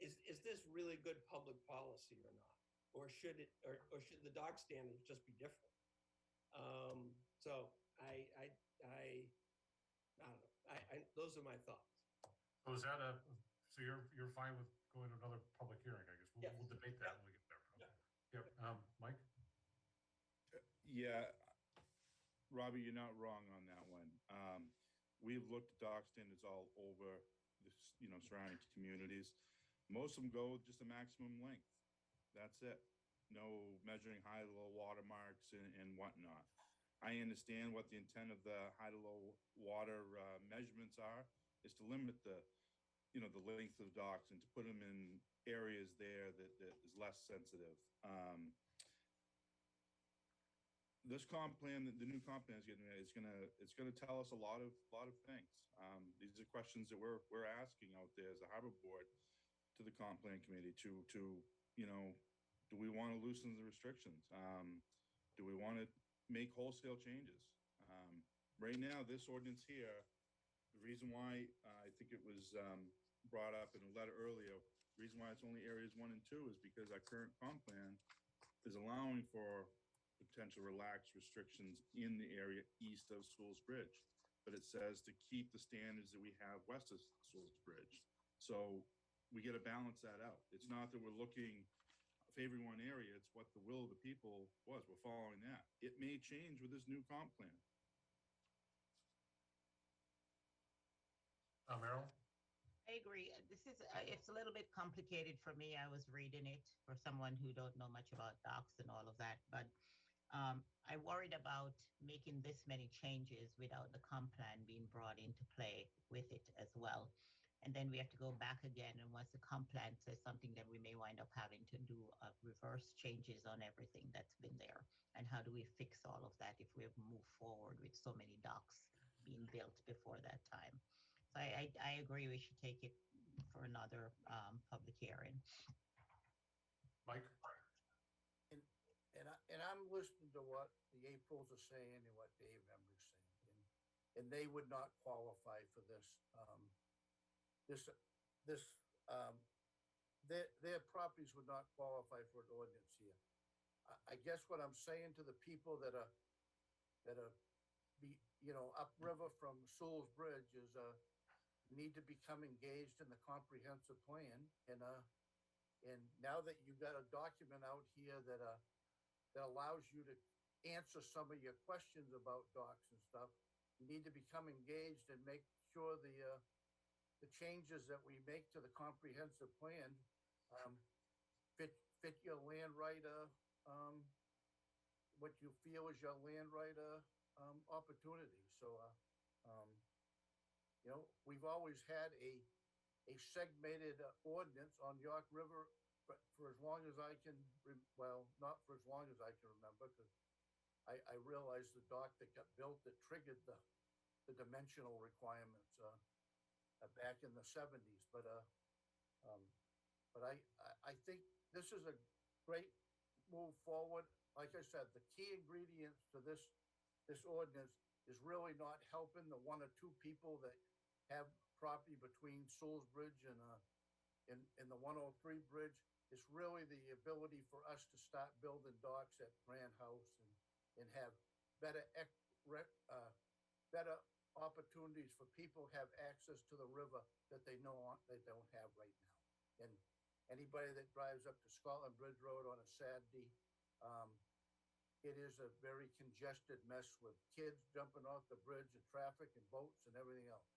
[SPEAKER 12] is this really good public policy or not? Or should the dock standards just be different? So I don't know. Those are my thoughts.
[SPEAKER 1] So is that so you're fine with going to another public hearing, I guess? We'll debate that when we get there. Okay. Yep. Mike?
[SPEAKER 2] Yeah, Robbie, you're not wrong on that one. We've looked at dock standards all over the, surrounding communities. Most of them go with just a maximum length. That's it. No measuring high to low water marks and whatnot. I understand what the intent of the high to low water measurements are, is to limit the length of docks and to put them in areas there that is less sensitive. This comp plan, the new comp plan it's gonna tell us a lot of things. These are questions that we're asking out there as a harbor board to the comp plan committee to do we want to loosen the restrictions? Do we want to make wholesale changes? Right now, this ordinance here, the reason why I think it was brought up in a letter earlier, the reason why it's only areas 1 and 2 is because our current comp plan is allowing for potential relaxed restrictions in the area east of Sewell's Bridge. But it says to keep the standards that we have west of Sewell's Bridge. So we got to balance that out. It's not that we're looking favoring one area, it's what the will of the people was. We're following that. It may change with this new comp plan.
[SPEAKER 1] Meryl?
[SPEAKER 4] I I agree. This is, it's a little bit complicated for me. I was reading it for someone who don't know much about docs and all of that, but I worried about making this many changes without the comp plan being brought into play with it as well. And then we have to go back again, and once the comp plan says something, then we may wind up having to do reverse changes on everything that's been there. And how do we fix all of that if we have moved forward with so many docks being built before that time? So I agree we should take it for another public hearing.
[SPEAKER 1] Mike?
[SPEAKER 8] And I'm listening to what the Aprils are saying and what Dave Ember's saying, and they would not qualify for this. Their properties would not qualify for an ordinance here. I guess what I'm saying to the people that are upriver from Sewell's Bridge is need to become engaged in the comprehensive plan, and now that you've got a document out here that allows you to answer some of your questions about docks and stuff, you need to become engaged and make sure the changes that we make to the comprehensive plan fit your land right, what you feel is your land right opportunity. So we've always had a segmented ordinance on York River for as long as I can, not for as long as I can remember, because I realized the dock that got built that triggered the dimensional requirements back in the 70s. But I think this is a great move forward. Like I said, the key ingredients to this ordinance is really not helping the one or two people that have property between Sewell's Bridge and the 103 bridge. It's really the ability for us to start building docks at Grand House and have better opportunities for people to have access to the river that they know they don't have right now. And anybody that drives up to Scotland Bridge Road on a Saturday, it is a very congested mess with kids jumping off the bridge and traffic and boats and everything else.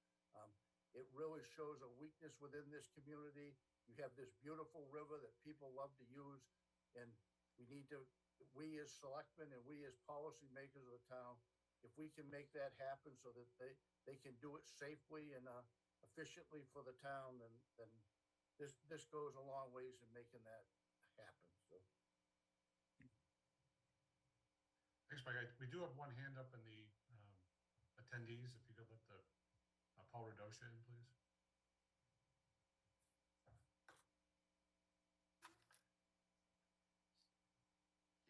[SPEAKER 8] It really shows a weakness within this community. You have this beautiful river that people love to use, and we as selectmen and we as policymakers of the town, if we can make that happen so that they can do it safely and efficiently for the town, then this goes a long ways in making that happen. So.
[SPEAKER 1] Thanks, Mike. We do have one hand up in the attendees. If you could let the Paul Radosha in, please.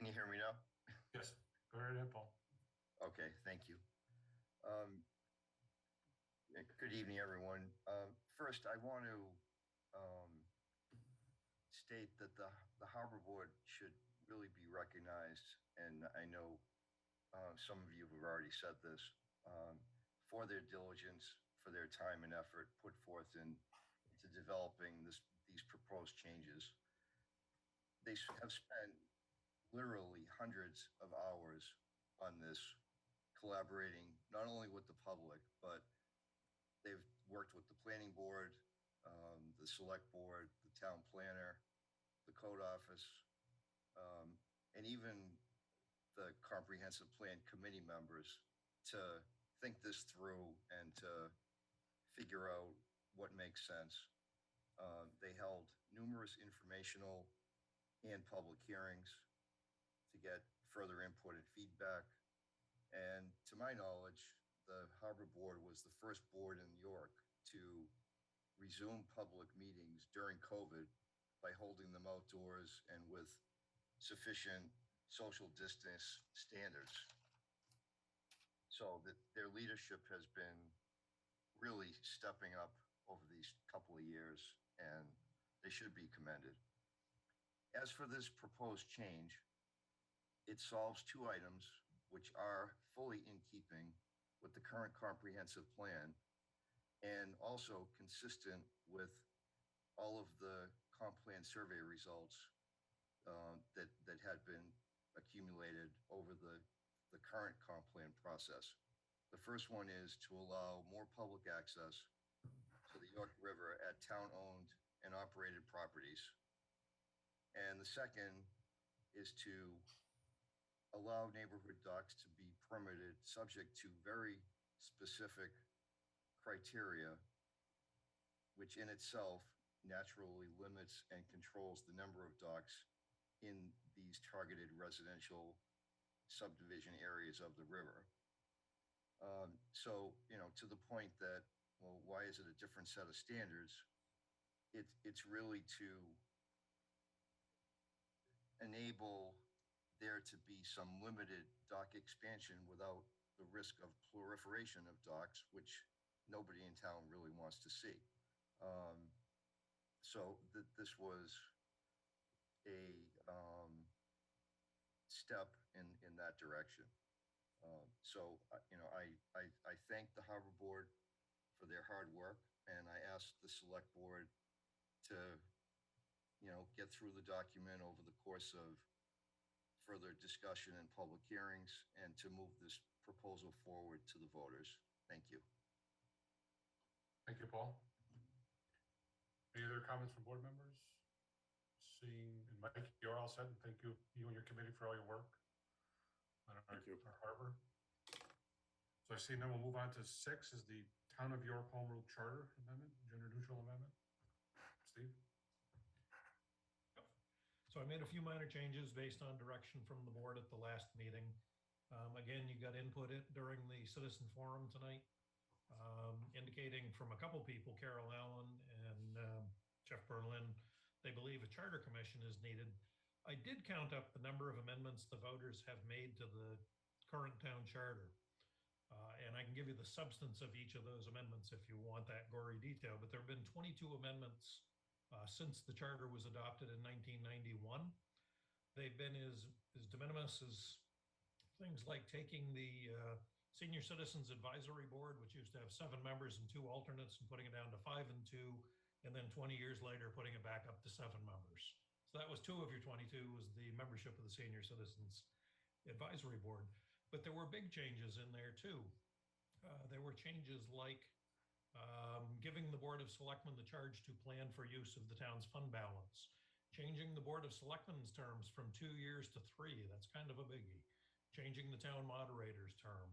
[SPEAKER 3] Can you hear me now?
[SPEAKER 1] Yes. Go right ahead, Paul.
[SPEAKER 3] Okay, thank you. Good evening, everyone. First, I want to state that the Harbor Board should really be recognized, and I know some of you have already said this, for their diligence, for their time and effort put forth into developing these proposed changes. They have spent literally hundreds of hours on this, collaborating not only with the public, but they've worked with the planning board, the select board, the town planner, the code office, and even the comprehensive plan committee members to think this through and to figure out what makes sense. They held numerous informational and public hearings to get further input and feedback. And to my knowledge, the Harbor Board was the first board in New York to resume public meetings during COVID by holding them outdoors and with sufficient social distance standards. So their leadership has been really stepping up over these couple of years, and they should be commended. As for this proposed change, it solves two items which are fully in keeping with the current comprehensive plan and also consistent with all of the comp plan survey results that had been accumulated over the current comp plan process. The first one is to allow more public access to for the York River at town-owned and operated properties. And the second is to allow neighborhood docks to be permitted subject to very specific criteria, which in itself naturally limits and controls the number of docks in these targeted residential subdivision areas of the river. So, to the point that, well, why is it a different set of standards? It's really to enable there to be some limited dock expansion without the risk of proliferation of docks, which nobody in town really wants to see. So this was a step in that direction. So, I thank the Harbor Board for their hard work, and I ask the Select Board to, get through the document over the course of further discussion and public hearings, and to move this proposal forward to the voters. Thank you.
[SPEAKER 1] Thank you, Paul. Any other comments from board members? Seeing, and Mike, you're all set, and thank you and your committee for all your work on our harbor. So I see now we'll move on to 6 is the Town of York Home Rule Charter Amendment, Gender Neutral Amendment. Steve?
[SPEAKER 6] So I made a few minor changes based on direction from the board at the last meeting. Again, you got input during the citizen forum tonight, indicating from a couple people, Carol Allen and Jeff Berlin, they believe a charter commission is needed. I did count up the number of amendments the voters have made to the current town charter. And I can give you the substance of each of those amendments if you want that gory detail, but there have been 22 amendments since the charter was adopted in 1991. They've been as de minimis as things like taking the Senior Citizens Advisory Board, which used to have 7 members and 2 alternates, and putting it down to 5 and 2, and then 20 years later, putting it back up to 7 members. So that was 2 of your 22 was the membership of the Senior Citizens Advisory Board. But there were big changes in there too. There were changes like giving the Board of Selectmen the charge to plan for use of the town's fund balance, changing the Board of Selectmen's terms from 2 years to 3. That's kind of a biggie. Changing the town moderator's term,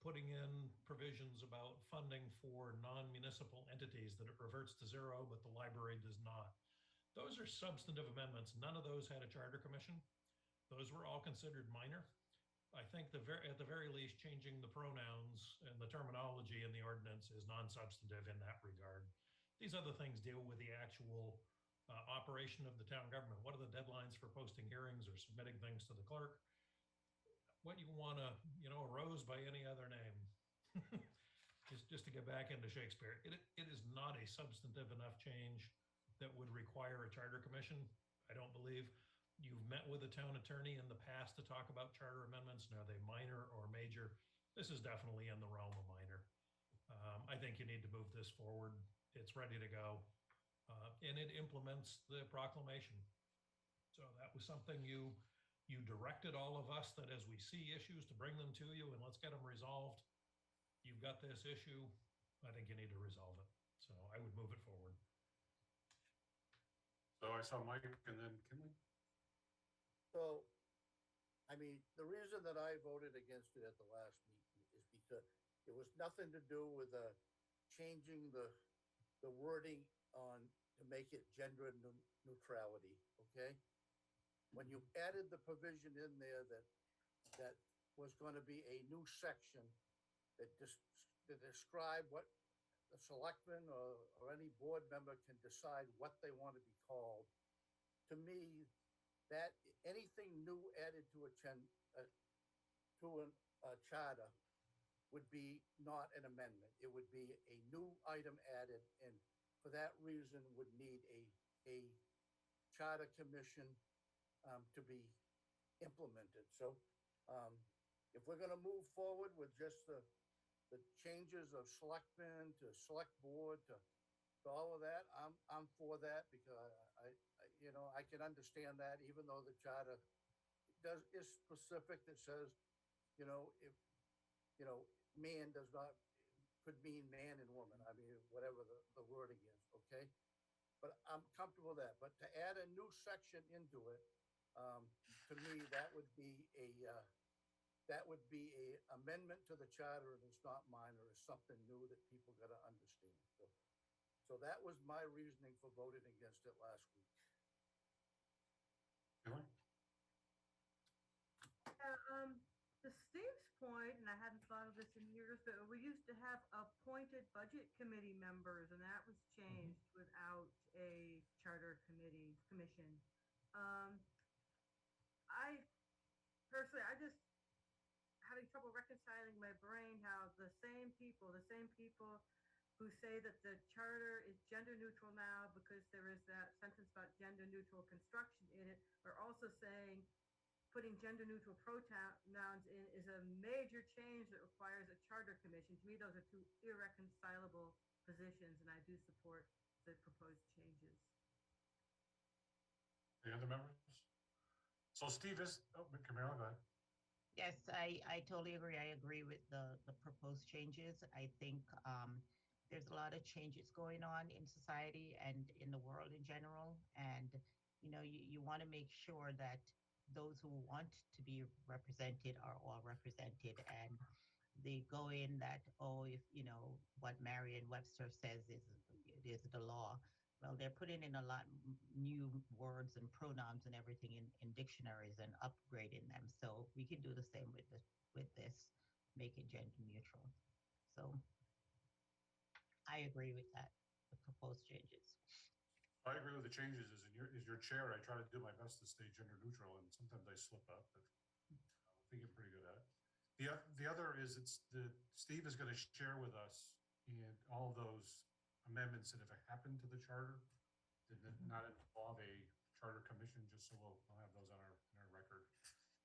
[SPEAKER 6] putting in provisions about funding for non-municipal entities that it reverts to 0, but the library does not. Those are substantive amendments. None of those had a charter commission. Those were all considered minor. I think at the very least, changing the pronouns and the terminology in the ordinance is non-substantive in that regard. These other things deal with the actual operation of the town government. What are the deadlines for posting hearings or submitting things to the clerk? What you want to, a rose by any other name. just to get back into Shakespeare. It is not a substantive enough change that would require a charter commission, I don't believe. You've met with the town attorney in the past to talk about charter amendments. Are they minor or major? This is definitely in the realm of minor. I think you need to move this forward. It's ready to go. And it implements the proclamation. So that was something you directed all of us that as we see issues to bring them to you and let's get them resolved. You've got this issue. I think you need to resolve it. So I would move it forward.
[SPEAKER 1] So I saw Mike and then Kinley.
[SPEAKER 8] So, the reason that I voted against it at the last meeting is because it was nothing to do with changing the wording to make it gender neutrality, okay? When you added the provision in there that was going to be a new section that describe what the selectman or any board member can decide what they want to be called, to me, that anything new added to a charter would be not an amendment. It would be a new item added, and for that reason would need a charter commission to be implemented. So if we're going to move forward with just the changes of selectmen to select board to all of that, I'm for that, because I can understand that, even though the charter is specific that says, if man could mean man and woman. I mean, whatever the wording is, okay? But I'm comfortable with that. But to add a new section into it, to me, that would be a amendment to the charter, and it's not minor. It's something new that people got to understand. So that was my reasoning for voting against it last week.
[SPEAKER 1] Billy?
[SPEAKER 5] To Steve's point, and I hadn't thought of this in years, but we used to have appointed budget committee members, and that was changed without a charter commission. I personally, I just having trouble reconciling my brain how the same people who say that the charter is gender neutral now because there is that sentence about gender neutral construction in it, are also saying putting gender neutral pronouns in is a major change that requires a charter commission. To me, those are two irreconcilable positions, and I do support the proposed changes.
[SPEAKER 1] Any other members? So Steve is, Camilla, go ahead.
[SPEAKER 4] Yes, I totally agree. I agree with the proposed changes. I think there's a lot of changes going on in society and in the world in general. And, you know, you want to make sure that those who want to be represented are all represented. And they go in that, oh, if, you know, what Merriam-Webster says is the law. Well, they're putting in a lot new words and pronouns and everything in dictionaries and upgrading them. So we can do the same with this, make it gender neutral. So I agree with that, the proposed changes.
[SPEAKER 1] I agree with the changes. As your chair, I try to do my best to stay gender neutral, and sometimes I slip up, but I think I'm pretty good at it. The other is Steve is going to share with us and all those amendments that have happened to the charter that did not involve a charter commission, just so we'll have those on our record,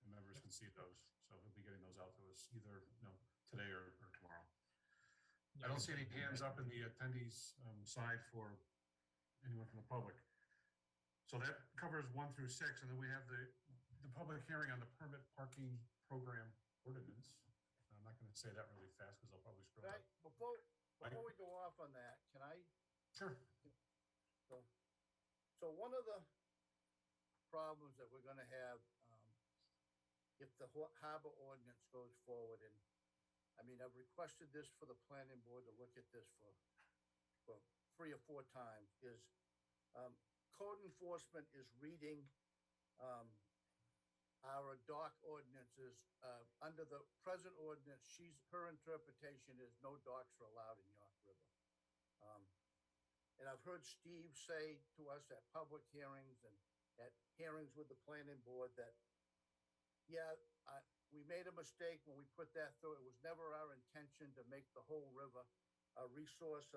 [SPEAKER 1] and members can see those. So he'll be getting those out to us either today or tomorrow. I don't see any hands up in the attendees side for anyone from the public. So that covers 1 through 6, and then we have the public hearing on the permit parking program ordinance. I'm not going to say that really fast because I'll probably screw it up.
[SPEAKER 8] Before we go off on that, can I?
[SPEAKER 1] Sure.
[SPEAKER 8] So one of the problems that we're going to have if the harbor ordinance goes forward, and I mean, I've requested this for the planning board to look at this for 3 or 4 times, is code enforcement is reading our dock ordinances under the present ordinance. Her interpretation is no docks are allowed in York River. And I've heard Steve say to us at public hearings and at hearings with the planning board that, yeah, we made a mistake when we put that through. It was never our intention to make the whole river a resource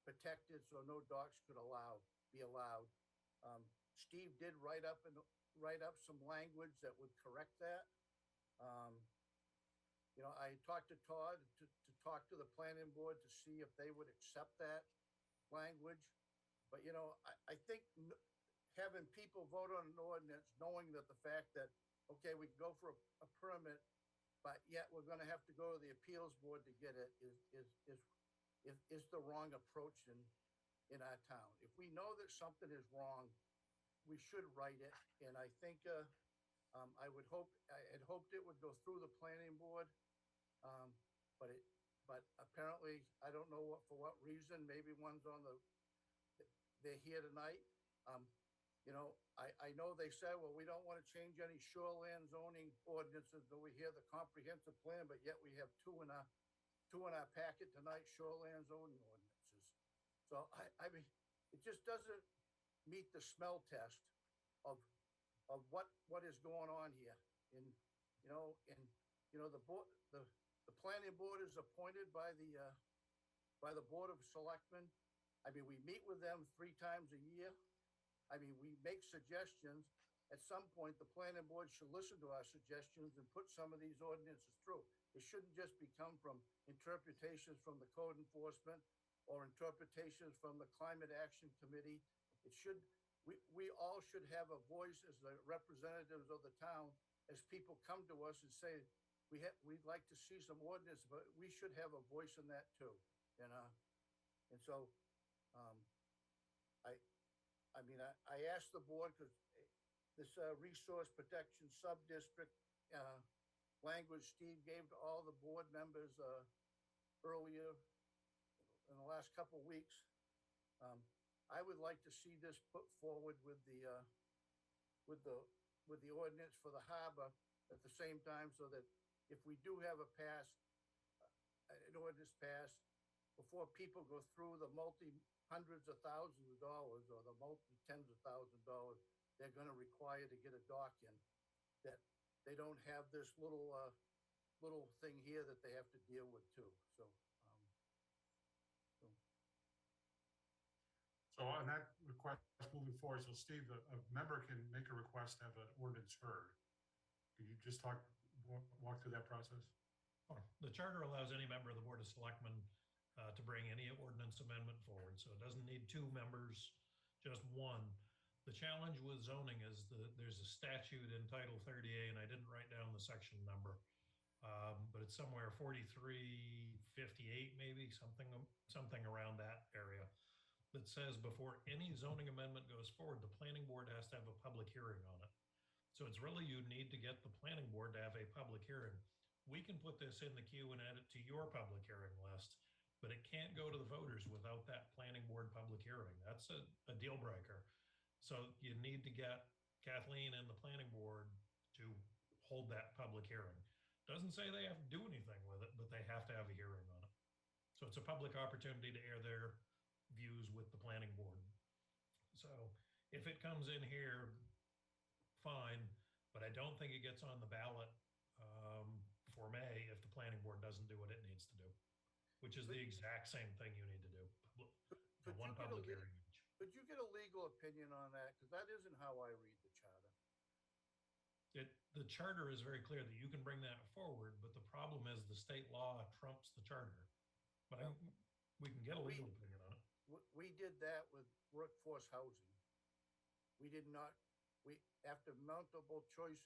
[SPEAKER 8] protected, so no docks could be allowed. Steve did write up some language that would correct that. You know, I talked to Todd to talk to the planning board to see if they would accept that language. But, you know, I think having people vote on an ordinance, knowing that the fact that, okay, we can go for a permit, but yet we're going to have to go to the appeals board to get it is the wrong approach in our town. If we know that something is wrong, we should write it. And I think I had hoped it would go through the planning board, but apparently I don't know for what reason. Maybe one's they're here tonight. You know, I know they said, well, we don't want to change any shoreland zoning ordinances, though we hear the comprehensive plan, but yet we have two in our packet tonight, shoreland zoning ordinances. So I mean, it just doesn't meet the smell test of what is going on here. And the planning board is appointed by the Board of Selectmen. I mean, we meet with them 3 times a year. I mean, we make suggestions. At some point, the planning board should listen to our suggestions and put some of these ordinances through. It shouldn't just become from interpretations from the code enforcement or interpretations from the Climate Action Committee. We all should have a voice as the representatives of the town as people come to us and say, we'd like to see some ordinance, but we should have a voice in that too, you know? And so, I mean, I asked the board, because this resource protection sub-district language Steve gave to all the board members earlier in the last couple of weeks. I would like to see this put forward with the ordinance for the harbor at the same time, so that if we do have an ordinance passed, before people go through the hundreds of thousands of dollars or the tens of thousands of dollars, they're gonna require to get a dock in, that they don't have this little thing here that they have to deal with too, so.
[SPEAKER 1] So on that request moving forward, so Steve, a member can make a request to have an ordinance heard. Can you just walk through that process?
[SPEAKER 6] The charter allows any member of the Board of Selectmen to bring any ordinance amendment forward, so it doesn't need two members, just one. The challenge with zoning is that there's a statute in Title 30A, and I didn't write down the section number, but it's somewhere 4358, maybe something around that area, that says before any zoning amendment goes forward, the planning board has to have a public hearing on it. So it's really, you need to get the planning board to have a public hearing. We can put this in the queue and add it to your public hearing list, but it can't go to the voters without that planning board public hearing. That's a deal breaker. So you need to get Kathleen and the planning board to hold that public hearing. Doesn't say they have to do anything with it, but they have to have a hearing on it. So it's a public opportunity to air their views with the planning board. So if it comes in here, fine, but I don't think it gets on the ballot for May if the planning board doesn't do what it needs to do, which is the exact same thing you need to do. One public hearing each.
[SPEAKER 8] Could you get a legal opinion on that? Because that isn't how I read the charter.
[SPEAKER 6] The charter is very clear that you can bring that forward, but the problem is the state law trumps the charter. But we can get a legal opinion on it.
[SPEAKER 8] We did that with workforce housing. We did not, after multiple choice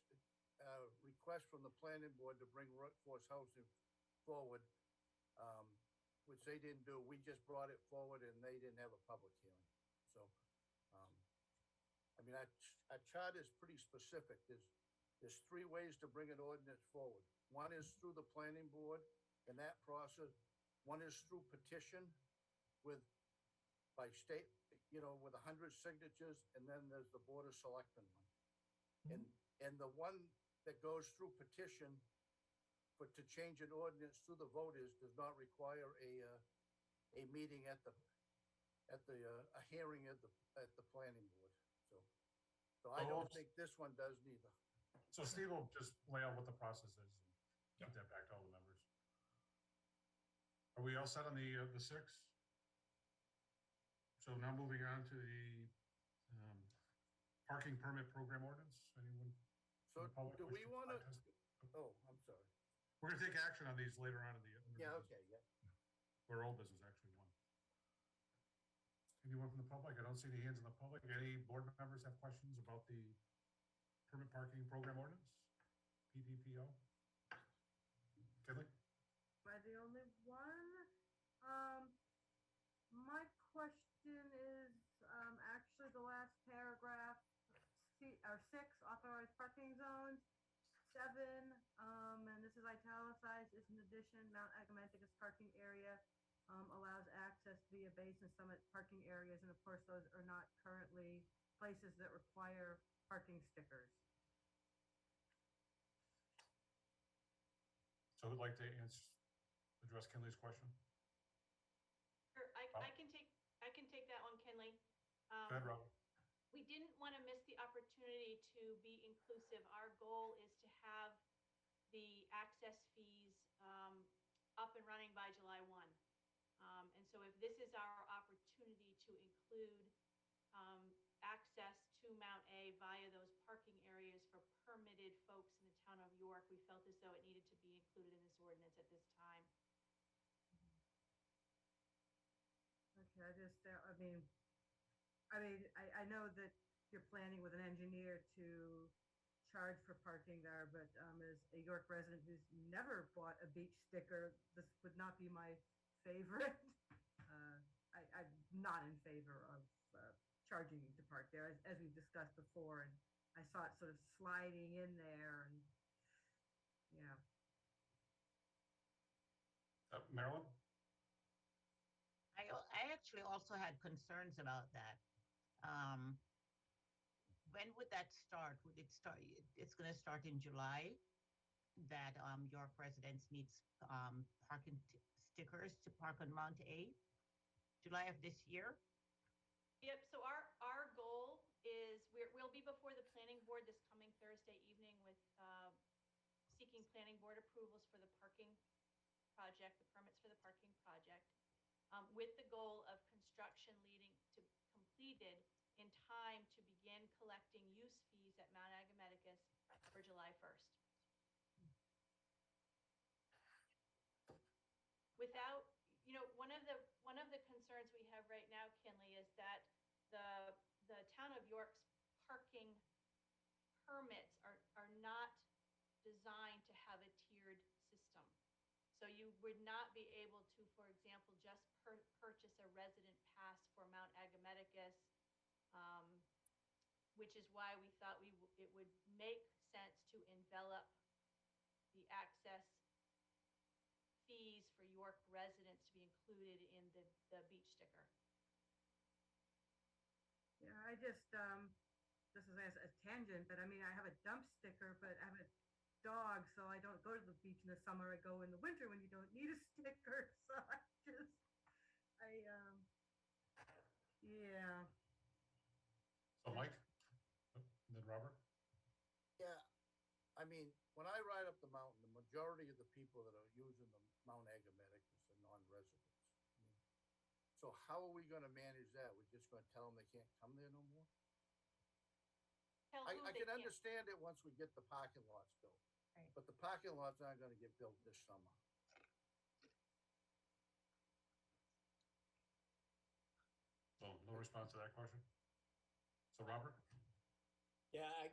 [SPEAKER 8] requests from the planning board to bring workforce housing forward, which they didn't do, we just brought it forward and they didn't have a public hearing. So, I mean, our charter is pretty specific. There's three ways to bring an ordinance forward. One is through the planning board and that process. One is through petition by state, with 100 signatures, and then there's the Board of Selectmen one. And the one that goes through petition to change an ordinance through the voters does not require a meeting a hearing at the planning board. So I don't think this one does neither.
[SPEAKER 1] So Steve will just lay out what the process is and get that back to all the members. Are we all set on the 6th? So now moving on to the parking permit program ordinance. Anyone?
[SPEAKER 8] So do we want to? Oh, I'm sorry.
[SPEAKER 1] We're going to take action on these later on in the.
[SPEAKER 8] Yeah. Okay. Yeah.
[SPEAKER 1] Or old business, actually, one. Anyone from the public? I don't see any hands in the public. Any board members have questions about the permit parking program ordinance? PPPO? Kinley?
[SPEAKER 5] Am I the only one? My question is actually the last paragraph, or 6, authorized parking zones. 7, and this is italicized, is in addition, Mount Agamenticus parking area allows access via base and summit parking areas, and of course, those are not currently places that require parking stickers.
[SPEAKER 1] So who'd like to address Kinley's question?
[SPEAKER 7] Sure, I can take that one, Kinley.
[SPEAKER 1] Go ahead, Rob.
[SPEAKER 7] We didn't want to miss the opportunity to be inclusive. Our goal is to have the access fees up and running by July 1. And so if this is our opportunity to include access to Mount A via those parking areas for permitted folks in the town of York, we felt as though it needed to be included in this ordinance at this time.
[SPEAKER 5] Okay, I know that you're planning with an engineer to charge for parking there, but as a York resident who's never bought a beach sticker, this would not be my favorite. I'm not in favor of charging to park there, as we've discussed before, and I saw it sort of sliding in there, and yeah.
[SPEAKER 1] Marilyn?
[SPEAKER 4] I actually also had concerns about that. When would that start? Would it start? It's going to start in July. That York residents needs parking stickers to park on Mount A. July of this year.
[SPEAKER 7] Yep, so our goal is we'll be before the planning board this coming Thursday evening with seeking planning board approvals for the parking project, the permits for the parking project, with the goal of construction leading to completed in time to begin collecting use fees at Mount Agameticus for July 1st. Without, one of the concerns we have right now, Kinley, is that the town of York's parking permits are not designed to have a tiered system. So you would not be able to, for example, just purchase a resident pass for Mount Agameticus, which is why we thought it would make sense to envelop the access fees for York residents to be included in the beach sticker.
[SPEAKER 5] Yeah, I just, this is a tangent, but I mean, I have a dump sticker, but I have a dog, so I don't go to the beach in the summer. I go in the winter when you don't need a sticker. So yeah.
[SPEAKER 1] So Mike, and then Robert?
[SPEAKER 8] Yeah, I mean, when I ride up the mountain, the majority of the people that are using the Mount Agameticus are non-residents. I mean, so how are we gonna manage that? We're just gonna tell them they can't come there no more? I can understand it once we get the parking lots built,
[SPEAKER 4] right,
[SPEAKER 8] but the parking lots aren't gonna get built this summer.
[SPEAKER 1] So no response to that question? So Robert?
[SPEAKER 12] Yeah, I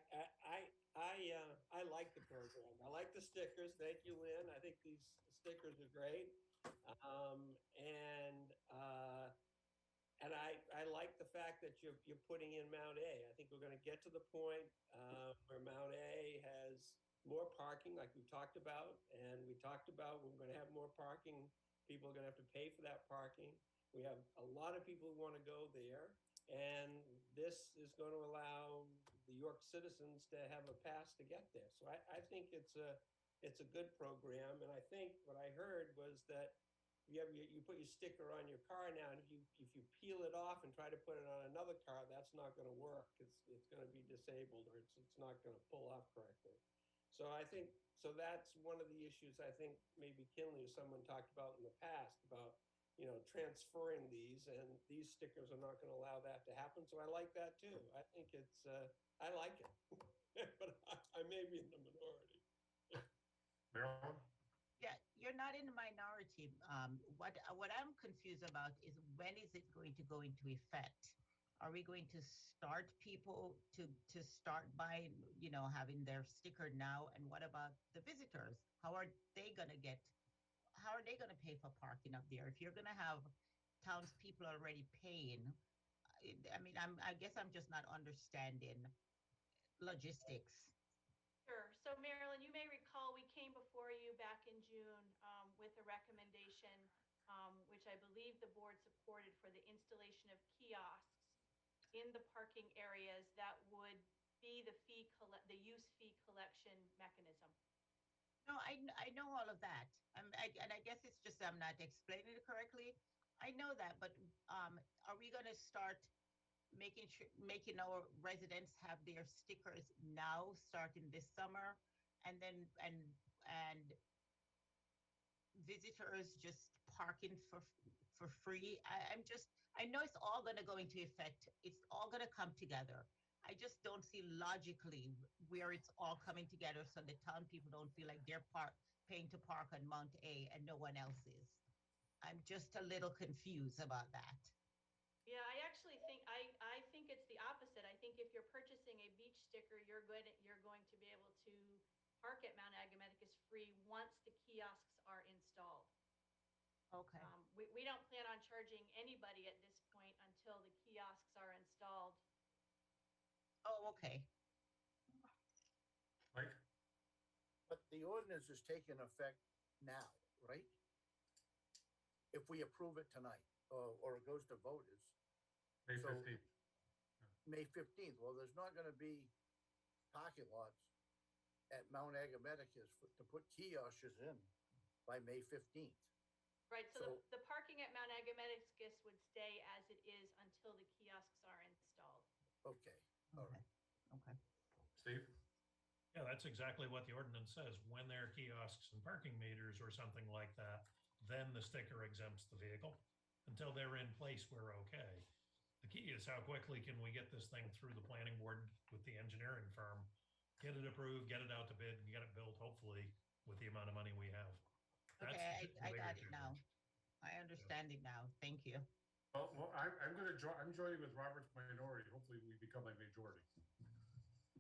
[SPEAKER 12] like the program. I like the stickers. Thank you, Lynn. I think these stickers are great. And I like the fact that you're putting in Mount A. I think we're going to get to the point where Mount A has more parking, like we talked about, and we talked about we're going to have more parking. People are going to have to pay for that parking. We have a lot of people who want to go there, and this is going to allow the York citizens to have a pass to get there. So I think it's a good program, and I think what I heard was that you put your sticker on your car now, and if you peel it off and try to put it on another car, that's not going to work. It's going to be disabled, or it's not going to pull off correctly. So I think that's one of the issues I think maybe Kinley or someone talked about in the past about transferring these, and these stickers are not going to allow that to happen. So I like that too. I think I like it, but I may be in the minority.
[SPEAKER 1] Marilyn?
[SPEAKER 4] Yeah, you're not in the minority. What I'm confused about is when is it going to go into effect? Are we going to start people to start by, having their sticker now? And what about the visitors? How are they going to pay for parking up there? If you're going to have townspeople already paying, I mean, I guess I'm just not understanding logistics.
[SPEAKER 7] Sure. So Marilyn, you may recall we came before you back in June with a recommendation, which I believe the board supported, for the installation of kiosks in the parking areas that would be the use fee collection mechanism.
[SPEAKER 4] No, I know all of that. And I guess it's just I'm not explaining it correctly. I know that, but are we going to start making our residents have their stickers now, starting this summer, and then and visitors just parking for free? I know it's all going to go into effect. It's all going to come together. I just don't see logically where it's all coming together, so the town people don't feel like they're paying to park on Mount A and no one else is. I'm just a little confused about that.
[SPEAKER 7] Yeah, I actually think I think it's the opposite. I think if you're purchasing a beach sticker, you're going to be able park at Mount Agamatic is free once the kiosks are installed.
[SPEAKER 4] Okay.
[SPEAKER 7] We don't plan on charging anybody at this point until the kiosks are installed.
[SPEAKER 4] Oh, okay.
[SPEAKER 1] Mike?
[SPEAKER 8] But the ordinance is taking effect now, right? If we approve it tonight, or it goes to voters.
[SPEAKER 1] May
[SPEAKER 8] So-
[SPEAKER 1] 15th.
[SPEAKER 8] May 15th. Well, there's not gonna be parking lots at Mount Agamaticus to put kiosks in by May 15th.
[SPEAKER 7] Right, so
[SPEAKER 8] So-
[SPEAKER 7] the parking at Mount Agamaticus would stay as it is until the kiosks are installed.
[SPEAKER 8] Okay, all right.
[SPEAKER 4] Okay.
[SPEAKER 1] Steve?
[SPEAKER 6] Yeah, that's exactly what the ordinance says. When there are kiosks and parking meters or something like that, then the sticker exempts the vehicle. Until they're in place, we're okay. The key is how quickly can we get this thing through the planning board with the engineering firm, get it approved, get it out to bid, and get it built, hopefully, with the amount of money we have. That's
[SPEAKER 4] Okay,
[SPEAKER 6] the
[SPEAKER 4] I
[SPEAKER 6] bigger
[SPEAKER 4] got it now.
[SPEAKER 6] challenge.
[SPEAKER 4] I understand it now. Thank you.
[SPEAKER 1] Well, I'm gonna I'm joining with Robert's minority. Hopefully we become a majority.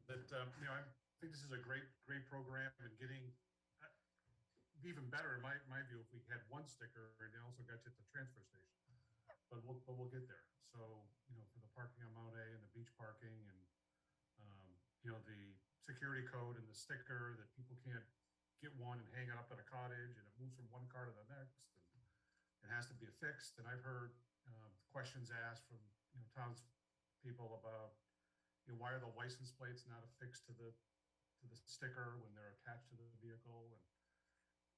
[SPEAKER 1] That, I think this is a great program and getting, even better in my view, if we had one sticker and they also got you at the transfer station. But we'll get there. So, for the parking on Mount A and the beach parking and, the security code and the sticker that people can't get one and hang it up at a cottage and it moves from one car to the next and it has to be affixed. And I've heard questions asked from, townspeople about, why are the license plates not affixed to the sticker when they're attached to the vehicle? And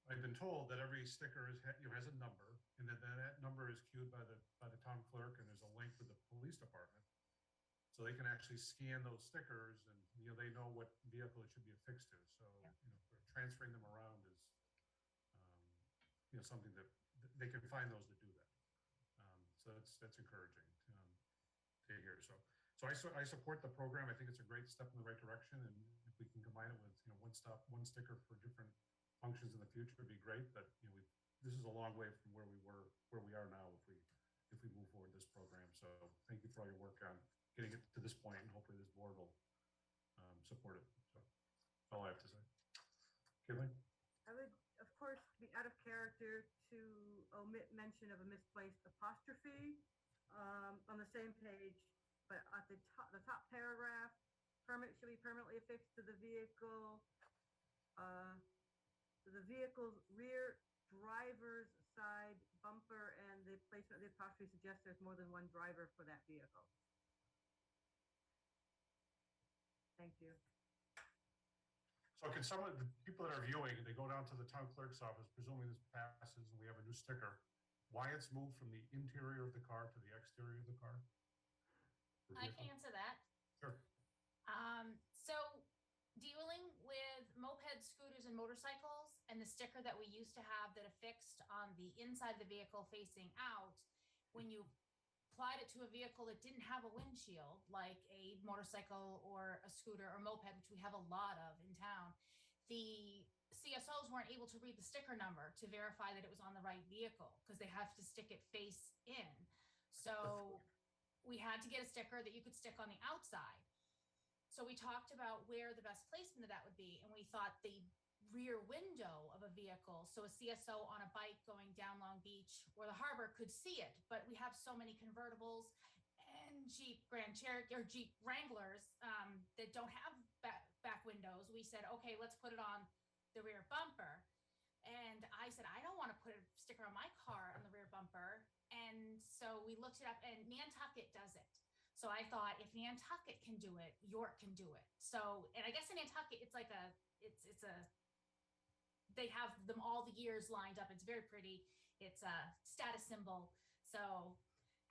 [SPEAKER 1] I've been told that every sticker has a number, and that number is queued by the town clerk, and there's a link with the police department, so they can actually scan those stickers, and they know what vehicle it should be affixed to. So transferring them around is something that they can find those that do that. So that's encouraging to hear. So I support the program. I think it's a great step in the right direction, and if we can combine it with one sticker for different functions in the future, would be great. But this is a long way from where we are now if we move forward this program. So thank you for all your work on getting it to this point, and hopefully this board will support it. So that's all I have to say. Caitlin?
[SPEAKER 5] I would, of course, be out of character to omit mention of a misplaced apostrophe on the same page, but at the top paragraph, permit should be permanently affixed to the vehicle. The vehicle's rear driver's side bumper, and the placement of the apostrophe suggests there's more than one driver for that vehicle. Thank you.
[SPEAKER 1] So can some of the people that are viewing, they go down to the town clerk's office, presuming this passes and we have a new sticker, why it's moved from the interior of the car to the exterior of the car?
[SPEAKER 9] I can answer that.
[SPEAKER 1] Sure.
[SPEAKER 9] So dealing with mopeds, scooters, and motorcycles, and the sticker that we used to have that affixed on the inside of the vehicle facing out, when you applied it to a vehicle that didn't have a windshield, like a motorcycle or a scooter or moped, which we have a lot of in town, the CSOs weren't able to read the sticker number to verify that it was on the right vehicle because they have to stick it face in. So we had to get a sticker that you could stick on the outside. So we talked about where the best placement of that would be, and we thought the rear window of a vehicle, so a CSO on a bike going down Long Beach or the harbor could see it, but we have so many convertibles and Jeep Grand Cherokee or Jeep Wranglers that don't have back windows. We said, okay, let's put it on the rear bumper. And I said, I don't want to put a sticker on my car on the rear bumper. And so we looked it up, and Nantucket does it. So I thought, if Nantucket can do it, York can do it. So, and I guess in Nantucket, it's like they have them all the years lined up. It's very pretty. It's a status symbol. So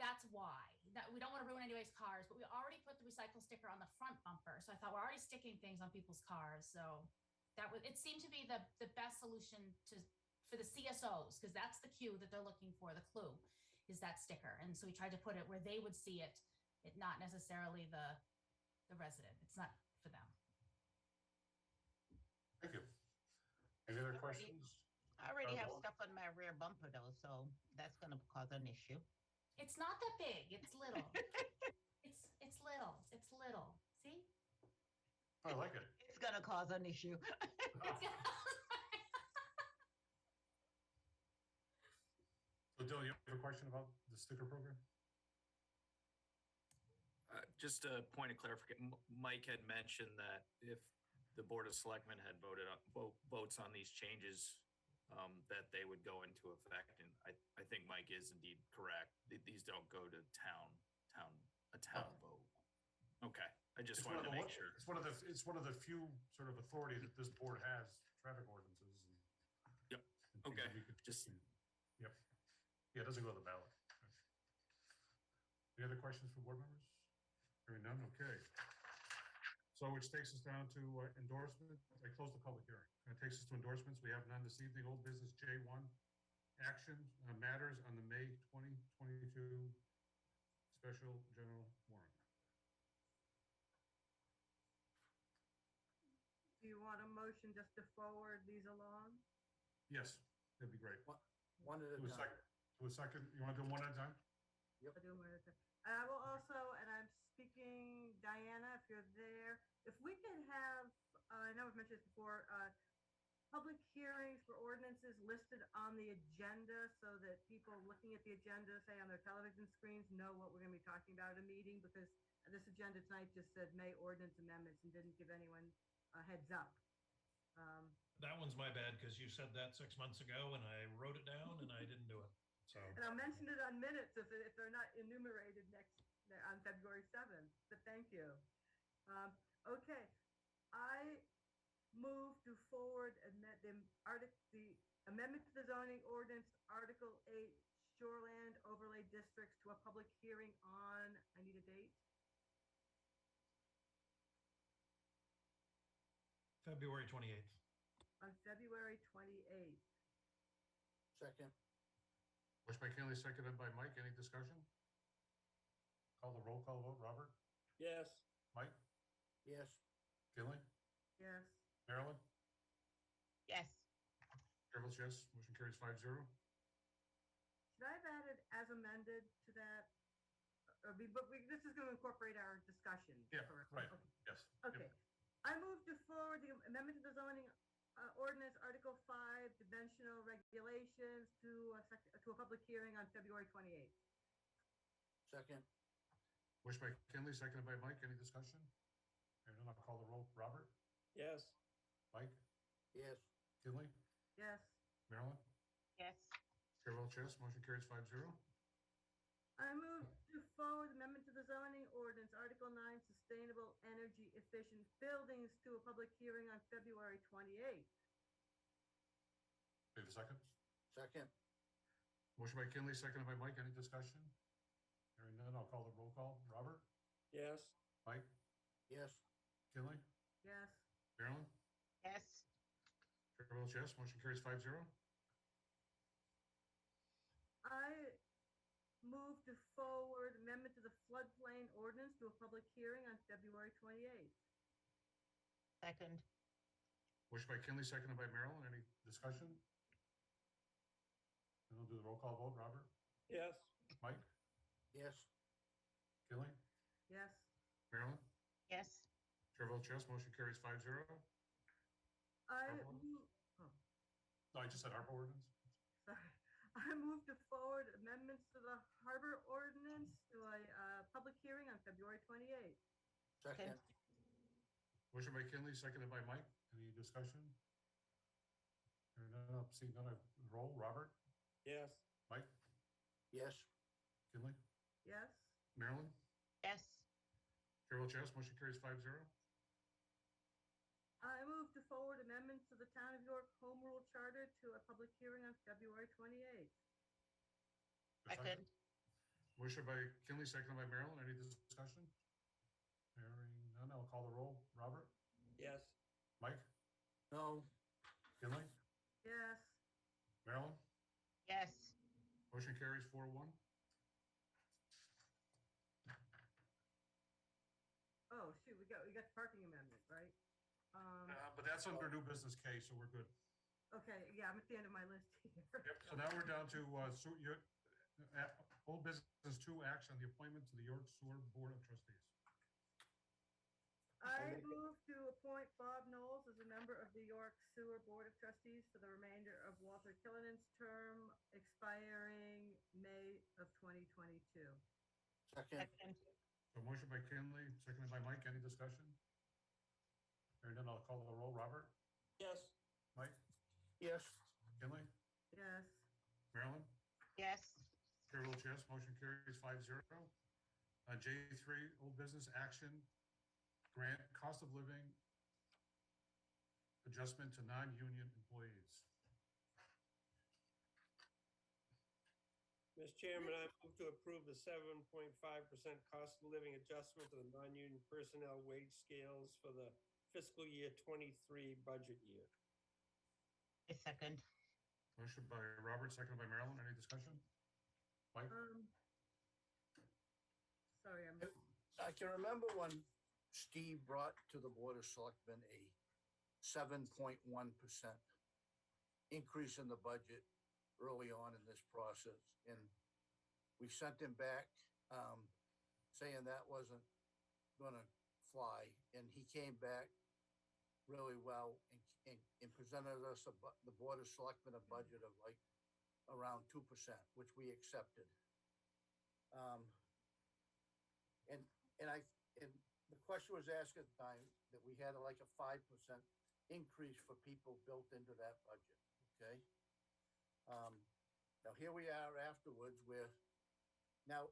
[SPEAKER 9] that's why. We don't want to ruin anybody's cars, but we already put the recycle sticker on the front bumper. So I thought we're already sticking things on people's cars. So it seemed to be the best solution for the CSOs, because that's the cue that they're looking for. The clue is that sticker. And so we tried to put it where they would see it, not necessarily the resident. It's not for them.
[SPEAKER 1] Thank you. Any other questions?
[SPEAKER 4] I already have stuff on my rear bumper though, so that's gonna cause an issue.
[SPEAKER 9] It's not that big. It's little. it's little. It's little. See?
[SPEAKER 1] I like it.
[SPEAKER 4] It's gonna cause an issue.
[SPEAKER 1] So Dylan, you have a question about the sticker program?
[SPEAKER 10] Just a point of clarification, Mike had mentioned that if the Board of Selectmen had votes on these changes, that they would go into effect, and I think Mike is indeed correct. These don't go to a town vote. Okay, I just wanted to make sure.
[SPEAKER 1] It's one of the few sort of authority that this board has, traffic ordinances.
[SPEAKER 10] Yep.
[SPEAKER 1] and things
[SPEAKER 10] Okay,
[SPEAKER 1] that we could-
[SPEAKER 10] just
[SPEAKER 1] Yep. Yeah, it doesn't go to the ballot. Any other questions from board members? Hearing none, okay. So which takes us down to endorsement. I closed the public hearing. It takes us to endorsements. We have none this evening. Old business J1, action matters on the May 2022 special general warrant.
[SPEAKER 5] Do you want a motion just to forward these along?
[SPEAKER 1] Yes, that'd be great.
[SPEAKER 8] One at a
[SPEAKER 1] To a
[SPEAKER 8] time.
[SPEAKER 1] second, to a second. You want to do them one at a time?
[SPEAKER 5] I'll do them one at a time. And I will also, and I'm speaking, Diana, if you're there, if we can have, I know I've mentioned this before, public hearings for ordinances listed on the agenda so that people looking at the agenda, say on their television screens, know what we're going to be talking about at a meeting, because this agenda tonight just said May ordinance amendments and didn't give anyone a heads up.
[SPEAKER 6] That one's my bad because you said that 6 months ago and I wrote it down and I didn't do it. So
[SPEAKER 5] And I'll mention it on minutes if they're not enumerated on February 7th, but thank you. Okay, I move to forward the amendment to the zoning ordinance, Article 8, Shoreland Overlay Districts to a public hearing on, I need a date,
[SPEAKER 6] February 28th.
[SPEAKER 5] on February 28th.
[SPEAKER 8] Second.
[SPEAKER 1] Motion by Kinley, seconded by Mike. Any discussion? Call the roll call vote. Robert?
[SPEAKER 12] Yes.
[SPEAKER 1] Mike?
[SPEAKER 8] Yes.
[SPEAKER 1] Kinley?
[SPEAKER 5] Yes.
[SPEAKER 1] Marilyn?
[SPEAKER 4] Yes.
[SPEAKER 1] Chair votes yes. Motion carries 5-0.
[SPEAKER 5] Should I have added as amended to that? But this is going to incorporate our discussion.
[SPEAKER 1] Yeah,
[SPEAKER 5] correct?
[SPEAKER 1] right.
[SPEAKER 5] Okay.
[SPEAKER 1] Yes.
[SPEAKER 5] Okay. I move to forward the amendment to the zoning ordinance, Article 5, dimensional regulations to a public hearing on February 28th.
[SPEAKER 8] Second.
[SPEAKER 1] Motion by Kinley, seconded by Mike. Any discussion? Hearing none, I'll call the roll. Robert?
[SPEAKER 12] Yes.
[SPEAKER 1] Mike?
[SPEAKER 8] Yes.
[SPEAKER 1] Kinley?
[SPEAKER 5] Yes.
[SPEAKER 1] Marilyn?
[SPEAKER 4] Yes.
[SPEAKER 1] Chair votes yes. Motion carries 5-0.
[SPEAKER 5] I move to forward amendment to the zoning ordinance, Article 9, sustainable energy efficient buildings to a public hearing on February 28th.
[SPEAKER 1] We have a second?
[SPEAKER 8] Second.
[SPEAKER 1] Motion by Kinley, seconded by Mike. Any discussion? Hearing none, I'll call the roll call. Robert?
[SPEAKER 12] Yes.
[SPEAKER 1] Mike?
[SPEAKER 8] Yes.
[SPEAKER 1] Kinley?
[SPEAKER 5] Yes.
[SPEAKER 1] Marilyn?
[SPEAKER 4] Yes.
[SPEAKER 1] Chair votes yes. Motion carries 5-0.
[SPEAKER 5] I move to forward amendment to the floodplain ordinance to a public hearing on February 28th.
[SPEAKER 4] Second.
[SPEAKER 1] Motion by Kinley, seconded by Marilyn. Any discussion? And we'll do the roll call vote. Robert?
[SPEAKER 12] Yes.
[SPEAKER 1] Mike?
[SPEAKER 8] Yes.
[SPEAKER 1] Kinley?
[SPEAKER 5] Yes.
[SPEAKER 1] Marilyn?
[SPEAKER 4] Yes.
[SPEAKER 1] Chair votes yes. Motion carries 5-0.
[SPEAKER 5] I
[SPEAKER 1] Arbor?
[SPEAKER 5] move,
[SPEAKER 1] No, I just said ARPA ordinance.
[SPEAKER 5] sorry. I move to forward amendments to the harbor ordinance to a public hearing on February 28th.
[SPEAKER 8] Second.
[SPEAKER 1] Motion by Kinley, seconded by Mike. Any discussion? Hearing none, seeing none, roll. Robert?
[SPEAKER 12] Yes.
[SPEAKER 1] Mike?
[SPEAKER 8] Yes.
[SPEAKER 1] Kinley?
[SPEAKER 5] Yes.
[SPEAKER 1] Marilyn?
[SPEAKER 4] Yes.
[SPEAKER 1] Chair votes yes. Motion carries 5-0.
[SPEAKER 5] I move to forward amendments to the Town of York Home Rule Charter to a public hearing on February 28th.
[SPEAKER 4] Second.
[SPEAKER 1] Motion by Kinley, seconded by Marilyn. Any discussion? Hearing none, I'll call the roll. Robert?
[SPEAKER 12] Yes.
[SPEAKER 1] Mike?
[SPEAKER 8] No.
[SPEAKER 1] Kinley?
[SPEAKER 5] Yes.
[SPEAKER 1] Marilyn?
[SPEAKER 4] Yes.
[SPEAKER 1] Motion carries 4-1.
[SPEAKER 5] Oh, shoot, we got the parking amendment, right?
[SPEAKER 1] But that's under new business K, so we're good.
[SPEAKER 5] Okay, yeah, I'm at the end of my list here.
[SPEAKER 1] Yep, so now we're down to old business 2, action on the appointment to the York Sewer Board of Trustees.
[SPEAKER 5] I move to appoint Bob Knowles as a member member of the York Sewer Board of Trustees for the remainder of Walter Killinan's term expiring May of 2022.
[SPEAKER 8] Second.
[SPEAKER 1] So motion by Kinley, seconded by Mike. Any discussion? Hearing none, I'll call the roll. Robert?
[SPEAKER 12] Yes.
[SPEAKER 1] Mike?
[SPEAKER 8] Yes.
[SPEAKER 1] Kinley?
[SPEAKER 5] Yes.
[SPEAKER 1] Marilyn?
[SPEAKER 4] Yes.
[SPEAKER 1] Chair votes yes, motion carries 5-0. J3, old business action, grant cost of living adjustment to non-union employees.
[SPEAKER 12] Mr. Chairman, I move to approve the 7.5% cost of living adjustment to the non-union personnel wage scales for the fiscal year 23 budget year.
[SPEAKER 4] A second.
[SPEAKER 1] Motion by Robert, seconded by Marilyn. Any discussion? Mike?
[SPEAKER 5] Sorry,
[SPEAKER 8] I can remember when Steve brought to the Board of Selectmen a 7.1% increase in the budget early on in this process. And we sent him back saying that wasn't gonna fly. And he came back really well and presented us, the Board of Selectmen, a budget of like around 2%, which we accepted. And the question was asked at the time that we had like a 5% increase for people built into that budget, okay? Now here we are afterwards where now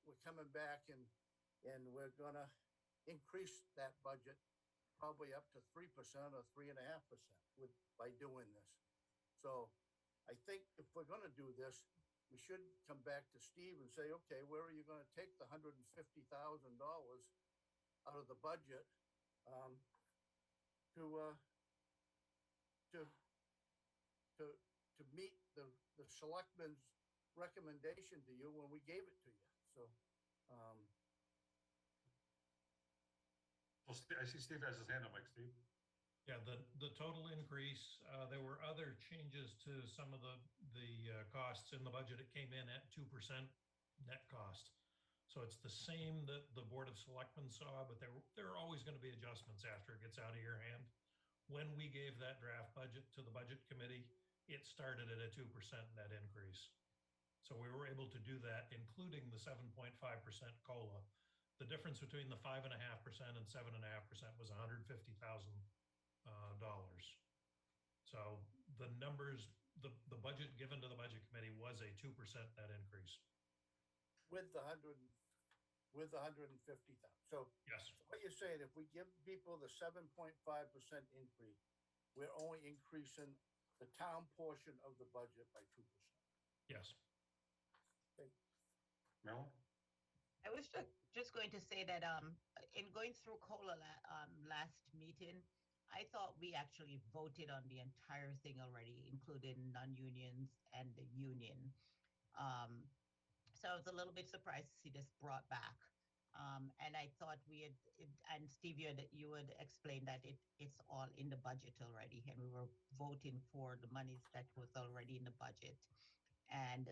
[SPEAKER 8] we're coming back and we're gonna increase that budget probably up to 3% or 3.5% by doing this. So I think if we're gonna do this, we should come back to Steve and say, okay, where are you gonna take the $150,000 out of the budget to meet the selectmen's recommendation to you when we gave it to you. So,
[SPEAKER 1] Well, I see Steve has his hand up, Mike. Steve?
[SPEAKER 6] Yeah, the total increase, there were other changes to some of the costs in the budget. It came in at 2% net cost. So it's the same that the Board of Selectmen saw, but there are always going to be adjustments after it gets out of your hand. When we gave that draft budget to the Budget Committee, it started at a 2% net increase. So we were able to do that, including the 7.5% COLA. The difference between the 5.5% and 7.5% was $150,000. So the numbers, the budget given to the Budget Committee was a 2% net increase.
[SPEAKER 8] with the 150,000. So
[SPEAKER 6] yes,
[SPEAKER 8] what you're saying, if we give people the 7.5% increase, we're only increasing the town portion of the budget by 2%.
[SPEAKER 6] yes.
[SPEAKER 1] Mel?
[SPEAKER 4] I was just going to say that in going through COLA last meeting, I thought we actually voted on the entire thing already, including non-unions and the union. So I was a little bit surprised to see this brought back. And I thought and Steve, you would explain that it's all in the budget already, and we were voting for the monies that was already in the budget. And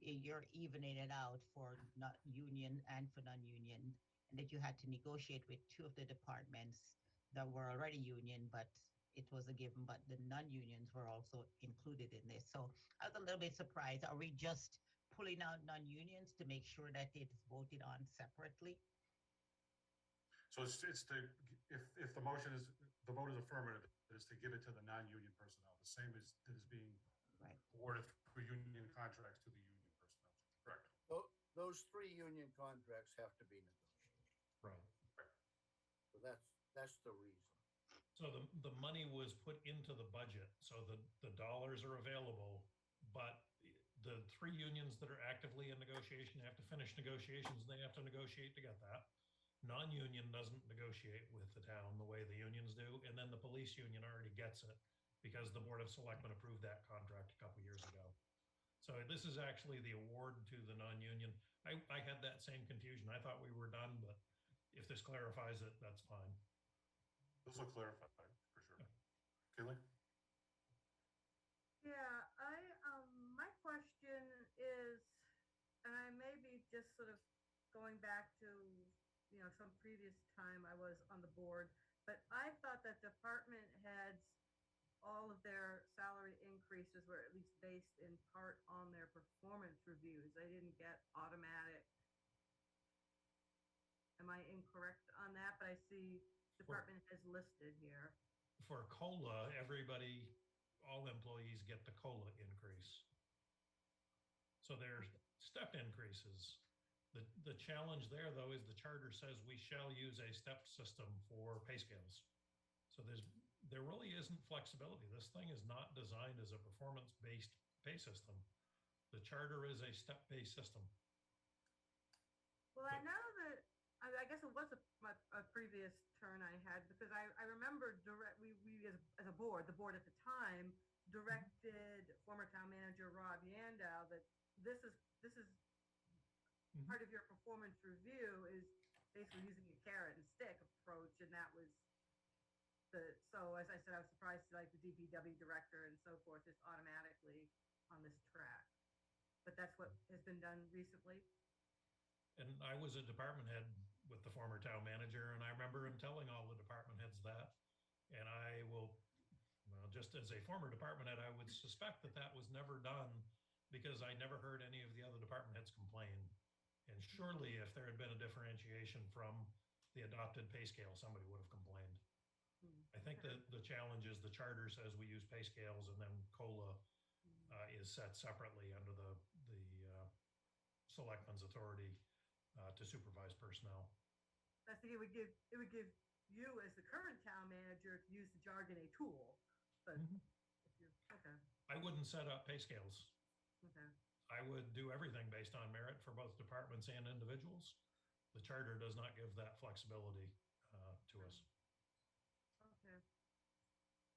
[SPEAKER 4] you're evening it out for not union and for non-union, and that you had to negotiate with two of the departments that were already union, but it was a given, but the non-unions were also included in this. So I was a little bit surprised. Are we just pulling out non-unions to make sure that it's voted on separately?
[SPEAKER 1] So it's to, if the motion is, the vote is affirmative, it is to give it to the non-union personnel, the same as that is being awarded through union contracts to the union personnel, correct?
[SPEAKER 8] Those 3 union contracts have to be negotiated.
[SPEAKER 6] Right.
[SPEAKER 8] So that's the reason.
[SPEAKER 6] So the money was put into the budget, so the dollars are available, but the 3 unions that are actively in negotiation have to finish negotiations, and they have to negotiate to get that. Non-union doesn't negotiate with the town the way the unions do, and then the police union already gets it because the Board of Selectmen approved that contract a couple years ago. So this is actually the award to the non-union. I had that same confusion. I thought we were done, but if this clarifies it, that's fine.
[SPEAKER 1] This will clarify for sure. Kaylee?
[SPEAKER 5] Yeah, my question is, and I may be just sort of going back to, some previous time I was on the board, but I thought that department all of their salary increases were at least based in part on their performance reviews. They didn't get automatic. Am I incorrect on that? But I see department has listed here.
[SPEAKER 6] For COLA, everybody, all employees get the COLA increase. So they're step increases. The challenge there, though, is the charter says we shall use a step system for pay scales. So there really isn't flexibility. This thing is not designed as a performance-based pay system. The charter is a step-based system.
[SPEAKER 5] Well, I know that, I guess it was a previous turn I had, because I remember we as a board, the board at the time, directed former town manager Rob Yandow that this is part of your performance review is basically using a carrot and stick approach, and that was so as I said, I was surprised like the DPW director and so forth is automatically on this track. But that's what has been done recently.
[SPEAKER 6] And I was a department head with the former town manager, and I remember him telling all the department heads that. And I will, well, just as a former department head, I would suspect that that was never done because I never heard any of the other department heads complain. And surely if there had been a differentiation from the adopted pay scale, somebody would have complained. I think that the challenge is the charter says we use pay scales, and then COLA is set separately under the selectman's authority to supervise personnel.
[SPEAKER 5] I think it would give you as the current town manager to use the jargon a tool, but if you're, okay.
[SPEAKER 6] I wouldn't set up pay scales.
[SPEAKER 5] Okay.
[SPEAKER 6] I would do everything based on merit for both departments and individuals. The charter does not give that flexibility to us.
[SPEAKER 5] Okay.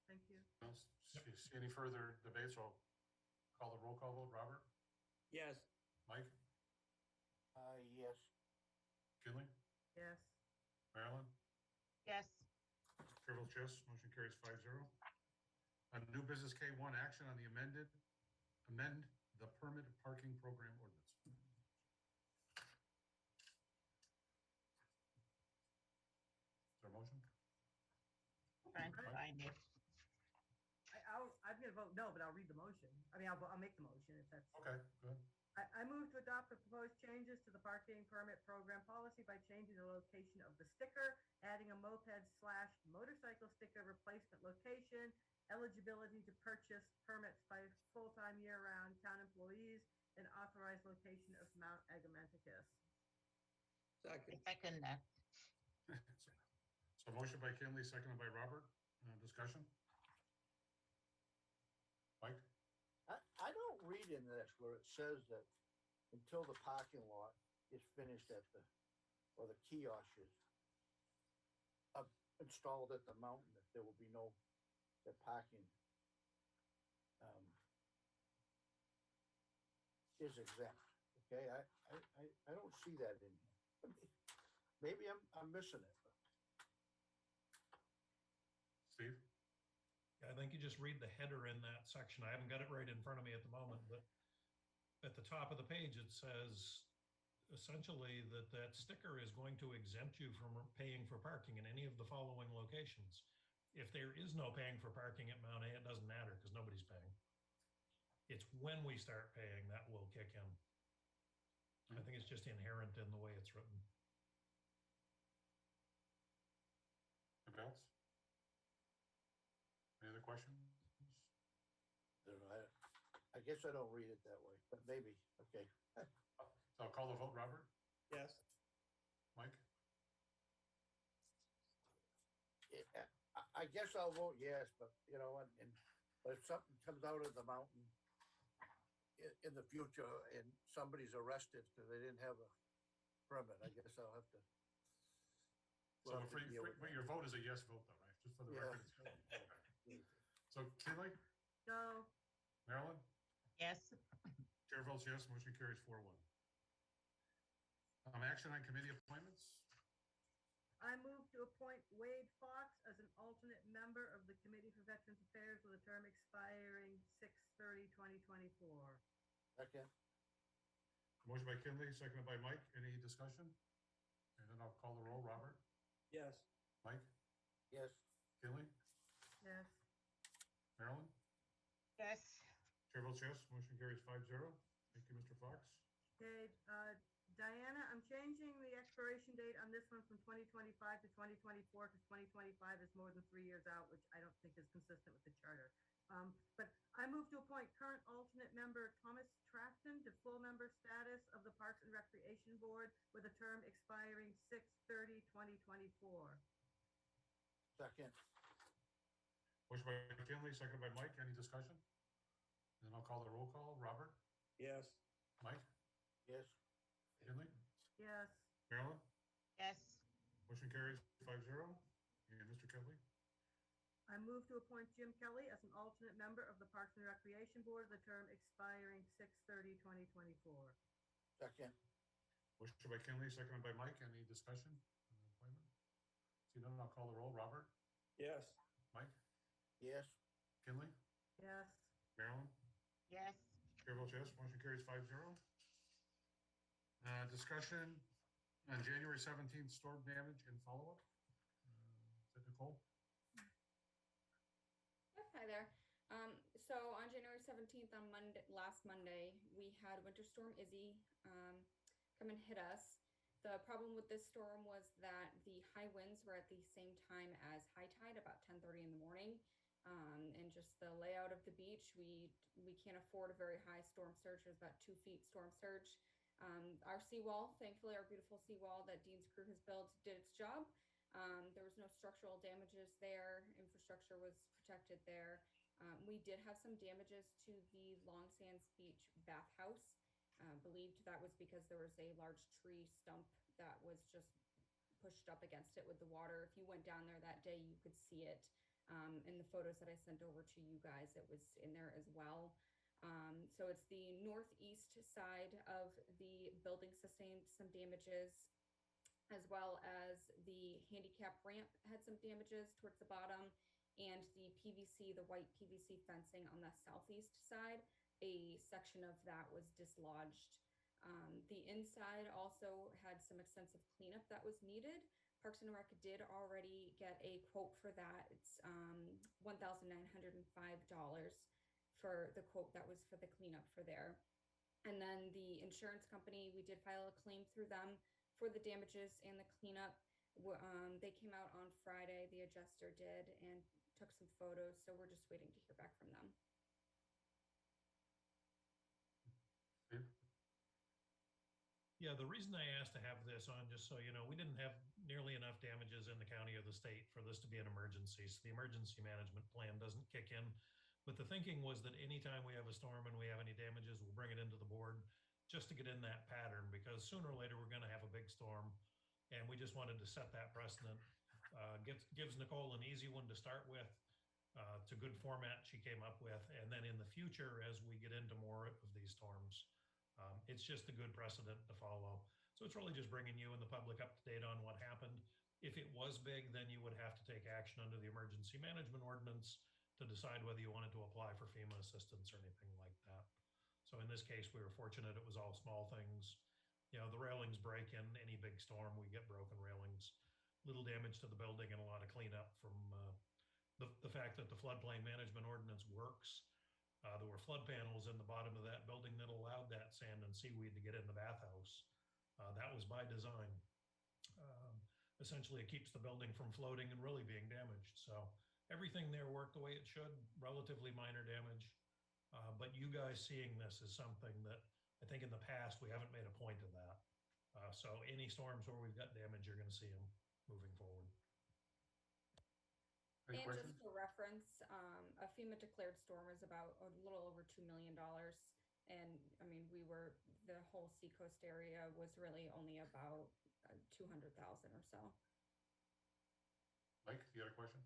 [SPEAKER 5] Thank you.
[SPEAKER 1] See any further debates? I'll call the roll call vote. Robert?
[SPEAKER 12] Yes.
[SPEAKER 1] Mike?
[SPEAKER 8] Yes.
[SPEAKER 1] Kinley?
[SPEAKER 5] Yes.
[SPEAKER 1] Marilyn?
[SPEAKER 4] Yes.
[SPEAKER 1] Chair votes yes. Motion carries 5-0. On new business K1, action on the amend the permit parking program ordinance. Is there a motion?
[SPEAKER 4] Trying to find it.
[SPEAKER 5] I'm going to vote no, but I'll read the motion. I mean, I'll make the motion if that's.
[SPEAKER 1] Okay, good.
[SPEAKER 5] I move to adopt the proposed changes to the parking permit program policy by changing the location of the sticker, adding a moped/motorcycle sticker replacement location, eligibility to purchase permits by full-time year-round town employees, and authorized location of Mount Agamenticus.
[SPEAKER 12] Second.
[SPEAKER 4] Second that.
[SPEAKER 1] So motion by Kinley, seconded by Robert. Discussion? Mike?
[SPEAKER 8] I don't read in this where it says that until the parking lot is finished or the kiosk is installed at the mountain, that there will be the parking is exempt. Okay, I don't see that in here. Maybe I'm missing it.
[SPEAKER 1] Steve?
[SPEAKER 6] I think you just read the header in that section. I haven't got it right in front of me at the moment, but at the top of the page, it says essentially that sticker is going to exempt you from paying for parking in any of the following locations. If there is no paying for parking at Mount A, it doesn't matter because nobody's paying. It's when we start paying that will kick in. I think it's just inherent in the way it's written.
[SPEAKER 1] Anything else? Any other questions?
[SPEAKER 8] I guess I don't read it that way, but maybe. Okay.
[SPEAKER 1] So I'll call the vote. Robert?
[SPEAKER 12] Yes.
[SPEAKER 1] Mike?
[SPEAKER 8] I guess I'll vote yes, but but if something comes out of the mountain in the future and somebody's arrested because they didn't have a permit, I guess I'll have to.
[SPEAKER 1] So your vote is a yes vote though, right? Just for the record. So Kinley?
[SPEAKER 5] No.
[SPEAKER 1] Marilyn?
[SPEAKER 4] Yes.
[SPEAKER 1] Chair votes yes. Motion carries 4-1. Action on committee appointments.
[SPEAKER 5] I move to appoint Wade Fox as an alternate member of the Committee for Veterans Affairs with a term expiring 6/30/2024.
[SPEAKER 8] Second.
[SPEAKER 1] Motion by Kinley, seconded by Mike. Any discussion? And then I'll call the roll. Robert?
[SPEAKER 12] Yes.
[SPEAKER 1] Mike?
[SPEAKER 8] Yes.
[SPEAKER 1] Kinley?
[SPEAKER 5] Yes.
[SPEAKER 1] votes yes, motion carries 5-0. Thank you, Mr. Fox.
[SPEAKER 5] Okay, Diana, I'm changing the expiration date on this one from 2025 to 2024 because 2025 is more than 3 years out, which I don't think is consistent with the charter. But I move to appoint current alternate member Thomas Trafton to full member status of the Parks and Recreation Board with a term expiring 6/30/2024.
[SPEAKER 8] Second.
[SPEAKER 1] Motion by Kinley, seconded by Mike. Any discussion? Then I'll call the roll call. Robert?
[SPEAKER 12] Yes.
[SPEAKER 1] Mike?
[SPEAKER 8] Yes.
[SPEAKER 1] Kinley?
[SPEAKER 5] Yes.
[SPEAKER 1] Marilyn?
[SPEAKER 4] Yes.
[SPEAKER 1] Motion carries 5-0. And Mr. Kelly?
[SPEAKER 5] I move to appoint Jim Kelly as an alternate member of the Parks and Recreation Board, the term expiring 6/30/2024.
[SPEAKER 8] Second.
[SPEAKER 1] Motion by Kinley, seconded by Mike. Any discussion on the appointment? See none, I'll call the roll. Robert?
[SPEAKER 12] Yes.
[SPEAKER 1] Mike?
[SPEAKER 8] Yes.
[SPEAKER 1] Kinley?
[SPEAKER 5] Yes.
[SPEAKER 1] Marilyn?
[SPEAKER 4] Yes.
[SPEAKER 1] Chair votes yes, motion carries 5-0. Discussion on January 17th storm damage and follow-up. Is that Nicole?
[SPEAKER 14] Yep, hi there. So on January 17th, on last Monday, we had Winter Storm Izzy come and hit us. The problem with this storm was that the high winds were at the same time as high tide, about 10:30 in the morning. And just the layout of the beach, we can't afford a very high storm surge. There's about 2 feet storm surge. Our seawall, thankfully, our beautiful seawall that Dean's crew has built did its job. There was no structural damages there. Infrastructure was protected there. We did have some damages to the Long Sands Beach bathhouse. Believed that was because there was a large tree stump that was just pushed up against it with the water. If you went down there that day, you could see it. In the photos that I sent over to you guys, it was in there as well. So it's the northeast side of the building sustained some damages, as well as the handicap ramp had some damages towards the bottom, and the PVC, the white PVC fencing on the southeast side, a section of that was dislodged. The inside also had some extensive cleanup that was needed. Parks and Rec did already get a quote for that. It's $1,905 for the quote that was for the cleanup for there. And then the insurance company, we did file a claim through them for the damages and the cleanup. They came out on Friday, the adjuster did, and took some photos, so we're just waiting to hear back from them.
[SPEAKER 6] Yeah, the reason I asked to have this on, just so you know, we didn't have nearly enough damages in the county or the state for this to be an emergency. So the emergency management plan doesn't kick in. But the thinking was that anytime we have a storm and we have any damages, we'll bring it into the board just to get in that pattern, because sooner or later we're going to have a big storm. And we just wanted to set that precedent. Gives Nicole an easy one to start with. It's a good format she came up with. And then in the future, as we get into more of these storms, it's just a good precedent to follow. So it's really just bringing you and the public up to date on what happened. If it was big, then you would have to take action under the emergency management ordinance to decide whether you wanted to apply for FEMA assistance or anything like that. So in this case, we were fortunate it was all small things. You know, the railings break in any big storm, we get broken railings, little damage to the building, and a lot of cleanup from the fact that the floodplain management ordinance works. There were flood panels in the bottom of that building that allowed that sand and seaweed to get in the bathhouse. That was by design. Essentially, it keeps the building from floating and really being damaged. So everything there worked the way it should, relatively minor damage. But you guys seeing this is something that I think in the past we haven't made a point of that. So any storms where we've got damage, you're going to see them moving forward.
[SPEAKER 1] Any
[SPEAKER 14] And
[SPEAKER 1] questions?
[SPEAKER 14] just for reference, a FEMA declared storm is about a little over $2 million. And I mean, the whole seacoast area was really only about 200,000 or so.
[SPEAKER 1] Mike, you had a question?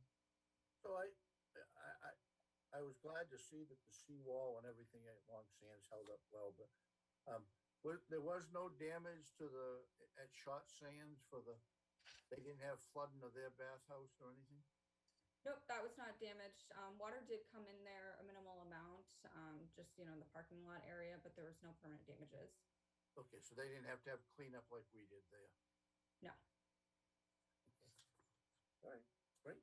[SPEAKER 8] So I was glad to see that the seawall and everything at Long Sands held up well, but there was no damage to at Shot Sands they didn't have flooding of their bathhouse or anything?
[SPEAKER 14] Nope, that was not damaged. Water did come in there, a minimal amount, just, in the parking lot area, but there was no permanent damages.
[SPEAKER 8] Okay, so they didn't have to have cleanup like we did there.
[SPEAKER 14] No.
[SPEAKER 8] All right, great.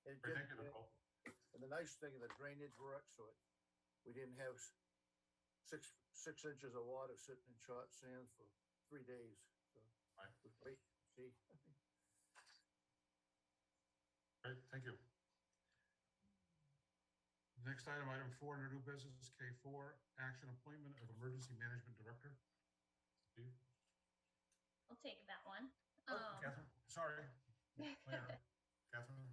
[SPEAKER 8] And
[SPEAKER 1] Great, thank you, Nicole.
[SPEAKER 8] And the nice thing, the drainage works, so we didn't have 6 inches of water sitting in short sand for 3 days. So
[SPEAKER 1] Right.
[SPEAKER 8] it was great to see.
[SPEAKER 1] Great, thank you. Next item, item 4 under new business, K4, action appointment of emergency management director. Steve?
[SPEAKER 11] I'll take that one.
[SPEAKER 1] Oh, Catherine, sorry. Claire. Catherine?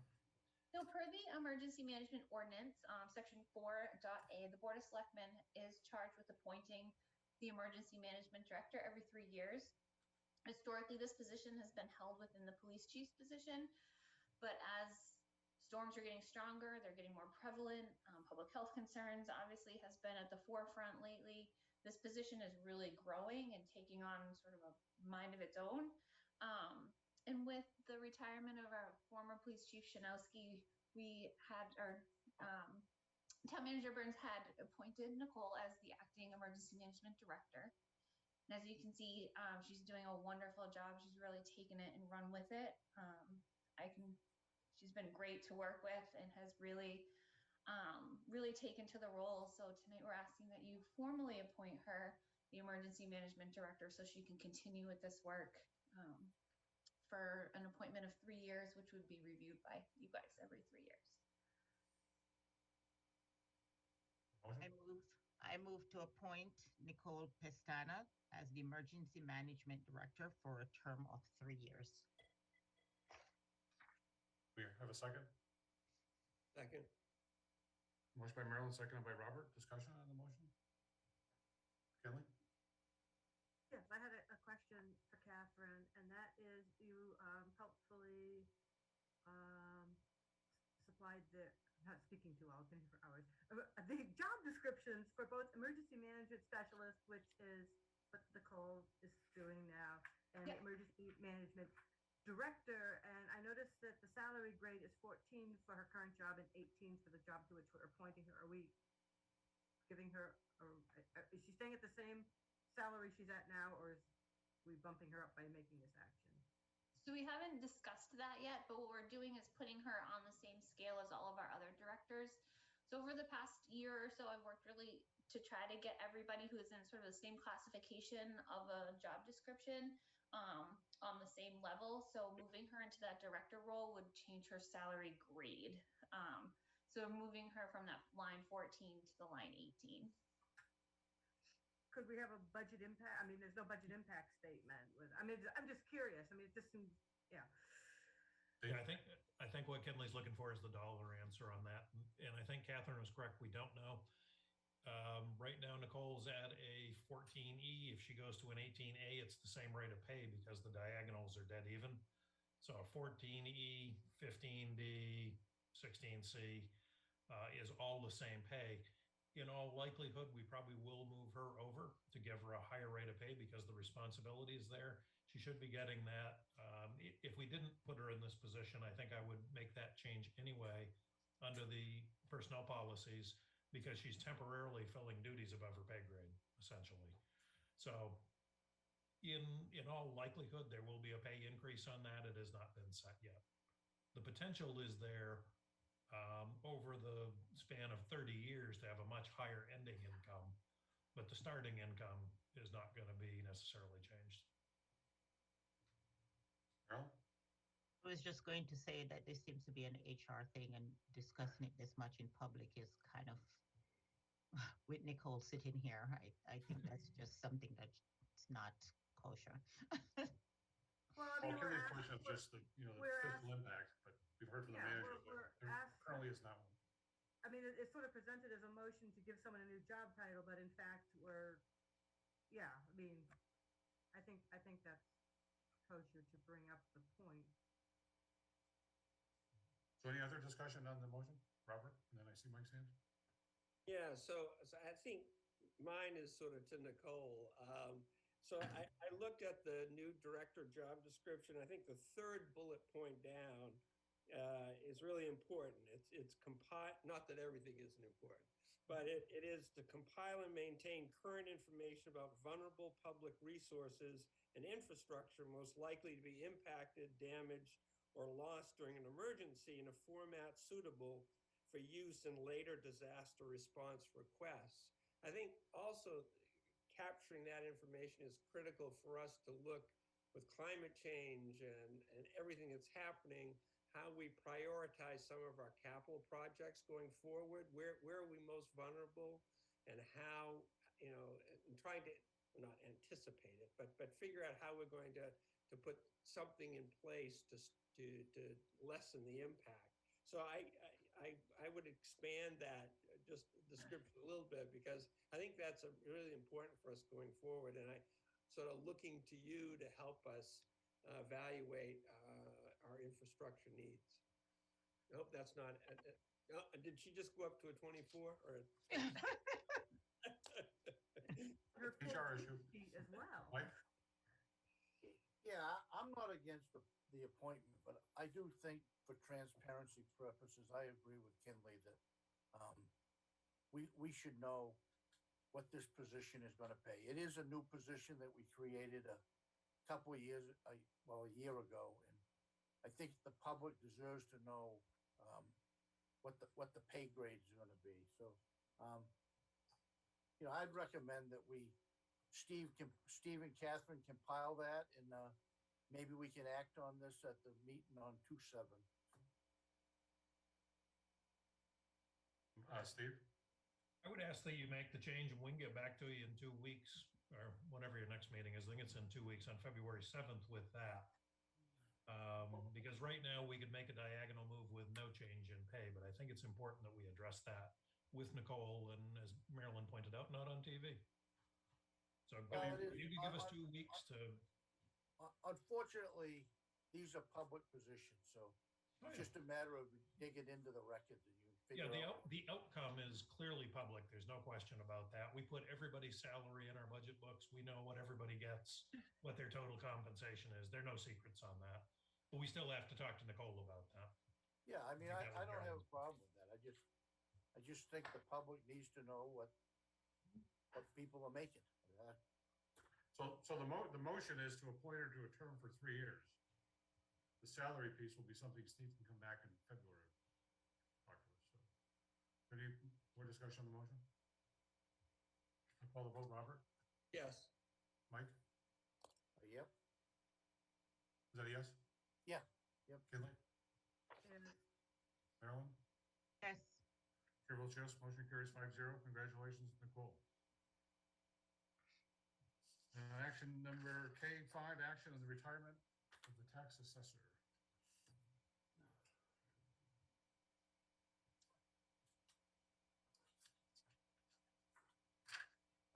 [SPEAKER 11] So per the emergency management ordinance, section 4.a, the Board of Selectmen is charged with appointing the emergency management director every 3 years. Historically, this position has been held within the police chief's position, but as storms are getting stronger, they're getting more prevalent. Public health concerns obviously has been at the forefront lately. This position is really growing and taking on sort of a mind of its own. And with the retirement of our former police chief Shanowski, we had our town manager Burns had appointed Nicole as the acting emergency management director. And as you can see, she's doing a wonderful job. She's really taken it and run with it. She's been great to work with and has really taken to the role. So tonight we're asking that you formally appoint her the emergency management director so she can continue with this work for an appointment of 3 years, which would be reviewed by you guys every 3 years.
[SPEAKER 4] I move to appoint Nicole Pestana as the emergency management director for a term of 3 years.
[SPEAKER 1] We have a second?
[SPEAKER 12] Second.
[SPEAKER 1] Motion by Marilyn, seconded by Robert. Discussion on the motion? Kelly?
[SPEAKER 5] Yes, I had a question for Catherine, and that is you helpfully supplied the, not speaking too well, I've been here for hours, the job descriptions for both emergency management specialist, which is what Nicole is doing now, and emergency management director. And I noticed that the salary grade is 14 for her current job and 18 for the job to which we're appointing her. Are we giving her, is she staying at the same salary she's at now, or is we bumping her up by making this action?
[SPEAKER 11] So we haven't discussed that yet, but what we're doing is putting her on the same scale as all of our other directors. So over the past year or so, I've worked really to try to get everybody who is in sort of the same classification of a job description on the same level. So moving her into that director role would change her salary grade. So moving her from that line 14 to the line 18.
[SPEAKER 5] Could we have a budget impact? I mean, there's no budget impact statement with, I mean, I'm just curious. I mean, it just seems, yeah.
[SPEAKER 6] Yeah, I think what Kenley's looking for is the dollar answer on that. And I think Catherine was correct. We don't know. Right now, Nicole's at a 14E. If she goes to an 18A, it's the same rate of pay because the diagonals are dead even. So a 14E, 15D, 16C is all the same pay. In all likelihood, we probably will move her over to give her a higher rate of pay because the responsibility is there. She should be getting that. If we didn't put her in this position, I think I would make that change anyway under the personnel policies because she's temporarily filling duties above her pay grade, essentially. So in all likelihood, there will be a pay increase on that. It has not been set yet. The potential is there over the span of 30 years to have a much higher ending income, but the starting income is not going to be necessarily changed.
[SPEAKER 1] Carol?
[SPEAKER 4] I was just going to say that this seems to be an HR thing, and discussing it this much in public is kind of, with Nicole sitting here, I think that's just something that's not kosher.
[SPEAKER 5] Well, I mean,
[SPEAKER 1] Kelly's question is just the, the fiscal impact, but we've heard from the manager that there currently is not one.
[SPEAKER 5] I mean, it's sort of presented as a motion to give someone a new job title, but in fact, I mean, I think that's kosher to bring up the point.
[SPEAKER 1] So any other discussion on the motion, Robert? And then I see Mike's hand.
[SPEAKER 12] Yeah, so I think mine is sort of to Nicole. So I looked at the new director job description. I think the third bullet point down is really important. It's compile, not that everything isn't important, but it is to compile and maintain current information about vulnerable public resources and infrastructure most likely to be impacted, damaged, or lost during an emergency in a format suitable for use in later disaster response requests. I think also capturing that information is critical for us to look with climate change and everything that's happening, how we prioritize some of our capital projects going forward. Where are we most vulnerable, and how, you know, and trying to not anticipate it, but figure out how we're going to put something in place to lessen the impact. So I would expand that just description a little bit, because I think that's really important for us going forward. And I sort of looking to you to help us evaluate our infrastructure needs. I hope that's not. Did she just go up to a 24 or?
[SPEAKER 5] Her
[SPEAKER 1] HR issue.
[SPEAKER 5] as well.
[SPEAKER 1] Mike?
[SPEAKER 8] Yeah, I'm not against the appointment, but I do think for transparency purposes, I agree with Kinley that we should know what this position is going to pay. It is a new position that we created a couple of years, a year ago, and I think the public deserves to know what the pay grade is going to be. So, you know, I'd recommend that Steve and Catherine compile that, and maybe we can act on this at the meeting on 2/7.
[SPEAKER 1] Steve?
[SPEAKER 6] I would ask that you make the change and we can get back to you in 2 weeks or whenever your next meeting is. I think it's in 2 weeks on February 7th with that. Because right now we could make a diagonal move with no change in pay, but I think it's important that we address that with Nicole and, as Marilyn pointed out, not on TV. So you can give us 2 weeks to.
[SPEAKER 8] Unfortunately, these are public positions, so it's just a matter of digging into the record and you figure out.
[SPEAKER 6] The outcome is clearly public. There's no question about that. We put everybody's salary in our budget books. We know what everybody gets, what their total compensation is. There are no secrets on that. But we still have to talk to Nicole about that.
[SPEAKER 8] Yeah, I mean, I don't have a problem with that. I just think the public needs to know what people are making.
[SPEAKER 1] So the motion is to appoint her to a term for 3 years. The salary piece will be something Steve can come back in February. Talk to us. So, any more discussion on the motion? I'll call the vote. Robert?
[SPEAKER 12] Yes.
[SPEAKER 1] Mike?
[SPEAKER 8] Yep.
[SPEAKER 1] Is that a yes?
[SPEAKER 8] Yeah. Yep.
[SPEAKER 1] Kinley? Marilyn?
[SPEAKER 4] Yes.
[SPEAKER 1] Chair votes yes. Motion carries 5-0. Congratulations, Nicole. Action number K5, action on the retirement of the tax assessor.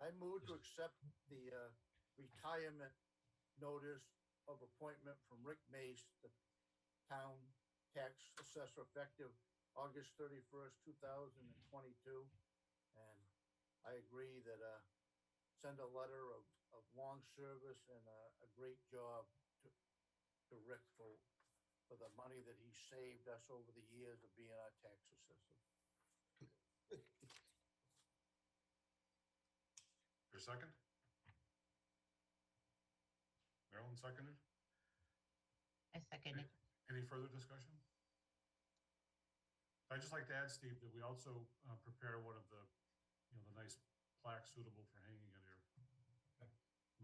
[SPEAKER 8] I move to accept the retirement notice of appointment from Rick Mace, the town tax assessor, effective August 31st, 2022. And I agree that send a letter of long service and a great job to Rick for the money that he saved us over the years of being our tax assessor.
[SPEAKER 1] For a second? Marilyn seconded?
[SPEAKER 4] I second it.
[SPEAKER 1] Any further discussion? I'd just like to add, Steve, that we also prepare one of the nice plaques suitable for hanging in your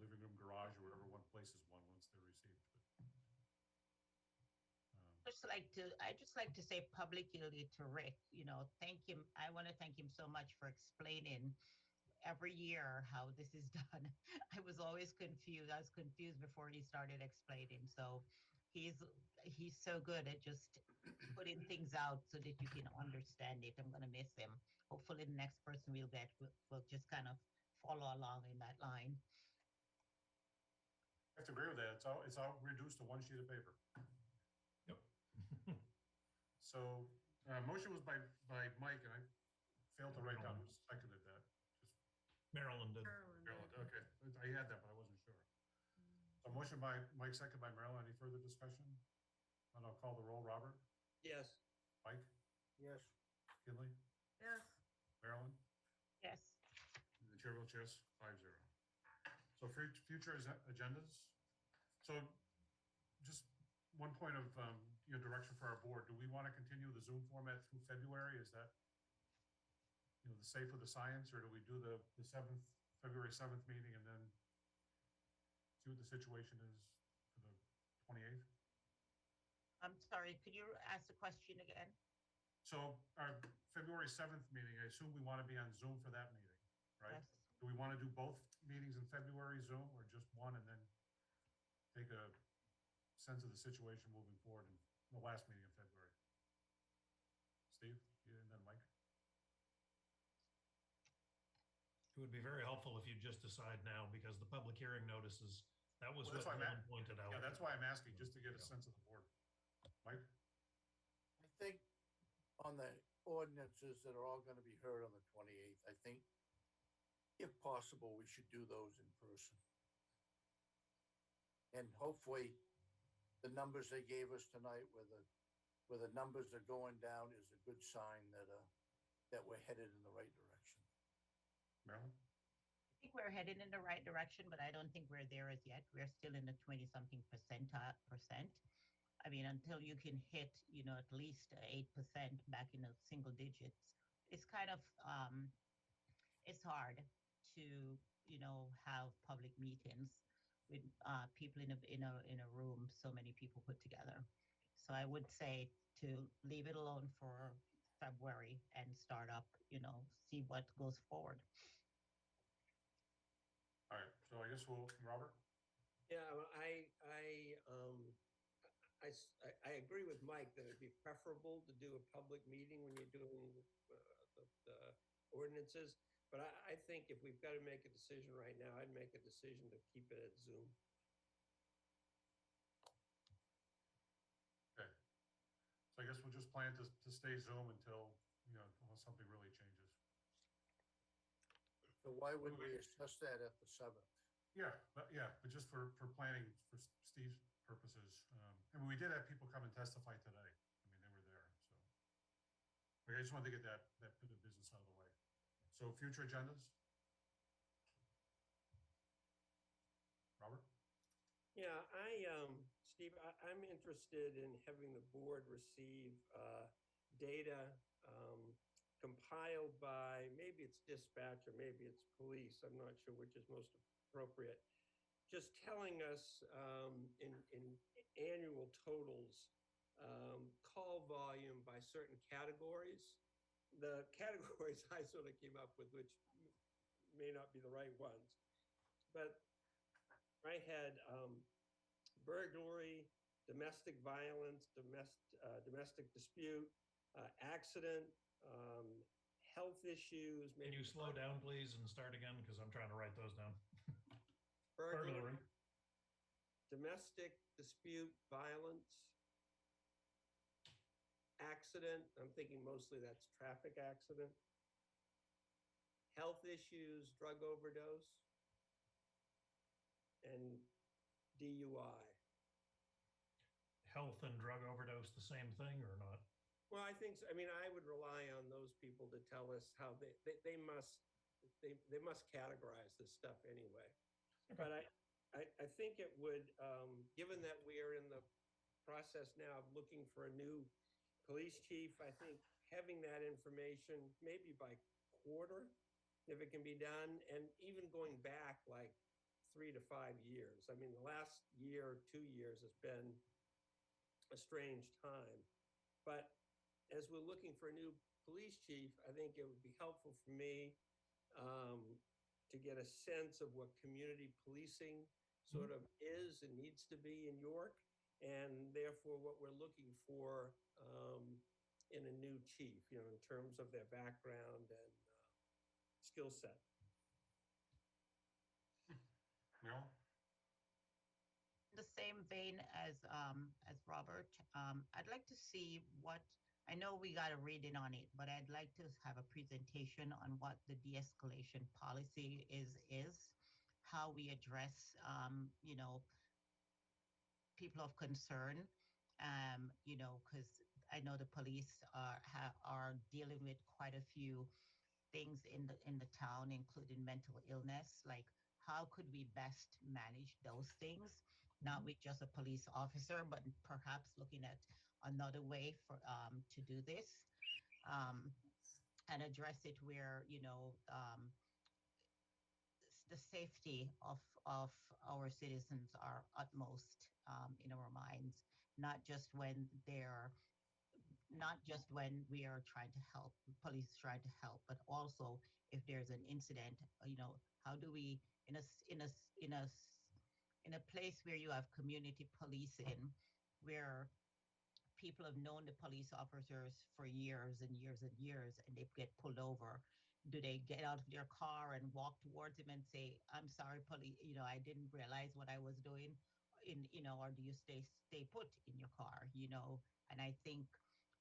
[SPEAKER 1] living room, garage, or whatever one places one once they're received.
[SPEAKER 4] I just like to say publicly to Rick, thank him. I want to thank him so much for explaining every year how this is done. I was always confused. I was confused before he started explaining. So he's so good at just putting things out so that you can understand it. I'm going to miss him. Hopefully the next person we'll get will just kind of follow along in that line.
[SPEAKER 1] I have to agree with that. It's all reduced to one sheet of paper.
[SPEAKER 6] Yep.
[SPEAKER 1] So motion was by Mike, and I failed to write down who seconded that.
[SPEAKER 6] Marilyn did.
[SPEAKER 1] Marilyn, okay. I had that, but I wasn't sure. So motion by Mike, second by Marilyn. Any further discussion? And I'll call the roll. Robert?
[SPEAKER 12] Yes.
[SPEAKER 1] Mike?
[SPEAKER 8] Yes.
[SPEAKER 1] Kinley?
[SPEAKER 5] Yes.
[SPEAKER 1] Marilyn?
[SPEAKER 4] Yes.
[SPEAKER 1] And the chair votes yes, 5-0. So future agendas. So just one point of, your direction for our board. Do we want to continue the Zoom format through February? Is that, the safe with the science, or do we do the February 7th meeting and then see what the situation is for the 28th?
[SPEAKER 4] I'm sorry, could you ask the question again?
[SPEAKER 1] So our February 7th meeting, I assume we want to be on Zoom for that meeting, right?
[SPEAKER 4] Yes.
[SPEAKER 1] Do we want to do both meetings in February Zoom, or just one and then take a sense of the situation moving forward in the last meeting in February? Steve, you and then Mike?
[SPEAKER 6] It would be very helpful if you just decide now, because the public hearing notices, that was
[SPEAKER 1] Well,
[SPEAKER 6] what
[SPEAKER 1] that's why I'm
[SPEAKER 6] Dylan pointed out.
[SPEAKER 1] Yeah, that's why I'm asking, just to get a sense of the board. Mike?
[SPEAKER 8] I think on the ordinances that are all gonna be heard on the 28th, I think if possible, we should do those in person. And hopefully, the numbers they gave us tonight, where the numbers are going down, is a good sign that we're headed in the right direction.
[SPEAKER 1] Marilyn?
[SPEAKER 4] I think we're headed in the right direction, but I don't think we're there as yet. We're still in the 20-something percent. I mean, until you can hit, at least 8% back in the single digits, it's kind of, it's hard to, have public meetings with people in a room, so many people put together. So I would say to leave it alone for February and start up, see what goes forward.
[SPEAKER 1] All right, so I guess Robert?
[SPEAKER 12] Yeah, well, I agree with Mike that it'd be preferable to do a public meeting when you're doing the ordinances. But I think if we've got to make a decision right now, I'd make a decision to keep it at Zoom.
[SPEAKER 1] Okay. So I guess we'll just plan to stay Zoom until, unless something really changes.
[SPEAKER 8] So why would we assess that at the 7th?
[SPEAKER 1] Yeah, but just for planning, for Steve's purposes. I mean, we did have people come and testify today. I mean, they were there, so. Okay, I just wanted to get that bit of business out of the way. So future agendas? Robert?
[SPEAKER 12] Yeah, Steve, I'm interested in having the board receive data compiled by, maybe it's dispatch or maybe it's police, I'm not sure which is most appropriate, just telling us in annual totals, call volume by certain categories. The categories I sort of came up with, which may not be the right ones, but I had burglary, domestic violence, domestic dispute, accident, health issues.
[SPEAKER 6] Can you slow down, please, and start again? Because I'm trying to write those down.
[SPEAKER 12] Burglary, domestic dispute, violence, accident, I'm thinking mostly that's traffic accident, health issues, drug overdose, and DUI.
[SPEAKER 6] Health and drug overdose the same thing or not?
[SPEAKER 12] Well, I think so. I mean, I would rely on those people to tell us how they must categorize this stuff anyway.
[SPEAKER 6] Okay.
[SPEAKER 12] But I think it would, given that we are in the process now of looking for a new police chief, I think having that information maybe by quarter, if it can be done, and even going back like 3 to 5 years. I mean, the last year or 2 years has been a strange time. But as we're looking for a new police chief, I think it would be helpful for me to get a sense of what community policing sort of is and needs to be in York, and therefore what we're looking for in a new chief, in terms of their background and skill set.
[SPEAKER 1] Mel?
[SPEAKER 4] In the same vein as Robert, I'd like to see what, I know we got to read in on it, but I'd like to have a presentation on what the de-escalation policy is, how we address, people of concern, because I know the police are dealing with quite a few things in the town, including mental illness. Like, how could we best manage those things? Not with just a police officer, but perhaps looking at another way to do this, and address it where, the safety of our citizens are utmost in our minds, not just when they're not just when we are trying to help, police trying to help, but also if there's an incident, how do we in a s- in a place where you have community policing, where people have known the police officers for years and years and years, and they get pulled over. Do they get out of their car and walk towards him and say, "I'm sorry, police, I didn't realize what I was doing," or do you stay put in your car, And I think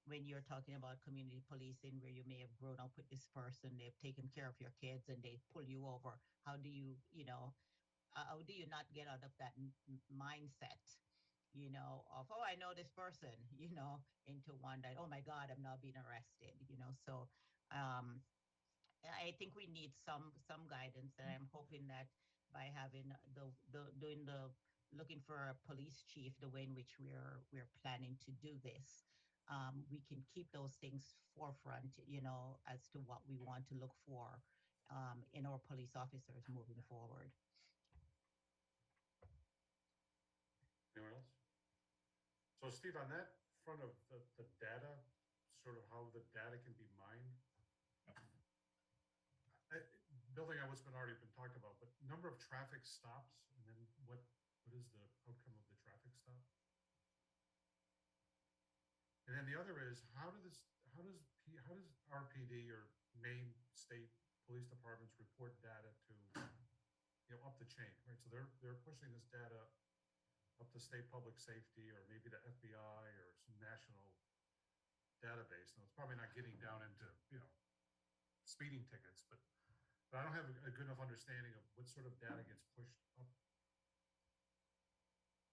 [SPEAKER 4] when you're talking about community policing, where you may have grown up with this person, they've taken care of your kids, and they pull you over, how do how do you not get out of that mindset, of, "Oh, I know this person," into one that, "Oh my God, I'm now being arrested," So um, I think we need some guidance, and I'm hoping that by having doing the looking for a police chief, the way in which we're planning to do this, we can keep those things forefront, as to what we want to look for in our police officers moving forward.
[SPEAKER 1] Anyone else? So Steve, on that front of the data, sort of how the data can be mined, building on what's already been talked about, but number of traffic stops, and then what is the outcome of the traffic stop? And then the other is, how does RPD or Maine State Police Departments report data to, up the chain, right? So they're pushing this data up to state public safety, or maybe the FBI or some national database. Now, it's probably not getting down into, speeding tickets, but I don't have a good enough understanding of what sort of data gets pushed up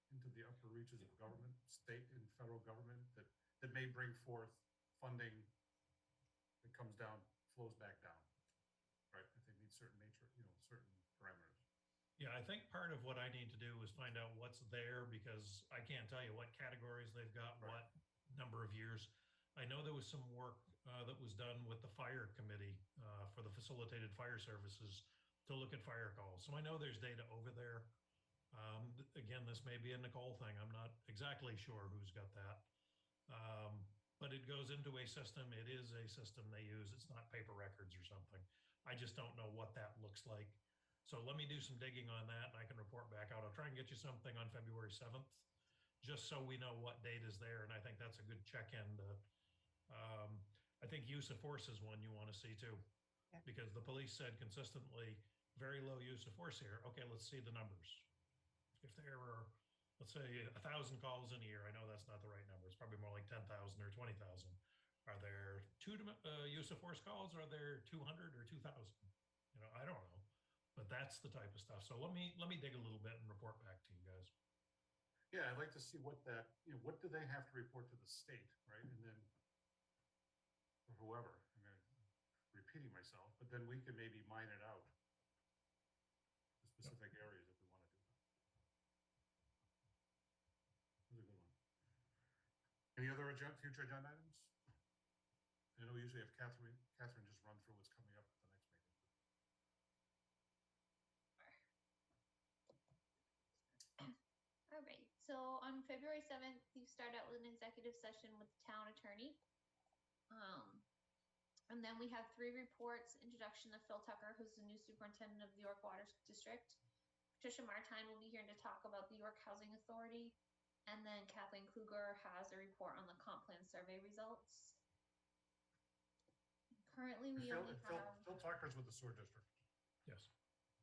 [SPEAKER 1] into the upper reaches of government, state and federal government, that may bring forth funding that comes down, flows back down, right? If they meet certain certain parameters.
[SPEAKER 6] Yeah, I think part of what I need to do is find out what's there, because I can't tell you what categories they've got,
[SPEAKER 1] Right.
[SPEAKER 6] what number of years. I know there was some work that was done with the fire committee for the facilitated fire services to look at fire calls. So I know there's data over there. Again, this may be a Nicole thing. I'm not exactly sure who's got that. But it goes into a system. It is a system they use. It's not paper records or something. I just don't know what that looks like. So let me do some digging on that, and I can report back out. I'll try and get you something on February 7th, just so we know what date is there. And I think that's a good check-in to, I think use of force is one you want to see too,
[SPEAKER 4] Yeah.
[SPEAKER 6] because the police said consistently, very low use of force here. Okay, let's see the numbers. If there were, let's say, 1,000 calls in a year, I know that's not the right number. It's probably more like 10,000 or 20,000. Are there two use of force calls? Or are there 200 or 2,000? I don't know. But that's the type of stuff. So let me dig a little bit and report back to you guys.
[SPEAKER 1] Yeah, I'd like to see what that, what do they have to report to the state, right? And then, or whoever, repeating myself, but then we can maybe mine it out, the specific areas if we want to do that. That's a good one. Any other future agenda items? I know we usually have Catherine just run through what's coming up at the next meeting.
[SPEAKER 11] All right, so on February 7th, you start out with an executive session with the town attorney. And then we have 3 reports: introduction of Phil Tucker, who's the new superintendent of the York Water District. Patricia Martine will be here to talk about the York Housing Authority. And then Kathleen Kluger has a report on the comp plan survey results. Currently, we only have...
[SPEAKER 1] Phil Tucker's with the sewer district.
[SPEAKER 6] Yes.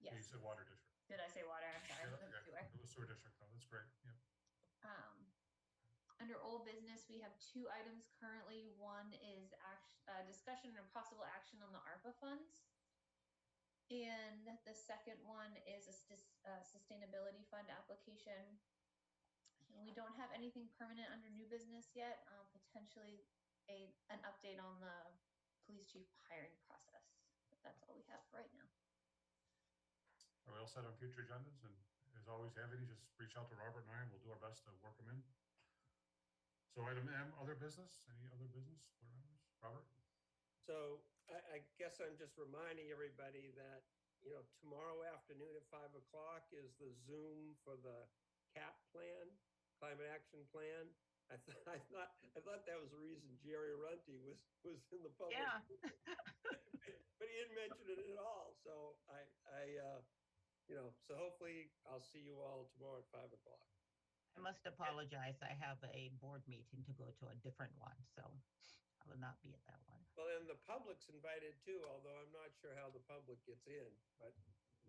[SPEAKER 1] You
[SPEAKER 11] Yes.
[SPEAKER 1] said water district.
[SPEAKER 11] Did I say water? I'm sorry.
[SPEAKER 1] Yeah,
[SPEAKER 11] That's sewer.
[SPEAKER 1] it was sewer district though. That's great. Yep.
[SPEAKER 11] Under old business, we have 2 items currently. One is discussion and possible action on the ARPA funds. And the second one is a sustainability fund application. And we don't have anything permanent under new business yet. Potentially an update on the police chief hiring process. But that's all we have right now.
[SPEAKER 1] Are we all set on future agendas? And as always, have any, just reach out to Robert and I, and we'll do our best to work them in. So item M, other business, any other business, board members? Robert?
[SPEAKER 12] So I guess I'm just reminding everybody that, tomorrow afternoon at 5 o'clock is the Zoom for the CAP plan, Climate Action Plan. I thought that was the reason Jerry Runty was in the public.
[SPEAKER 4] Yeah.
[SPEAKER 12] But he didn't mention it at all. So so hopefully I'll see you all tomorrow at 5 o'clock.
[SPEAKER 4] I must apologize. I have a board meeting to go to, a different one, so I will not be at that one.
[SPEAKER 12] Well, then the public's invited too, although I'm not sure how the public gets in, but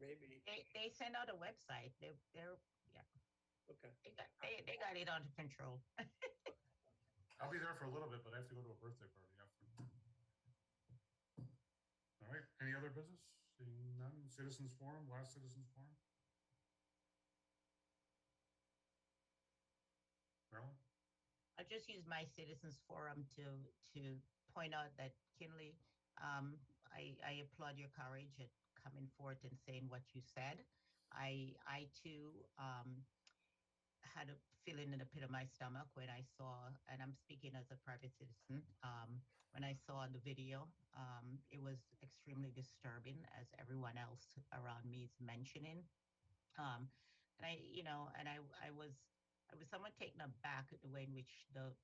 [SPEAKER 12] maybe.
[SPEAKER 4] They send out a website. They're yeah.
[SPEAKER 12] Okay.
[SPEAKER 4] They got it under control.
[SPEAKER 1] I'll be there for a little bit, but I have to go to a birthday party after. All right, any other business? Seeing none, citizens forum, last citizens forum? Marilyn?
[SPEAKER 4] I just use my citizens forum to point out that Kinley, I applaud your courage at coming forth and saying what you said. I too had a feeling in the pit of my stomach when I saw, and I'm speaking as a private citizen, when I saw the video. It was extremely disturbing, as everyone else around me is mentioning. And I was somewhat taken aback at the way in which the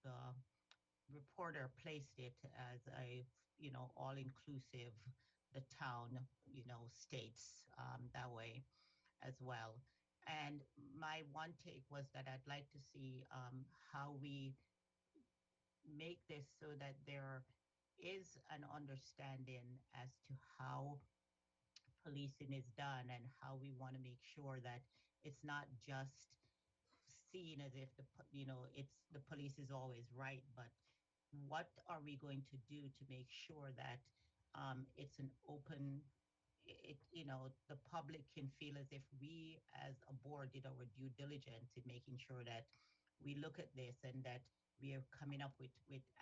[SPEAKER 4] reporter placed it as a, all-inclusive, the town, states that way as well. And my one take was that I'd like to see how we make this so that there is an understanding as to how policing is done and how we want to make sure that it's not just seen as if it's the police is always right, but what are we going to do to make sure that it's an open, the public can feel as if we as a board did our due diligence in making sure that we look at this and that we are coming up with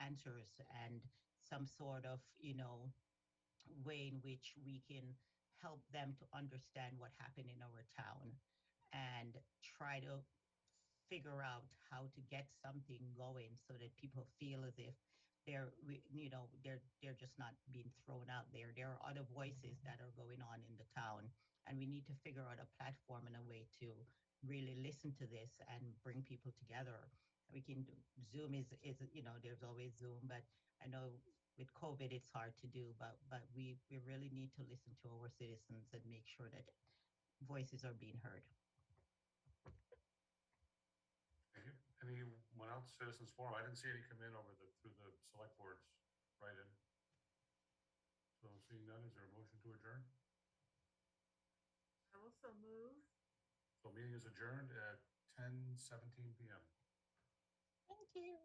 [SPEAKER 4] answers and some sort of, way in which we can help them to understand what happened in our town and try to figure out how to get something going so that people feel as if they're just not being thrown out there. There are other voices that are going on in the town, and we need to figure out a platform and a way to really listen to this and bring people together. We can do Zoom is there's always Zoom, but I know with COVID it's hard to do, but we really need to listen to our citizens and make sure that voices are being heard.
[SPEAKER 1] Thank you. Anyone else, citizens forum? I didn't see any come in through the select boards write-in. So seeing none, is there a motion to adjourn?
[SPEAKER 5] I also move.
[SPEAKER 1] So meeting is adjourned at 10:17 p.m.
[SPEAKER 4] Thank you.